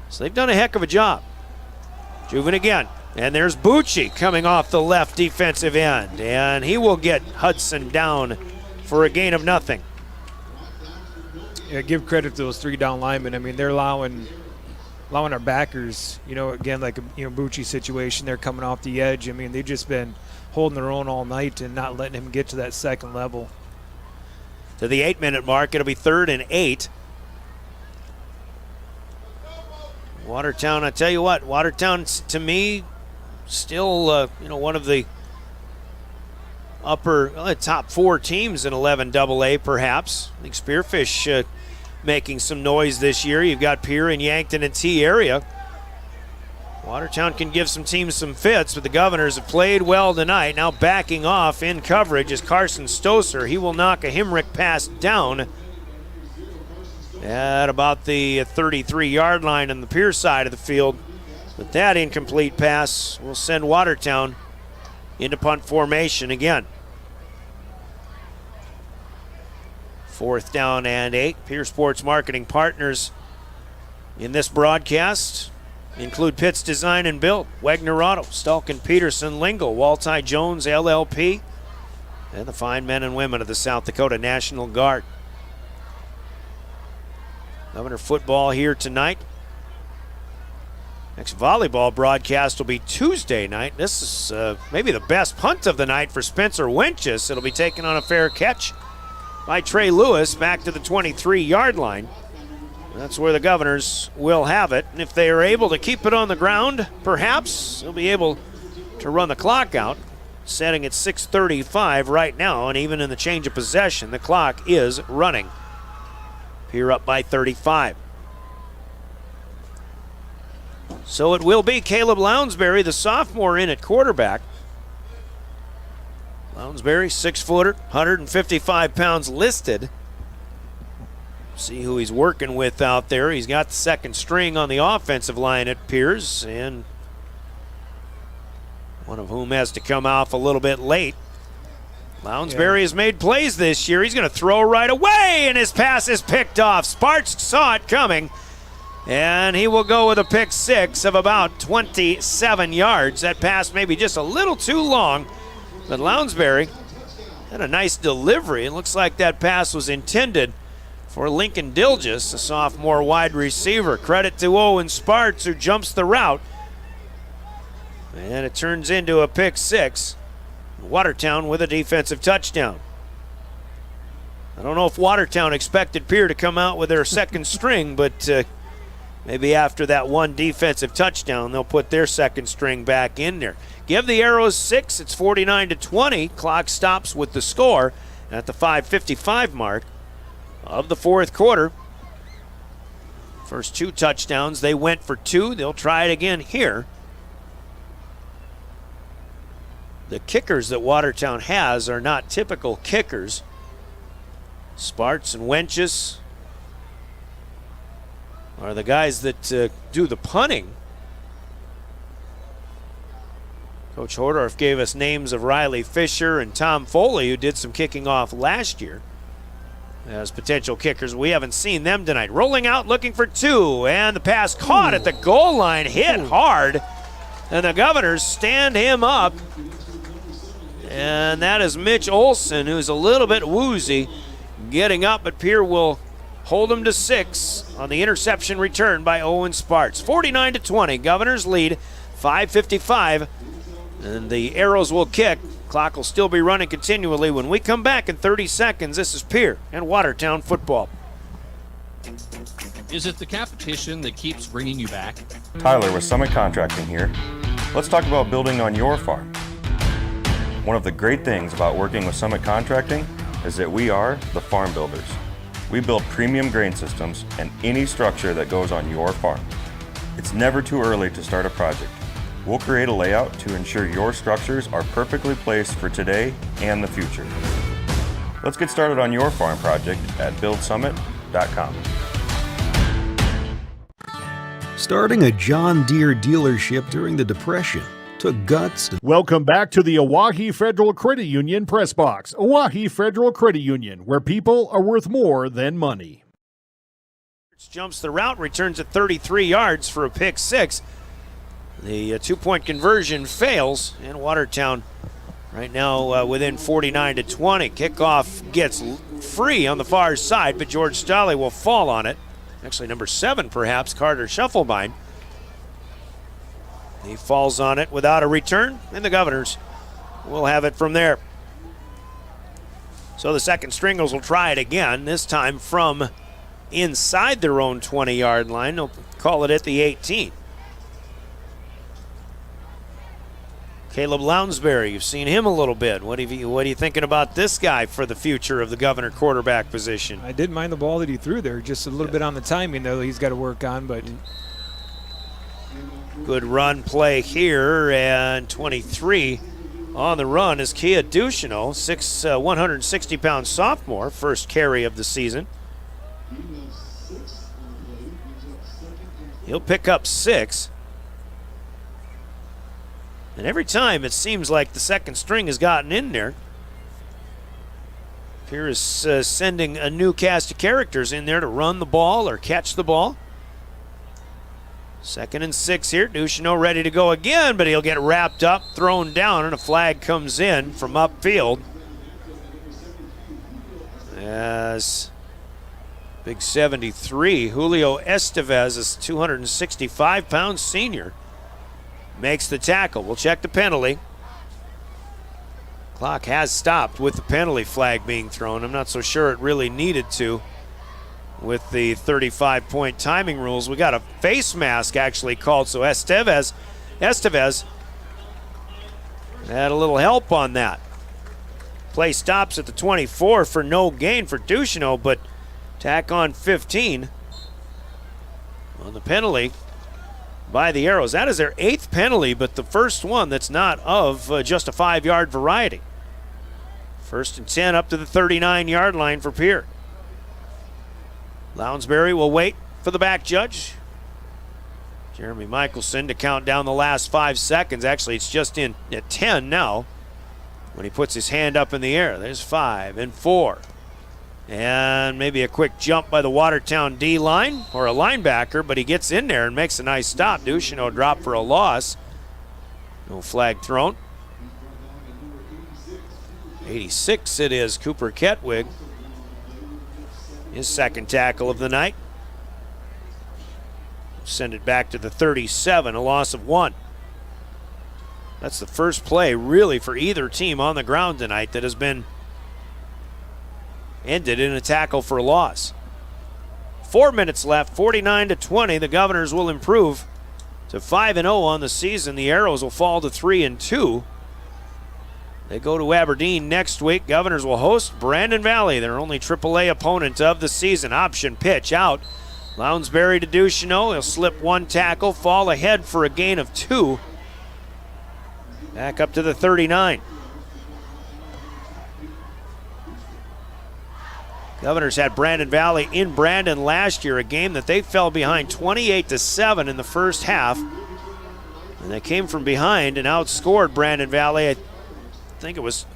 So they've done a heck of a job. Juven again, and there's Bucci coming off the left defensive end, and he will get Hudson down for a gain of nothing. Yeah, give credit to those 3 down linemen. I mean, they're allowing our backers, again, like a Bucci situation, they're coming off the edge. I mean, they've just been holding their own all night and not letting him get to that second level. To the 8-minute mark, it'll be 3rd and 8. Watertown, I tell you what, Watertown, to me, still, one of the top 4 teams in 11 AA, perhaps. I think Spearfish making some noise this year. You've got Pierre and Yankton and T area. Watertown can give some teams some fits, but the Governors have played well tonight. Now backing off in coverage is Carson Stoser. He will knock a Himrick pass down at about the 33-yard line on the Pierce side of the field. But that incomplete pass will send Watertown into punt formation again. 4th down and 8. Pierce Sports marketing partners in this broadcast include Pitts Design and Build, Wegner Auto, Stalkin Peterson, Lingle, Walti Jones LLP, and the fine men and women of the South Dakota National Guard. Governor football here tonight. Next volleyball broadcast will be Tuesday night. This is maybe the best punt of the night for Spencer Winchus. It'll be taken on a fair catch by Trey Lewis back to the 23-yard line. That's where the Governors will have it. And if they are able to keep it on the ground, perhaps they'll be able to run the clock out, setting at 6:35 right now. And even in the change of possession, the clock is running. Here up by 35. So it will be Caleb Lounsbury, the sophomore, in at quarterback. Lounsbury, 6-footer, 155 pounds listed. See who he's working with out there. He's got the second string on the offensive line at Pierce, and one of whom has to come off a little bit late. Lounsbury has made plays this year. He's going to throw right away, and his pass is picked off. Sparks saw it coming, and he will go with a pick 6 of about 27 yards. That pass maybe just a little too long, but Lounsbury had a nice delivery. It looks like that pass was intended for Lincoln Dilgis, a sophomore wide receiver. Credit to Owen Sparks, who jumps the route, and it turns into a pick 6. Watertown with a defensive touchdown. I don't know if Watertown expected Pierre to come out with their second string, but Maybe after that one defensive touchdown, they'll put their second string back in there. Give the Arrows 6. It's 49-20. Clock stops with the score at the 5:55 mark of the fourth quarter. First 2 touchdowns, they went for 2. They'll try it again here. The kickers that Watertown has are not typical kickers. Sparts and Wenches are the guys that do the punting. Coach Hordorf gave us names of Riley Fisher and Tom Foley, who did some kicking off last year as potential kickers. We haven't seen them tonight. Rolling out, looking for 2, and the pass caught at the goal line, hit hard, and the Governors stand him up. And that is Mitch Olson, who's a little bit woozy, getting up, but Pierre will hold him to 6 on the interception return by Owen Sparts. 49-20, Governors lead, 5:55, and the Arrows will kick. Clock will still be running continually. When we come back in 30 seconds, this is Pierre and Watertown football. Is it the competition that keeps bringing you back? Tyler with Summit Contracting here. Let's talk about building on your farm. One of the great things about working with Summit Contracting is that we are the farm builders. We build premium grain systems and any structure that goes on your farm. It's never too early to start a project. We'll create a layout to ensure your structures are perfectly placed for today and the future. Let's get started on your farm project at buildsummit.com. Starting a John Deere dealership during the Depression took guts. Welcome back to the Oahe Federal Credit Union Press Box. Oahe Federal Credit Union, where people are worth more than money. Jumps the route, returns at 33 yards for a pick 6. The 2-point conversion fails, and Watertown right now within 49-20. Kickoff gets free on the far side, but George Stolle will fall on it. Actually, number 7 perhaps, Carter Schuffelbein. He falls on it without a return, and the Governors will have it from there. So the second stringers will try it again, this time from inside their own 20-yard line. They'll call it at the 18. Caleb Lounsbury, you've seen him a little bit. What are you thinking about this guy for the future of the Governor quarterback position? I didn't mind the ball that he threw there, just a little bit on the timing, though, he's got to work on, but... Good run play here, and 23 on the run is Kia Ducheneau, 160-pound sophomore, first carry of the season. He'll pick up 6. And every time it seems like the second string has gotten in there. Pierre is sending a new cast of characters in there to run the ball or catch the ball. 2nd and 6 here. Ducheneau ready to go again, but he'll get wrapped up, thrown down, and a flag comes in from upfield. As big 73, Julio Estevez, is 265-pound senior, makes the tackle. We'll check the penalty. Clock has stopped with the penalty flag being thrown. I'm not so sure it really needed to with the 35-point timing rules. We got a face mask actually called, so Estevez had a little help on that. Play stops at the 24 for no gain for Ducheneau, but tack on 15 on the penalty by the Arrows. That is their 8th penalty, but the first one that's not of just a 5-yard variety. 1st and 10 up to the 39-yard line for Pierre. Lounsbury will wait for the back judge, Jeremy Michelson, to count down the last 5 seconds. Actually, it's just in at 10 now when he puts his hand up in the air. There's 5 and 4. And maybe a quick jump by the Watertown D-line or a linebacker, but he gets in there and makes a nice stop. Ducheneau dropped for a loss. No flag thrown. 86 it is, Cooper Ketwig. His second tackle of the night. Send it back to the 37, a loss of 1. That's the first play really for either team on the ground tonight that has been ended in a tackle for a loss. 4 minutes left, 49-20. The Governors will improve to 5-0 on the season. The Arrows will fall to 3-2. They go to Aberdeen next week. Governors will host Brandon Valley, their only AAA opponent of the season. Option pitch out. Lounsbury to Ducheneau. He'll slip one tackle, fall ahead for a gain of 2. Back up to the 39. Governors had Brandon Valley in Brandon last year, a game that they fell behind 28-7 in the first half. And they came from behind and outscored Brandon Valley. I think it was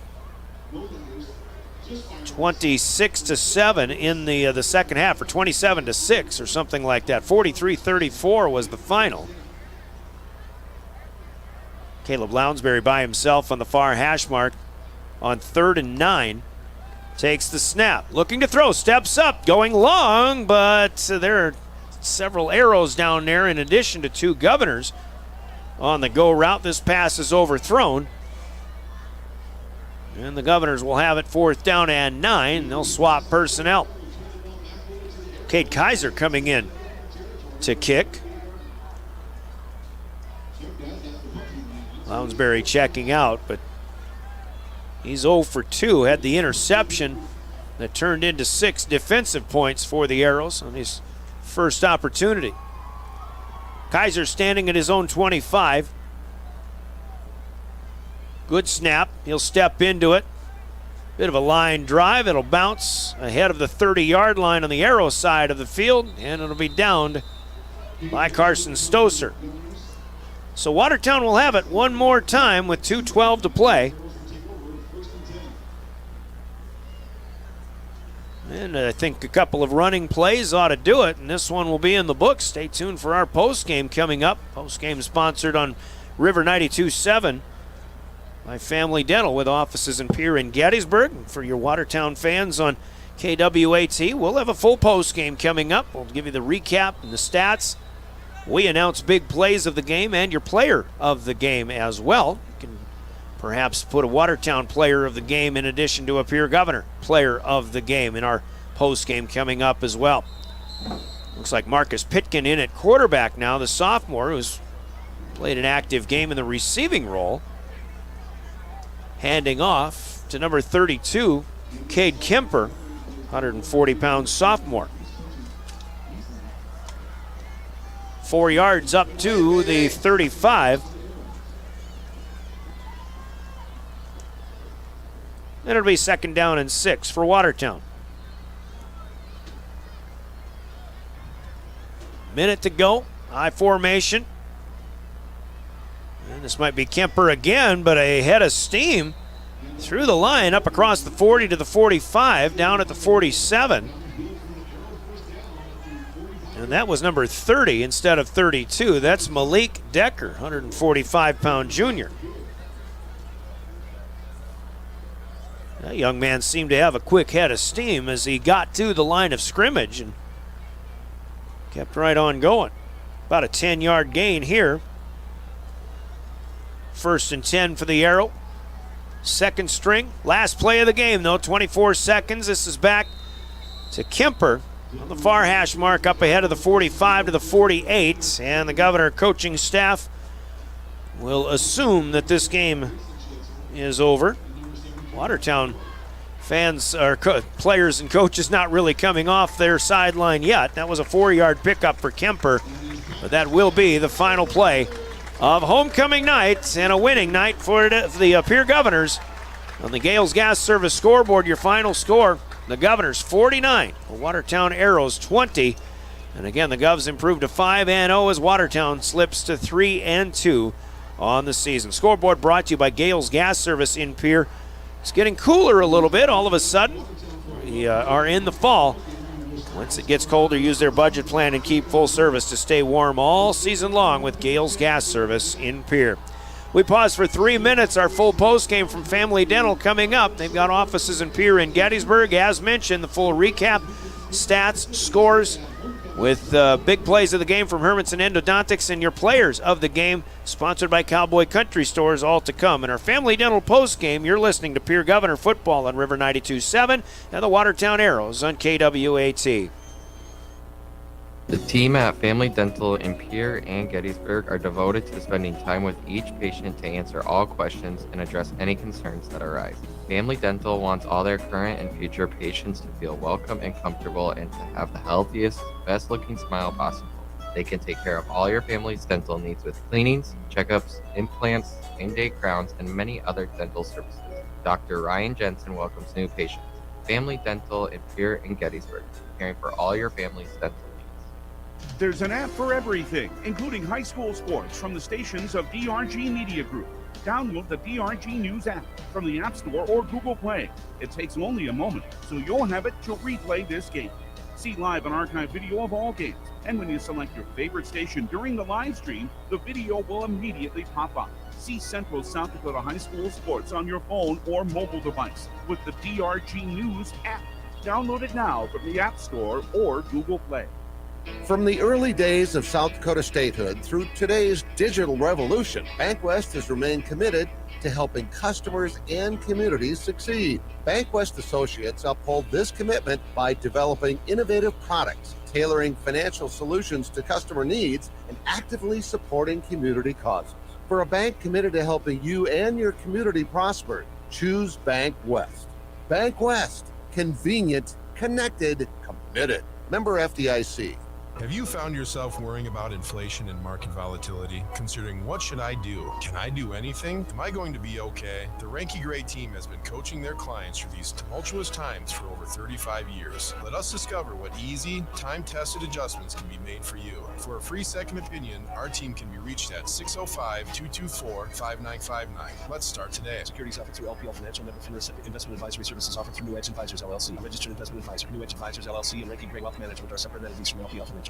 26-7 in the second half, or 27-6 or something like that. 43-34 was the final. Caleb Lounsbury by himself on the far hash mark on 3rd and 9. Takes the snap, looking to throw, steps up, going long, but there are several Arrows down there in addition to 2 Governors on the go route. This pass is overthrown. And the Governors will have it 4th down and 9. They'll swap personnel. Cade Kaiser coming in to kick. Lounsbury checking out, but he's 0 for 2. Had the interception that turned into 6 defensive points for the Arrows on his first opportunity. Kaiser standing at his own 25. Good snap. He'll step into it. Bit of a line drive. It'll bounce ahead of the 30-yard line on the Arrow side of the field, and it'll be downed by Carson Stoser. So Watertown will have it one more time with 2:12 to play. And I think a couple of running plays ought to do it, and this one will be in the books. Stay tuned for our postgame coming up. Postgame sponsored on River 92.7 by Family Dental with offices in Pierre and Gettysburg. And for your Watertown fans on KWAT, we'll have a full postgame coming up. We'll give you the recap and the stats. We announce big plays of the game and your player of the game as well. You can perhaps put a Watertown player of the game in addition to a Pierre Governor player of the game in our postgame coming up as well. Looks like Marcus Pitkin in at quarterback now, the sophomore who's played an active game in the receiving role. Handing off to number 32, Cade Kemper, 140-pound sophomore. 4 yards up to the 35. And it'll be 2nd down and 6 for Watertown. Minute to go. I formation. And this might be Kemper again, but a head of steam through the line up across the 40 to the 45, down at the 47. And that was number 30 instead of 32. That's Malik Decker, 145-pound junior. That young man seemed to have a quick head of steam as he got to the line of scrimmage and kept right on going. About a 10-yard gain here. 1st and 10 for the Arrow. 2nd string. Last play of the game, though. 24 seconds. This is back to Kemper on the far hash mark up ahead of the 45 to the 48. And the Governor coaching staff will assume that this game is over. Watertown fans, or players and coaches not really coming off their sideline yet. That was a 4-yard pickup for Kemper, but that will be the final play of homecoming night and a winning night for the Pierre Governors. On the Gales Gas Service scoreboard, your final score, the Governors 49, the Watertown Arrows 20. And again, the Govs improved to 5-0 as Watertown slips to 3-2 on the season. Scoreboard brought to you by Gales Gas Service in Pierre. It's getting cooler a little bit all of a sudden. We are in the fall. Once it gets colder, use their budget plan and keep full service to stay warm all season long with Gales Gas Service in Pierre. We pause for 3 minutes. Our full post game from Family Dental coming up. They've got offices in Pierre and Gettysburg. As mentioned, the full recap, stats, scores, with big plays of the game from Hermanson Endodontics and your players of the game, sponsored by Cowboy Country Stores, all to come. In our Family Dental post game, you're listening to Pierre Governor football on River 92.7 and the Watertown Arrows on KWAT. The team at Family Dental in Pierre and Gettysburg are devoted to spending time with each patient to answer all questions and address any concerns that arise. Family Dental wants all their current and future patients to feel welcome and comfortable and to have the healthiest, best-looking smile possible. They can take care of all your family's dental needs with cleanings, checkups, implants, same-day crowns, and many other dental services. Dr. Ryan Jensen welcomes new patients. Family Dental in Pierre and Gettysburg, caring for all your family's dental needs. There's an app for everything, including high school sports from the stations of DRG Media Group. Download the DRG News app from the App Store or Google Play. It takes only a moment, so you'll have it to replay this game. See live and archive video of all games. And when you select your favorite station during the live stream, the video will immediately pop up. See Central South Dakota High School sports on your phone or mobile device with the DRG News app. Download it now from the App Store or Google Play. From the early days of South Dakota statehood through today's digital revolution, BankWest has remained committed to helping customers and communities succeed. BankWest Associates uphold this commitment by developing innovative products, tailoring financial solutions to customer needs, and actively supporting community causes. For a bank committed to helping you and your community prosper, choose BankWest. BankWest, convenient, connected, committed. Member FDIC. Have you found yourself worrying about inflation and market volatility? Considering what should I do? Can I do anything? Am I going to be okay? The Ranky Gray team has been coaching their clients through these tumultuous times for over 35 years. Let us discover what easy, time-tested adjustments can be made for you. For a free second opinion, our team can be reached at 605-224-5959. Let's start today. Securities offered through LPL Financial, member FINRA. Investment advisory services offered through New Edge Advisors LLC. A registered investment advisor. New Edge Advisors LLC and Ranky Gray Wealth Management are separate entities from LPL Financial.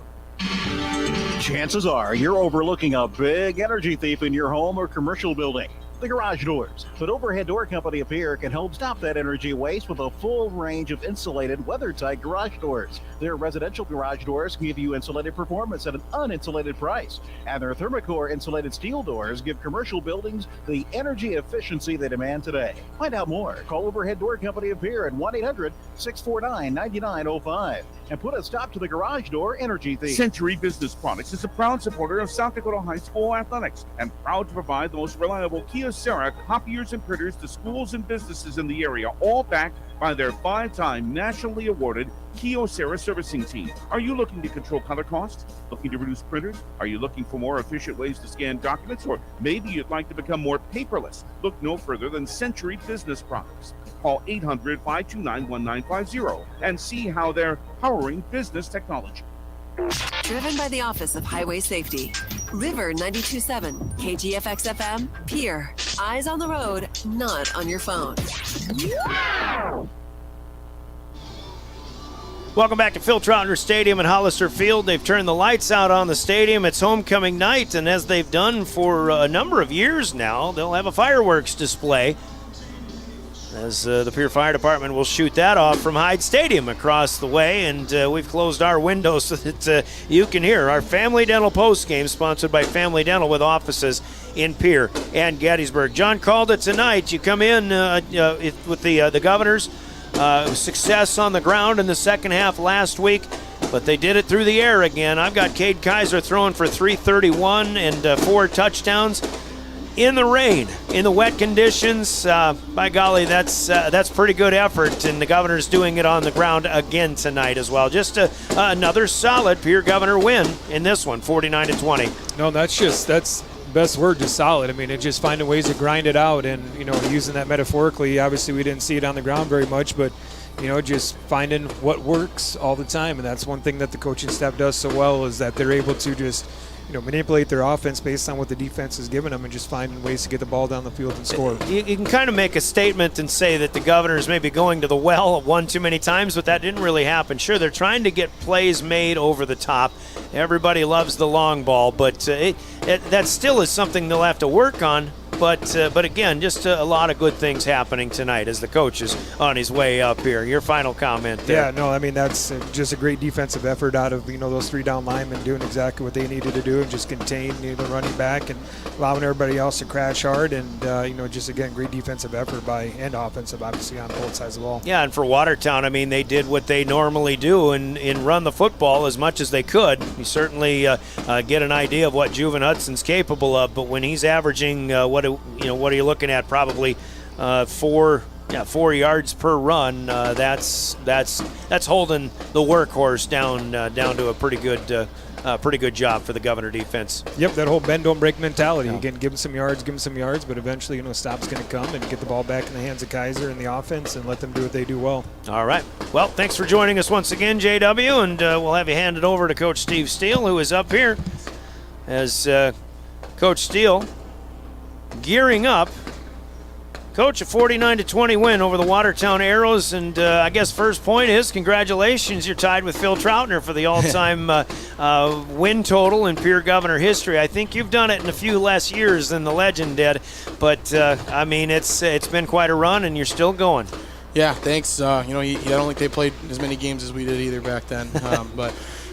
Chances are you're overlooking a big energy thief in your home or commercial building. The Garage Doors. But Overhead Door Company of Pierre can help stop that energy waste with a full range of insulated, weather-tight garage doors. Their residential garage doors give you insulated performance at an uninsulated price. And their Thermocore insulated steel doors give commercial buildings the energy efficiency they demand today. Find out more. Call Overhead Door Company of Pierre at 1-800-649-9905 and put a stop to the garage door energy thief. Century Business Products is a proud supporter of South Dakota High School athletics and proud to provide the most reliable Kyocera copiers and printers to schools and businesses in the area, all backed by their 5-time nationally awarded Kyocera servicing team. Are you looking to control color costs? Looking to reduce printers? Are you looking for more efficient ways to scan documents? Or maybe you'd like to become more paperless? Look no further than Century Business Products. Call 800-529-1950 and see how they're powering business technology. Driven by the Office of Highway Safety. River 92.7, KGFX-FM, Pierre. Eyes on the road, not on your phone. Welcome back to Phil Troutner Stadium at Hollister Field. They've turned the lights out on the stadium. It's homecoming night, and as they've done for a number of years now, they'll have a fireworks display. As the Pierre Fire Department will shoot that off from Hyde Stadium across the way, and we've closed our windows so that you can hear our Family Dental post game, sponsored by Family Dental with offices in Pierre and Gettysburg. John called it tonight. You come in with the Governors. Success on the ground in the second half last week, but they did it through the air again. I've got Cade Kaiser throwing for 331 and 4 touchdowns. In the rain, in the wet conditions, by golly, that's pretty good effort, and the Governors doing it on the ground again tonight as well. Just another solid Pierre Governor win in this one, 49-20. No, that's best word, just solid. I mean, it's just finding ways to grind it out, and using that metaphorically. Obviously, we didn't see it on the ground very much, but just finding what works all the time, and that's one thing that the coaching staff does so well, is that they're able to just manipulate their offense based on what the defense is giving them and just finding ways to get the ball down the field and score. You can kind of make a statement and say that the Governors may be going to the well one too many times, but that didn't really happen. Sure, they're trying to get plays made over the top. Everybody loves the long ball, but that still is something they'll have to work on. but again, just a lot of good things happening tonight as the coach is on his way up here. Your final comment there. Yeah, no, I mean, that's just a great defensive effort out of, those 3 down linemen doing exactly what they needed to do and just contain the running back and allowing everybody else to crash hard. And, just, again, great defensive effort and offensive, obviously, on both sides of the ball. Yeah, and for Watertown, I mean, they did what they normally do and run the football as much as they could. You certainly get an idea of what Juven Hudson's capable of, but when he's averaging, what are you looking at? Probably 4 yards per run. That's holding the workhorse down to a pretty good job for the Governor defense. Yep, that whole bend don't break mentality. Again, give him some yards, but eventually, stop's going to come and get the ball back in the hands of Kaiser and the offense and let them do what they do well. All right. Well, thanks for joining us once again, JW, and we'll have you handed over to Coach Steve Steele, who is up here as Coach Steele gearing up. Coach, a 49-20 win over the Watertown Arrows, and I guess first point is congratulations. You're tied with Phil Troutner for the all-time win total in Pierre Governor history. I think you've done it in a few less years than the legend did, but I mean it's been quite a run, and you're still going. Yeah, thanks. I don't think they played as many games as we did either back then, but.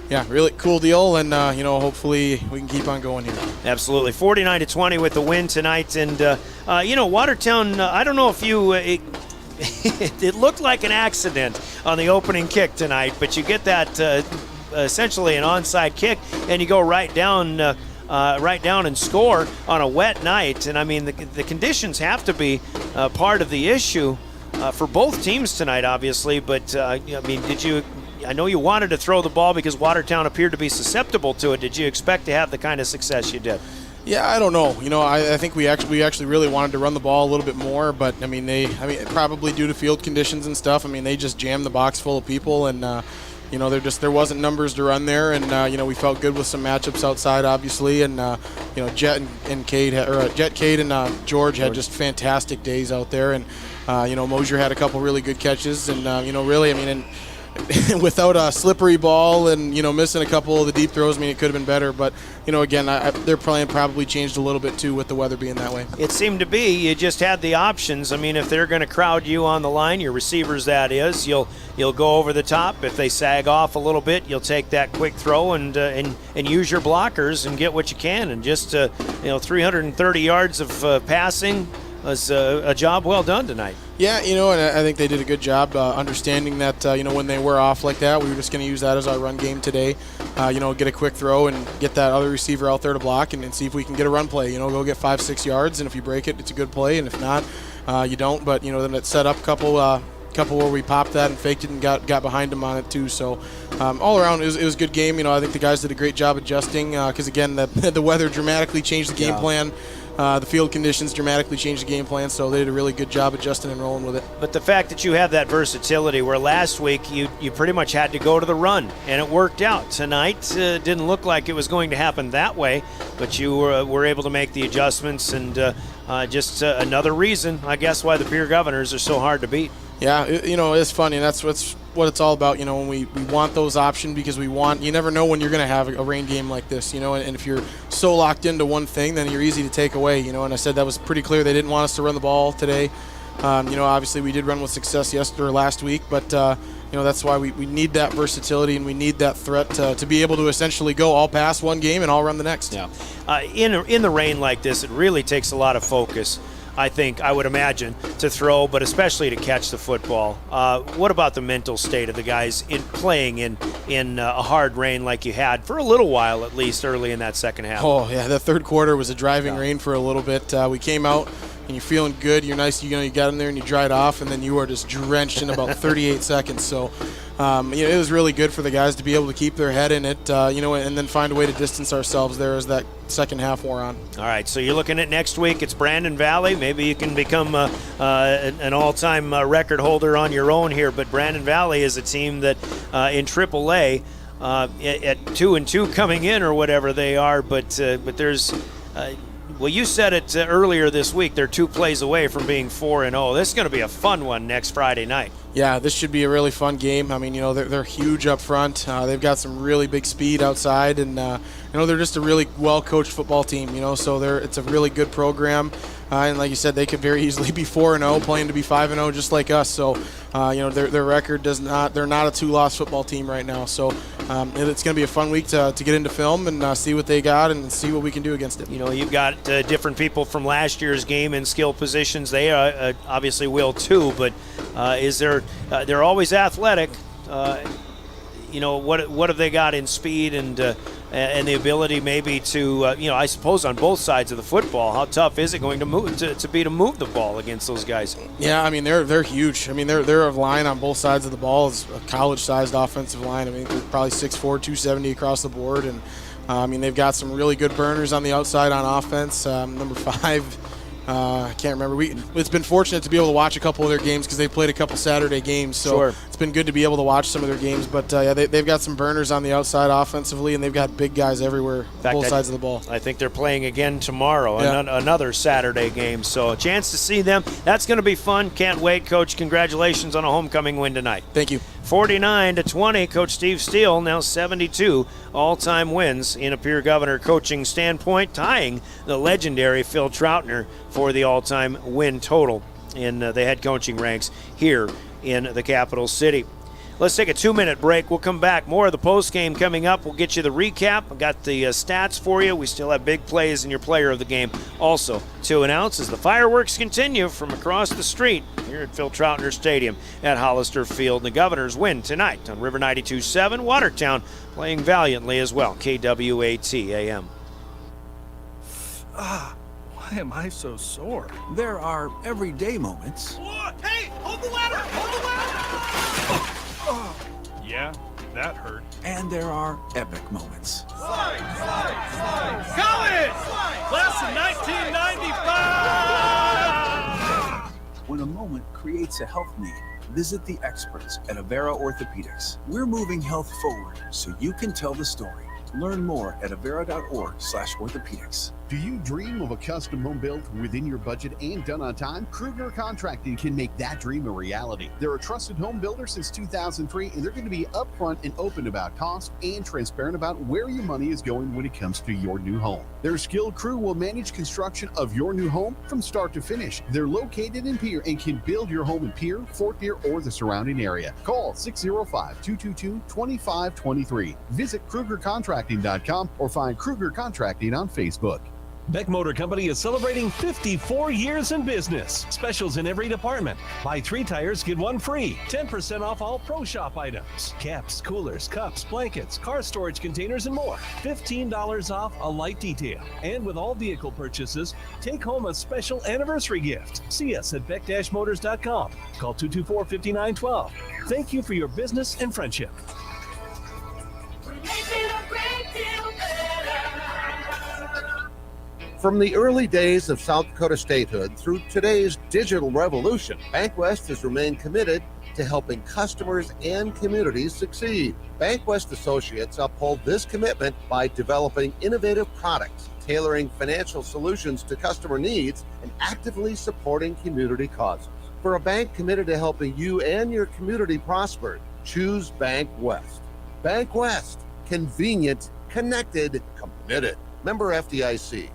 Yeah, really cool deal, and hopefully we can keep on going here. Absolutely, 49-20 with the win tonight, and Watertown. I don't know if you. It looked like an accident on the opening kick tonight, but you get that essentially an onside kick, and you go right down and score on a wet night. And I mean, the conditions have to be part of the issue for both teams tonight, obviously. But I mean, did you? I know you wanted to throw the ball because Watertown appeared to be susceptible to it. Did you expect to have the kind of success you did? Yeah, I don't know. I think we actually really wanted to run the ball a little bit more, but I mean probably due to field conditions and stuff. I mean, they just jammed the box full of people, and there wasn't numbers to run there, and we felt good with some matchups outside, obviously, and Jet and Cade, Cade and George had just fantastic days out there, and Mosier had a couple really good catches, and really, I mean. And without a slippery ball and missing a couple of the deep throws, I mean, it could have been better. But again, their plan probably changed a little bit too with the weather being that way. It seemed to be you just had the options. I mean, if they're going to crowd you on the line, your receivers, that is, you'll go over the top. If they sag off a little bit, you'll take that quick throw and use your blockers and get what you can. And just 330 yards of passing was a job well done tonight. Yeah, and I think they did a good job understanding that, when they were off like that, we were just going to use that as our run game today. Get a quick throw and get that other receiver out there to block and see if we can get a run play. Go get 5-6 yards, and if you break it, it's a good play, and if not, you don't. But, then it set up a couple where we popped that and faked it and got behind them on it too. So all around, it was a good game. I think the guys did a great job adjusting because, again, the weather dramatically changed the game plan. The field conditions dramatically changed the game plan, so they did a really good job adjusting and rolling with it. But the fact that you have that versatility, where last week you pretty much had to go to the run, and it worked out. Tonight didn't look like it was going to happen that way, but you were able to make the adjustments, and just another reason, I guess, why the Pierre Governors are so hard to beat. Yeah, it's funny, and that's what it's all about, when we want those options, because you never know when you're going to have a rain game like this, and if you're so locked into one thing, then you're easy to take away, and I said that was pretty clear. They didn't want us to run the ball today. Obviously we did run with success last week, but that's why we need that versatility, and we need that threat to be able to essentially go all pass one game and all run the next. Yeah. In the rain like this, it really takes a lot of focus, I would imagine, to throw, but especially to catch the football. What about the mental state of the guys playing in a hard rain like you had for a little while, at least early in that second half? Oh, yeah, the third quarter was a driving rain for a little bit. We came out, and you're feeling good. You're nice. You got in there and you dried off, and then you are just drenched in about 38 seconds. So, it was really good for the guys to be able to keep their head in it, and then find a way to distance ourselves there as that second half wore on. All right, so you're looking at next week. It's Brandon Valley. Maybe you can become an all-time record holder on your own here, but Brandon Valley is a team that in AAA at 2-2 coming in or whatever they are, but there's well, you said it earlier this week. They're 2 plays away from being 4-0. This is going to be a fun one next Friday night. Yeah, this should be a really fun game. I mean, they're huge up front. They've got some really big speed outside, and they're just a really well-coached football team. So it's a really good program. And like you said, they could very easily be 4-0, playing to be 5-0, just like us. So, their record does not. They're not a 2-loss football team right now. So, it's going to be a fun week to get into film and see what they got and see what we can do against it. You've got different people from last year's game in skill positions. They obviously will too. But they're always athletic. What have they got in speed and the ability maybe to I suppose on both sides of the football, how tough is it going to move to move the ball against those guys? Yeah, I mean they're huge. I mean they're a line on both sides of the ball. It's a college-sized offensive line. I mean they're probably 6'4", 270 across the board, and they've got some really good burners on the outside on offense. Number 5. I can't remember. It's been fortunate to be able to watch a couple of their games because they played a couple Saturday games. So sure. It's been good to be able to watch some of their games. But they've got some burners on the outside offensively, and they've got big guys everywhere, both sides of the ball. I think they're playing again tomorrow, another Saturday game. So a chance to see them. That's going to be fun. Can't wait, Coach. Congratulations on a homecoming win tonight. Thank you. 49-20, Coach Steve Steele, now 72 all-time wins in a Pierre Governor coaching standpoint, tying the legendary Phil Troutner for the all-time win total in the head coaching ranks here in the capital city. Let's take a 2-minute break. We'll come back. More of the post game coming up. We'll get you the recap. I've got the stats for you. We still have big plays in your player of the game also to announce as the fireworks continue from across the street here at Phil Troutner Stadium at Hollister Field. The Governors win tonight on River 92.7. Watertown playing valiantly as well. KWAT AM. Why am I so sore? There are everyday moments. Hey, hold the ladder! Hold the ladder! Yeah, that hurt. And there are epic moments. Slide! College! Class of 1995! When a moment creates a health need, visit the experts at Avera Orthopedics. We're moving health forward so you can tell the story. Learn more at avera.org/orthopedics. Do you dream of a custom home built within your budget and done on time? Kruger Contracting can make that dream a reality. They're a trusted home builder since 2003, and they're going to be upfront and open about cost and transparent about where your money is going when it comes to your new home. Their skilled crew will manage construction of your new home from start to finish. They're located in Pierre and can build your home in Pierre, Fort Pierre, or the surrounding area. Call 605-222-2523. Visit KrugerContracting.com or find Kruger Contracting on Facebook. Beck Motor Company is celebrating 54 years in business. Specials in every department. Buy 3 tires, get 1 free. 10% off all Pro Shop items. Caps, coolers, cups, blankets, car storage containers, and more. $15 off a light detail. And with all vehicle purchases, take home a special anniversary gift. See us at beck-motors.com. Call 224-5912. Thank you for your business and friendship. From the early days of South Dakota statehood through today's digital revolution, BankWest has remained committed to helping customers and communities succeed. BankWest Associates uphold this commitment by developing innovative products, tailoring financial solutions to customer needs, and actively supporting community causes. For a bank committed to helping you and your community prosper, choose BankWest. BankWest, convenient, connected, committed. Member FDIC.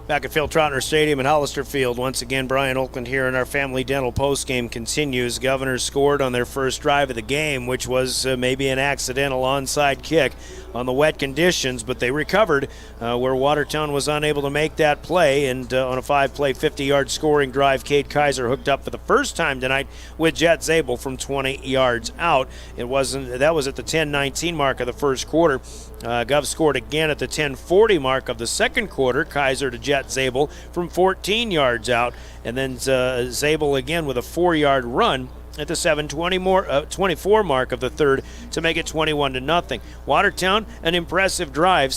Back at Phil Troutner Stadium in Hollister Field, once again, Brian Oakland here, and our Family Dental postgame continues. Governors scored on their first drive of the game, which was maybe an accidental onside kick on the wet conditions, but they recovered where Watertown was unable to make that play, and on a 5-play, 50-yard scoring drive, Kate Kaiser hooked up for the first time tonight with Jet Zabel from 20 yards out. That was at the 10-19 mark of the first quarter. Gov scored again at the 10:40 mark of the second quarter. Kaiser to Jet Zabel from 14 yards out, and then Zabel again with a 4-yard run at the 7:24 mark of the third to make it 21-0. Watertown, an impressive drive,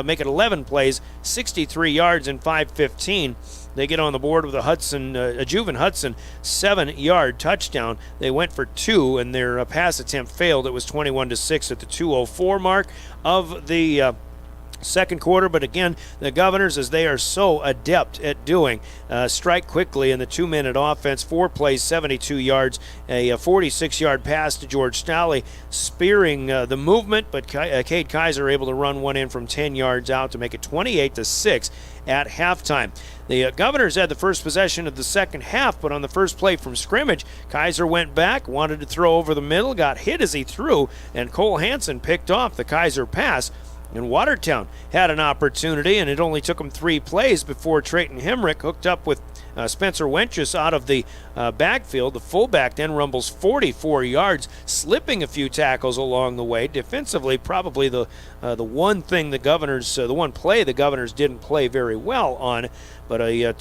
make it 11 plays, 63 yards in 5:15. They get on the board with a Juven Hudson 7-yard touchdown. They went for 2, and their pass attempt failed. It was 21-6 at the 2:04 mark of the second quarter, but again, the Governors, as they are so adept at doing, strike quickly in the 2-minute offense. 4 plays, 72 yards, a 46-yard pass to George Stalley, spearing the movement, but Cade Kaiser able to run one in from 10 yards out to make it 28-6 at halftime. The Governors had the first possession of the second half, but on the first play from scrimmage, Kaiser went back, wanted to throw over the middle, got hit as he threw, and Cole Hansen picked off the Kaiser pass. And Watertown had an opportunity, and it only took them 3 plays before Trayton Hemrick hooked up with Spencer Wenches out of the backfield. The fullback then rumbles 44 yards, slipping a few tackles along the way. Defensively, probably the one thing the Governors, the one play the Governors didn't play very well on, but a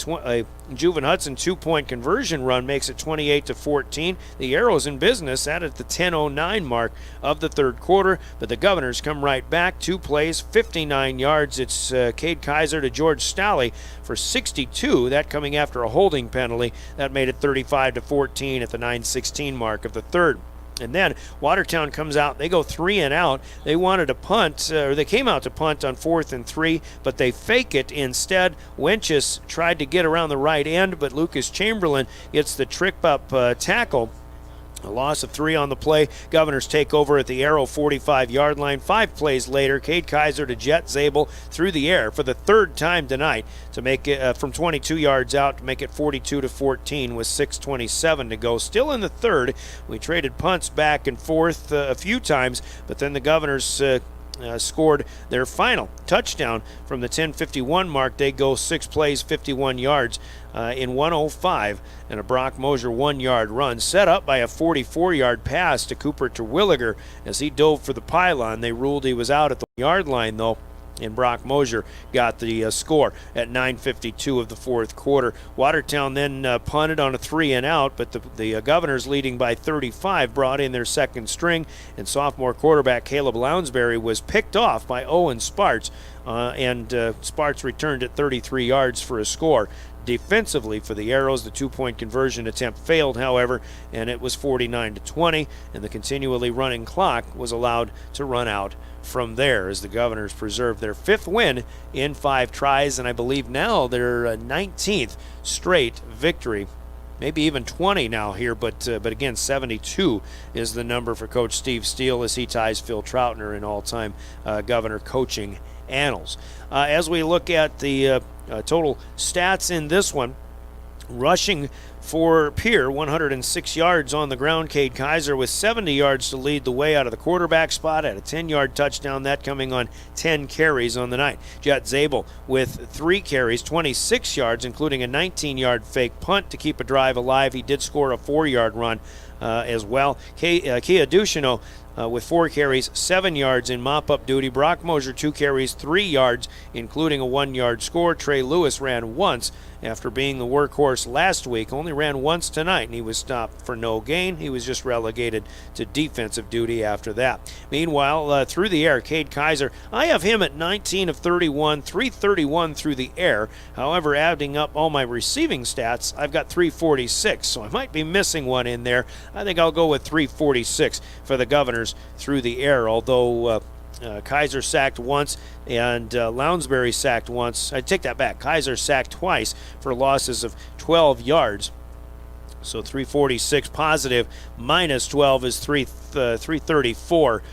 Juven Hudson 2-point conversion run makes it 28-14. The Arrows in business at the 10:09 mark of the third quarter, but the Governors come right back. 2 plays, 59 yards. It's Cade Kaiser to George Stalley for 62. That coming after a holding penalty. That made it 35-14 at the 9:16 mark of the third. And then Watertown comes out. They go 3 and out. They wanted to punt, or they came out to punt on 4th and 3, but they fake it instead. Wenches tried to get around the right end, but Lucas Chamberlain gets the trip-up tackle. A loss of 3 on the play. Governors take over at the Arrow 45-yard line. 5 plays later, Cade Kaiser to Jet Zabel through the air for the 3rd time tonight to make it from 22 yards out to make it 42-14 with 6:27 to go. Still in the third. We traded punts back and forth a few times, but then the Governors scored their final touchdown from the 10:51 mark. They go 6 plays, 51 yards in 1:05, and a Brock Mosier 1-yard run set up by a 44-yard pass to Cooper Terwilliger as he dove for the pylon. They ruled he was out at the yard line, though, and Brock Mosier got the score at 9:52 of the fourth quarter. Watertown then punted on a 3 and out, but the Governors, leading by 35, brought in their second string, and sophomore quarterback Caleb Lounsbury was picked off by Owen Sparts, and Sparts returned at 33 yards for a score. Defensively for the Arrows, the 2-point conversion attempt failed, however, and it was 49-20, and the continually running clock was allowed to run out from there as the Governors preserved their 5th win in 5 tries, and I believe now their 19th straight victory. Maybe even 20 now here, but again, 72 is the number for Coach Steve Steele as he ties Phil Troutner in all-time Governor coaching annals. As we look at the total stats in this one, rushing for Pierre, 106 yards on the ground. Cade Kaiser with 70 yards to lead the way out of the quarterback spot at a 10-yard touchdown, that coming on 10 carries on the night. Jet Zabel with 3 carries, 26 yards, including a 19-yard fake punt to keep a drive alive. He did score a 4-yard run as well. Kia Duchino with 4 carries, 7 yards in mop-up duty. Brock Mosier 2 carries, 3 yards, including a 1-yard score. Trey Lewis ran once after being the workhorse last week. Only ran once tonight, and he was stopped for no gain. He was just relegated to defensive duty after that. Meanwhile, through the air, Cade Kaiser, I have him at 19 of 31, 331 through the air. However, adding up all my receiving stats, I've got 346, so I might be missing one in there. I think I'll go with 346 for the Governors through the air, although Kaiser sacked once and Lounsbury sacked once. I take that back. Kaiser sacked twice for losses of 12 yards. So 346 positive minus 12 is 334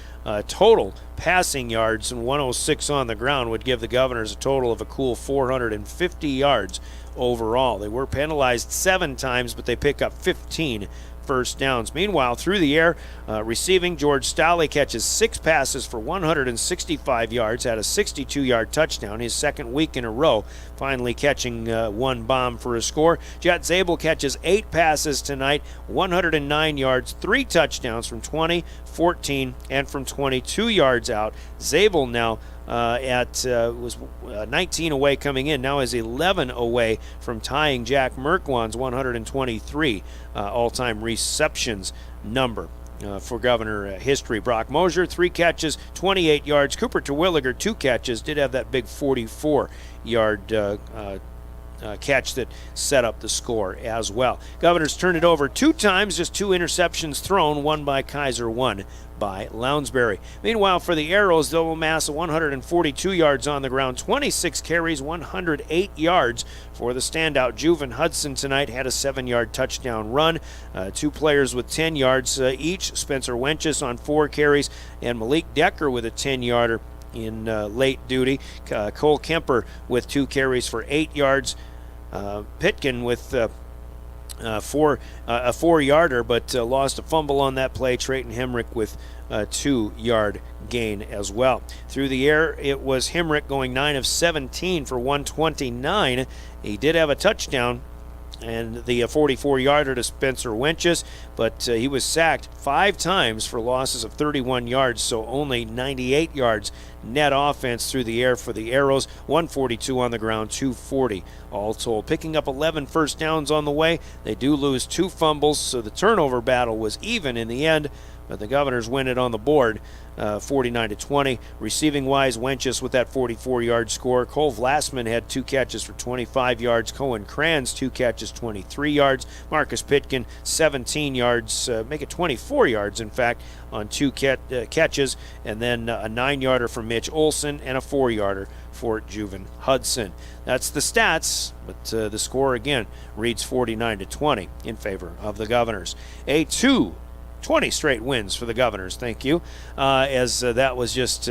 total passing yards, and 106 on the ground would give the Governors a total of a cool 450 yards overall. They were penalized 7 times, but they pick up 15 first downs. Meanwhile, through the air, receiving, George Stalley catches 6 passes for 165 yards, had a 62-yard touchdown, his second week in a row, finally catching 1 bomb for a score. Jet Zabel catches 8 passes tonight, 109 yards, 3 touchdowns from 20, 14, and from 22 yards out. Zabel now was 19 away coming in, now is 11 away from tying Jack Merkwan's 123 all-time receptions number for Governor history. Brock Mosier, 3 catches, 28 yards. Cooper Terwilliger, 2 catches, did have that big 44-yard catch that set up the score as well. Governors turned it over 2 times, just 2 interceptions thrown, one by Kaiser, one by Lounsbury. Meanwhile, for the Arrows, they'll amass 142 yards on the ground, 26 carries, 108 yards for the standout. Juven Hudson tonight had a 7-yard touchdown run. 2 players with 10 yards each, Spencer Wenches on 4 carries, and Malik Decker with a 10-yarder in late duty. Cole Kemper with 2 carries for 8 yards. Pitkin with a 4-yarder, but lost a fumble on that play. Trayton Hemrick with a 2-yard gain as well. Through the air, it was Hemrick going 9 of 17 for 129. He did have a touchdown and the 44-yarder to Spencer Wenches, but he was sacked 5 times for losses of 31 yards, so only 98 yards net offense through the air for the Arrows. 142 on the ground, 240 all told. Picking up 11 first downs on the way. They do lose 2 fumbles, so the turnover battle was even in the end, but the Governors win it on the board, 49-20. Receiving-wise, Wenches with that 44-yard score. Cole Vlasman had 2 catches for 25 yards. Cohen Kranz, 2 catches, 23 yards. Marcus Pitkin, 17 yards, make it 24 yards, in fact, on 2 catches. And then a 9-yarder for Mitch Olson and a 4-yarder for Juven Hudson. That's the stats, but the score, again, reads 49-20 in favor of the Governors. 20 straight wins for the Governors, thank you, as that was just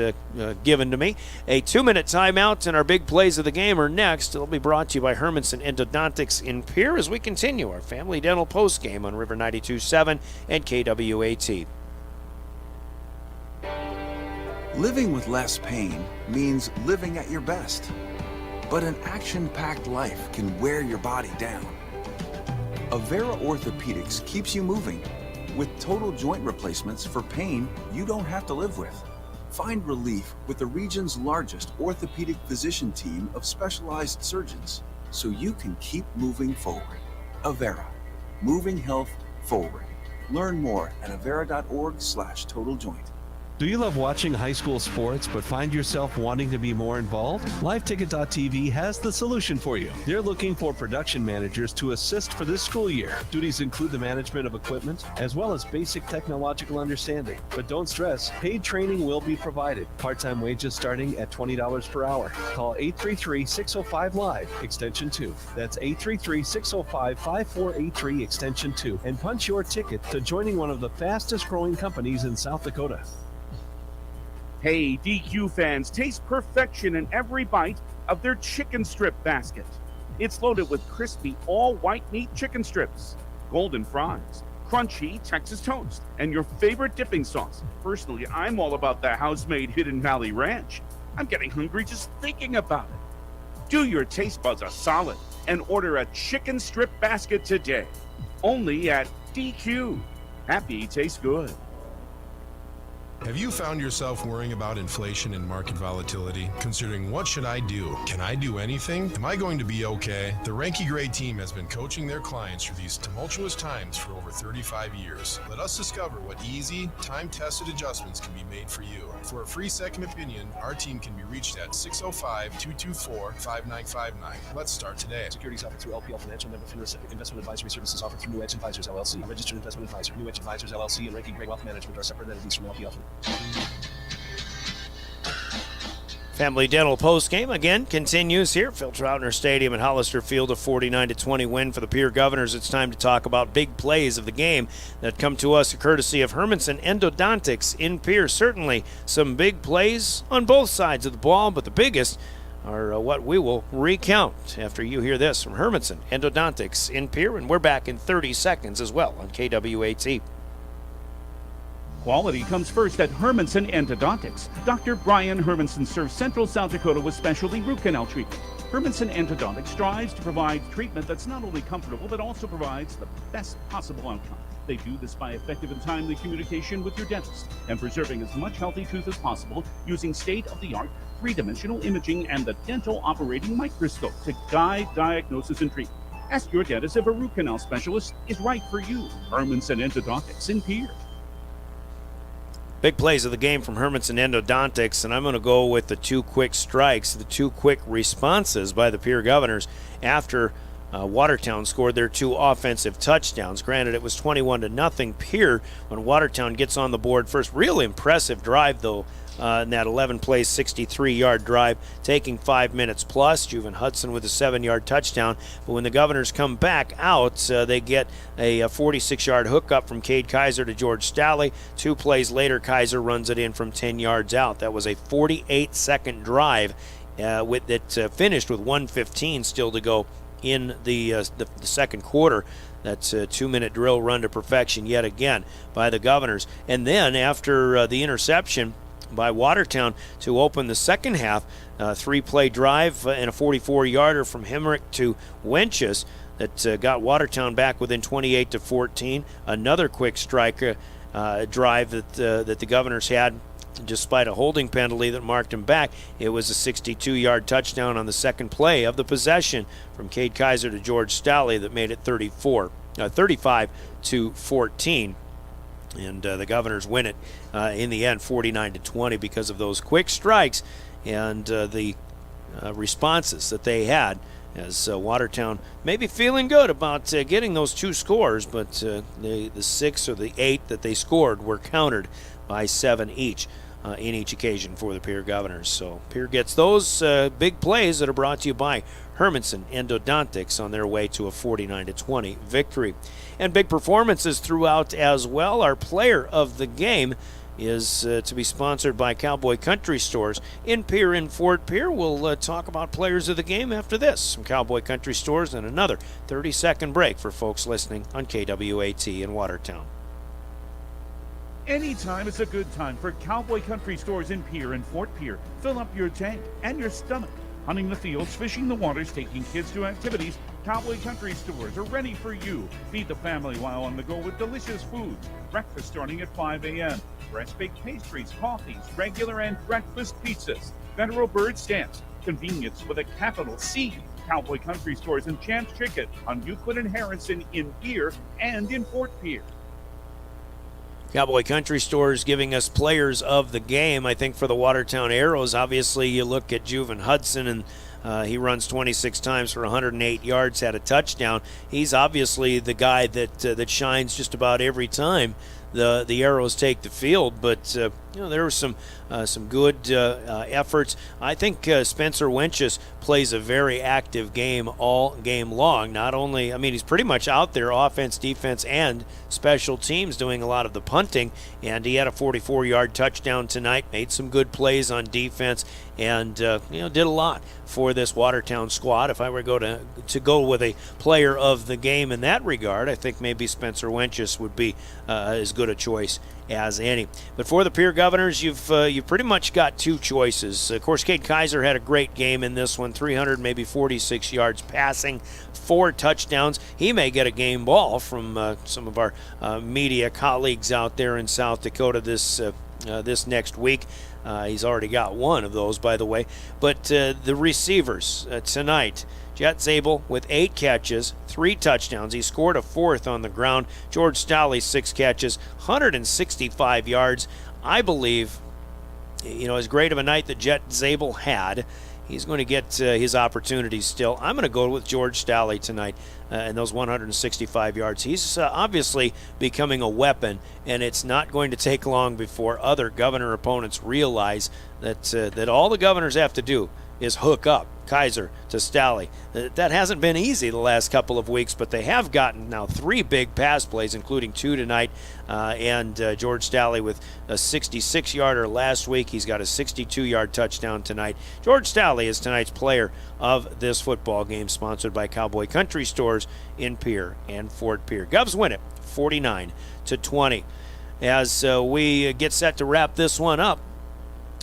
given to me. A 2-minute timeout, and our big plays of the game are next. It'll be brought to you by Hermanson Endodontics in Pierre as we continue our Family Dental postgame on River 92.7 and KWAT. Living with less pain means living at your best. But an action-packed life can wear your body down. Avera Orthopedics keeps you moving with total joint replacements for pain you don't have to live with. Find relief with the region's largest orthopedic physician team of specialized surgeons so you can keep moving forward. Avera, moving health forward. Learn more at avera.org/totaljoint. Do you love watching high school sports but find yourself wanting to be more involved? LiveTicket.tv has the solution for you. They're looking for production managers to assist for this school year. Duties include the management of equipment as well as basic technological understanding. But don't stress, paid training will be provided. Part-time wages starting at $20 per hour. Call 833-605-LIVE, extension 2. That's 833-605-5483, extension 2, and punch your ticket to joining one of the fastest growing companies in South Dakota. Hey, DQ fans, taste perfection in every bite of their chicken strip basket. It's loaded with crispy, all-white meat chicken strips, golden fries, crunchy Texas toast, and your favorite dipping sauce. Personally, I'm all about the house-made Hidden Valley Ranch. I'm getting hungry just thinking about it. Do your taste buds a solid and order a chicken strip basket today. Only at DQ. Happy tastes good. Have you found yourself worrying about inflation and market volatility? Considering what should I do? Can I do anything? Am I going to be okay? The Ranky Gray team has been coaching their clients through these tumultuous times for over 35 years. Let us discover what easy, time-tested adjustments can be made for you. For a free second opinion, our team can be reached at 605-224-5959. Let's start today. Securities offered through LPL Financial Member FINRA. Investment advisory services offered through New Edge Advisors LLC. A registered investment advisor. New Edge Advisors LLC and Ranky Gray Wealth Management are separate entities from LPL. Family Dental postgame again continues here. Phil Troutner Stadium at Hollister Field, a 49-20 win for the Pierre Governors. It's time to talk about big plays of the game that come to us courtesy of Hermanson Endodontics in Pierre. Certainly some big plays on both sides of the ball, but the biggest are what we will recount after you hear this from Hermanson Endodontics in Pierre, and we're back in 30 seconds as well on KWAT. Quality comes first at Hermanson Endodontics. Dr. Brian Hermanson serves Central South Dakota with specialty root canal treatment. Hermanson Endodontics strives to provide treatment that's not only comfortable, but also provides the best possible outcome. They do this by effective and timely communication with your dentist and preserving as much healthy tooth as possible using state-of-the-art three-dimensional imaging and the dental operating microscope to guide diagnosis and treatment. Ask your dentist if a root canal specialist is right for you. Hermanson Endodontics in Pierre. Big plays of the game from Hermanson Endodontics, and I'm going to go with the 2 quick strikes, the 2 quick responses by the Pierre Governors after Watertown scored their 2 offensive touchdowns. Granted, it was 21-0 Pierre when Watertown gets on the board first. Real impressive drive, though, in that 11-play, 63-yard drive, taking 5 minutes plus. Juven Hudson with a 7-yard touchdown. But when the Governors come back out, they get a 46-yard hookup from Cade Kaiser to George Stalley. 2 plays later, Kaiser runs it in from 10 yards out. That was a 48-second drive that finished with 1:15 still to go in the second quarter. That's a 2-minute drill run to perfection yet again by the Governors. And then after the interception by Watertown to open the second half, 3-play drive and a 44-yarder from Hemrick to Wenches that got Watertown back within 28-14. Another quick strike drive that the Governors had despite a holding penalty that marked him back. It was a 62-yard touchdown on the second play of the possession from Cade Kaiser to George Stalley that made it 35-14. And the Governors win it in the end 49-20 because of those quick strikes and the responses that they had, as Watertown may be feeling good about getting those 2 scores, but the 6 or the 8 that they scored were countered by 7 each in each occasion for the Pierre Governors. So Pierre gets those big plays that are brought to you by Hermanson Endodontics on their way to a 49-20 victory. And big performances throughout as well. Our player of the game is to be sponsored by Cowboy Country Stores in Pierre and Fort Pierre. We'll talk about players of the game after this from Cowboy Country Stores and another 30-second break for folks listening on KWAT in Watertown. Anytime is a good time for Cowboy Country Stores in Pierre and Fort Pierre. Fill up your tank and your stomach. Hunting the fields, fishing the waters, taking kids to activities, Cowboy Country Stores are ready for you. Feed the family while on the go with delicious foods. Breakfast starting at 5 a.m. Fresh baked pastries, coffees, regular and breakfast pizzas. Federal Bird Stamps. Convenience with a capital C. Cowboy Country Stores and Champs Chicken on Euclid and Harrison in Pierre and in Fort Pierre. Cowboy Country Stores giving us players of the game. I think for the Watertown Arrows, obviously you look at Juven Hudson, and he runs 26 times for 108 yards, had a touchdown. He's obviously the guy that shines just about every time the Arrows take the field. But there were some good efforts. I think Spencer Wenches plays a very active game all game long. Not only, he's pretty much out there, offense, defense, and special teams, doing a lot of the punting. And he had a 44-yard touchdown tonight. Made some good plays on defense, and did a lot for this Watertown squad. If I were to go with a player of the game in that regard, I think maybe Spencer Wenches would be as good a choice as any. But for the Pierre Governors, you've pretty much got 2 choices. Of course, Cade Kaiser had a great game in this one, 346 yards passing, 4 touchdowns. He may get a game ball from some of our media colleagues out there in South Dakota this next week. He's already got 1 of those, by the way. But the receivers tonight, Jet Zabel with 8 catches, 3 touchdowns. He scored a 4th on the ground. George Stalley, 6 catches, 165 yards. I believe, as great of a night that Jet Zabel had, he's going to get his opportunities still. I'm going to go with George Stalley tonight and those 165 yards. He's obviously becoming a weapon, and it's not going to take long before other Governor opponents realize that all the Governors have to do is hook up Kaiser to Stalley. That hasn't been easy the last couple of weeks, but they have gotten now 3 big pass plays, including 2 tonight, and George Stalley with a 66-yarder last week. He's got a 62-yard touchdown tonight. George Stalley is tonight's player of this football game, sponsored by Cowboy Country Stores in Pierre and Fort Pierre. Govs win it 49-20. As we get set to wrap this one up,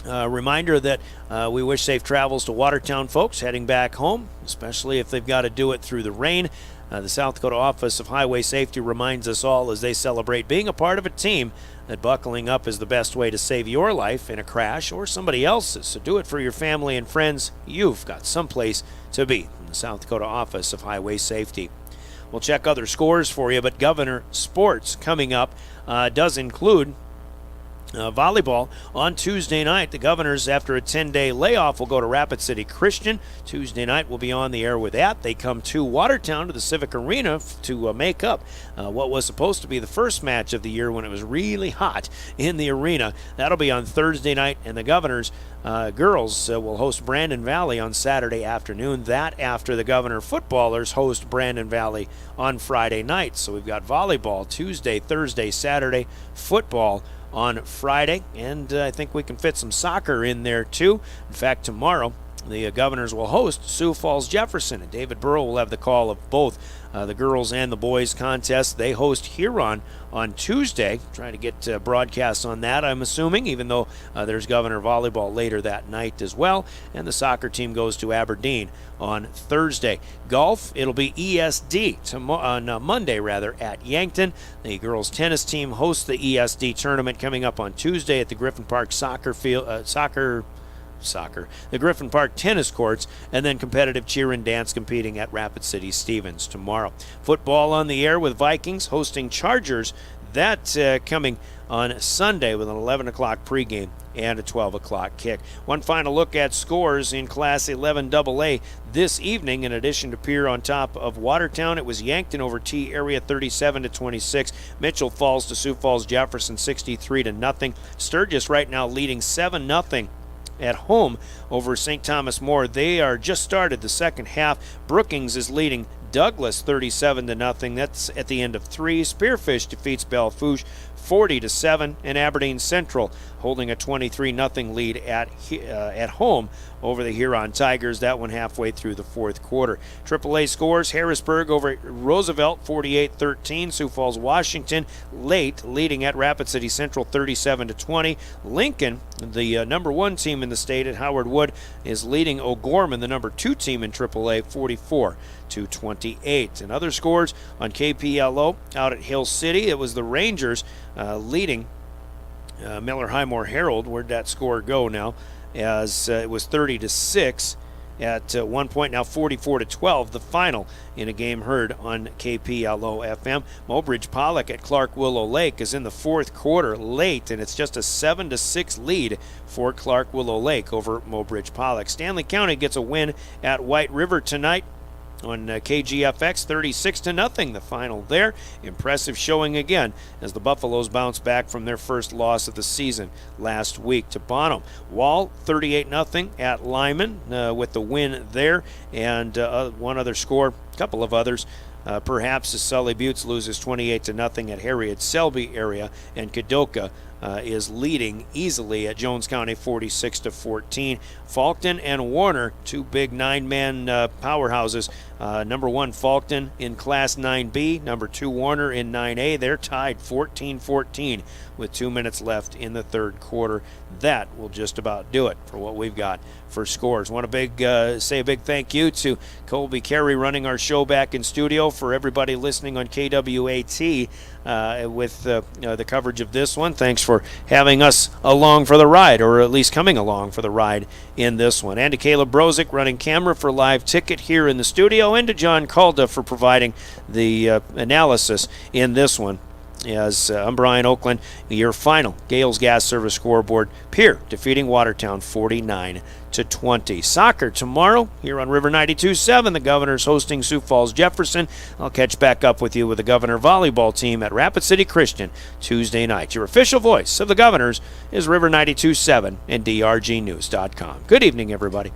reminder that we wish safe travels to Watertown folks heading back home, especially if they've got to do it through the rain. The South Dakota Office of Highway Safety reminds us all as they celebrate being a part of a team that buckling up is the best way to save your life in a crash or somebody else's. So do it for your family and friends. You've got someplace to be in the South Dakota Office of Highway Safety. We'll check other scores for you, but Governor Sports coming up does include Volleyball on Tuesday night. The Governors, after a 10-day layoff, will go to Rapid City Christian. Tuesday night we'll be on the air with that. They come to Watertown to the Civic Arena to make up what was supposed to be the first match of the year when it was really hot in the arena. That'll be on Thursday night, and the Governors girls will host Brandon Valley on Saturday afternoon. That after the Governor footballers host Brandon Valley on Friday night. So we've got volleyball Tuesday, Thursday, Saturday, football on Friday, and I think we can fit some soccer in there too. In fact, tomorrow the Governors will host Sioux Falls Jefferson, and David Burrow will have the call of both the girls and the boys contest. They host Huron on Tuesday, trying to get broadcasts on that, I'm assuming, even though there's Governor volleyball later that night as well. And the soccer team goes to Aberdeen on Thursday. Golf, it'll be ESD on Monday at Yankton. The girls tennis team hosts the ESD tournament coming up on Tuesday at the Griffin Park the Griffin Park tennis courts, and then competitive cheer and dance competing at Rapid City Stevens tomorrow. Football on the air with Vikings hosting Chargers. That coming on Sunday with an 11 o'clock pregame and a 12 o'clock kick. One final look at scores in Class 11 AA this evening. In addition to Pierre on top of Watertown, it was Yankton over T Area 37-26. Mitchell falls to Sioux Falls Jefferson 63-0. Sturgis right now leading 7-0 at home over St. Thomas More. They are just started the second half. Brookings is leading Douglas 37-0. That's at the end of 3. Spearfish defeats Belle-Fourche 40-7, and Aberdeen Central holding a 23-0 lead at home over the Huron Tigers. That one halfway through the fourth quarter. AAA scores: Harrisburg over Roosevelt 48-13. Sioux Falls Washington late leading at Rapid City Central 37-20. Lincoln, the number 1 team in the state at Howard Wood, is leading O'Gorman, the number 2 team in AAA, 44-28. And other scores on KPLO out at Hill City, it was the Rangers leading Miller Highmore Herald. Where'd that score go now? As it was 30-6 at one point, now 44-12, the final in a game heard on KPLO FM. Mobridge Pollock at Clark Willow Lake is in the fourth quarter late, and it's just a 7-6 lead for Clark Willow Lake over Mobridge Pollock. Stanley County gets a win at White River tonight on KGFX, 36-0, the final there. Impressive showing again as the Buffaloes bounce back from their first loss of the season last week to Bonham. Wall, 38-0 at Lyman with the win there. And one other score, a couple of others. Perhaps as Sully Buttes loses 28-0 at Harriet Selby area, and Kadoka is leading easily at Jones County 46-14. Faulkton and Warner, 2 big 9-man powerhouses. Number 1 Faulkton in Class 9B, number 2 Warner in 9A. They're tied 14-14 with 2 minutes left in the third quarter. That will just about do it for what we've got for scores. Want to say a big thank you to Colby Carey running our show back in studio, for everybody listening on KWAT with the coverage of this one. Thanks for having us along for the ride, or at least coming along for the ride in this one. And to Caleb Brozick running camera for Live Ticket here in the studio, and to John Calda for providing the analysis in this one. As I'm Brian Oakland, your final Gales Gas Service scoreboard: Pierre defeating Watertown 49-20. Soccer tomorrow here on River 92.7. The Governors hosting Sioux Falls Jefferson. I'll catch back up with you with the Governor volleyball team at Rapid City Christian Tuesday night. Your official voice of the Governors is River 92.7 and DRGnews.com. Good evening, everybody.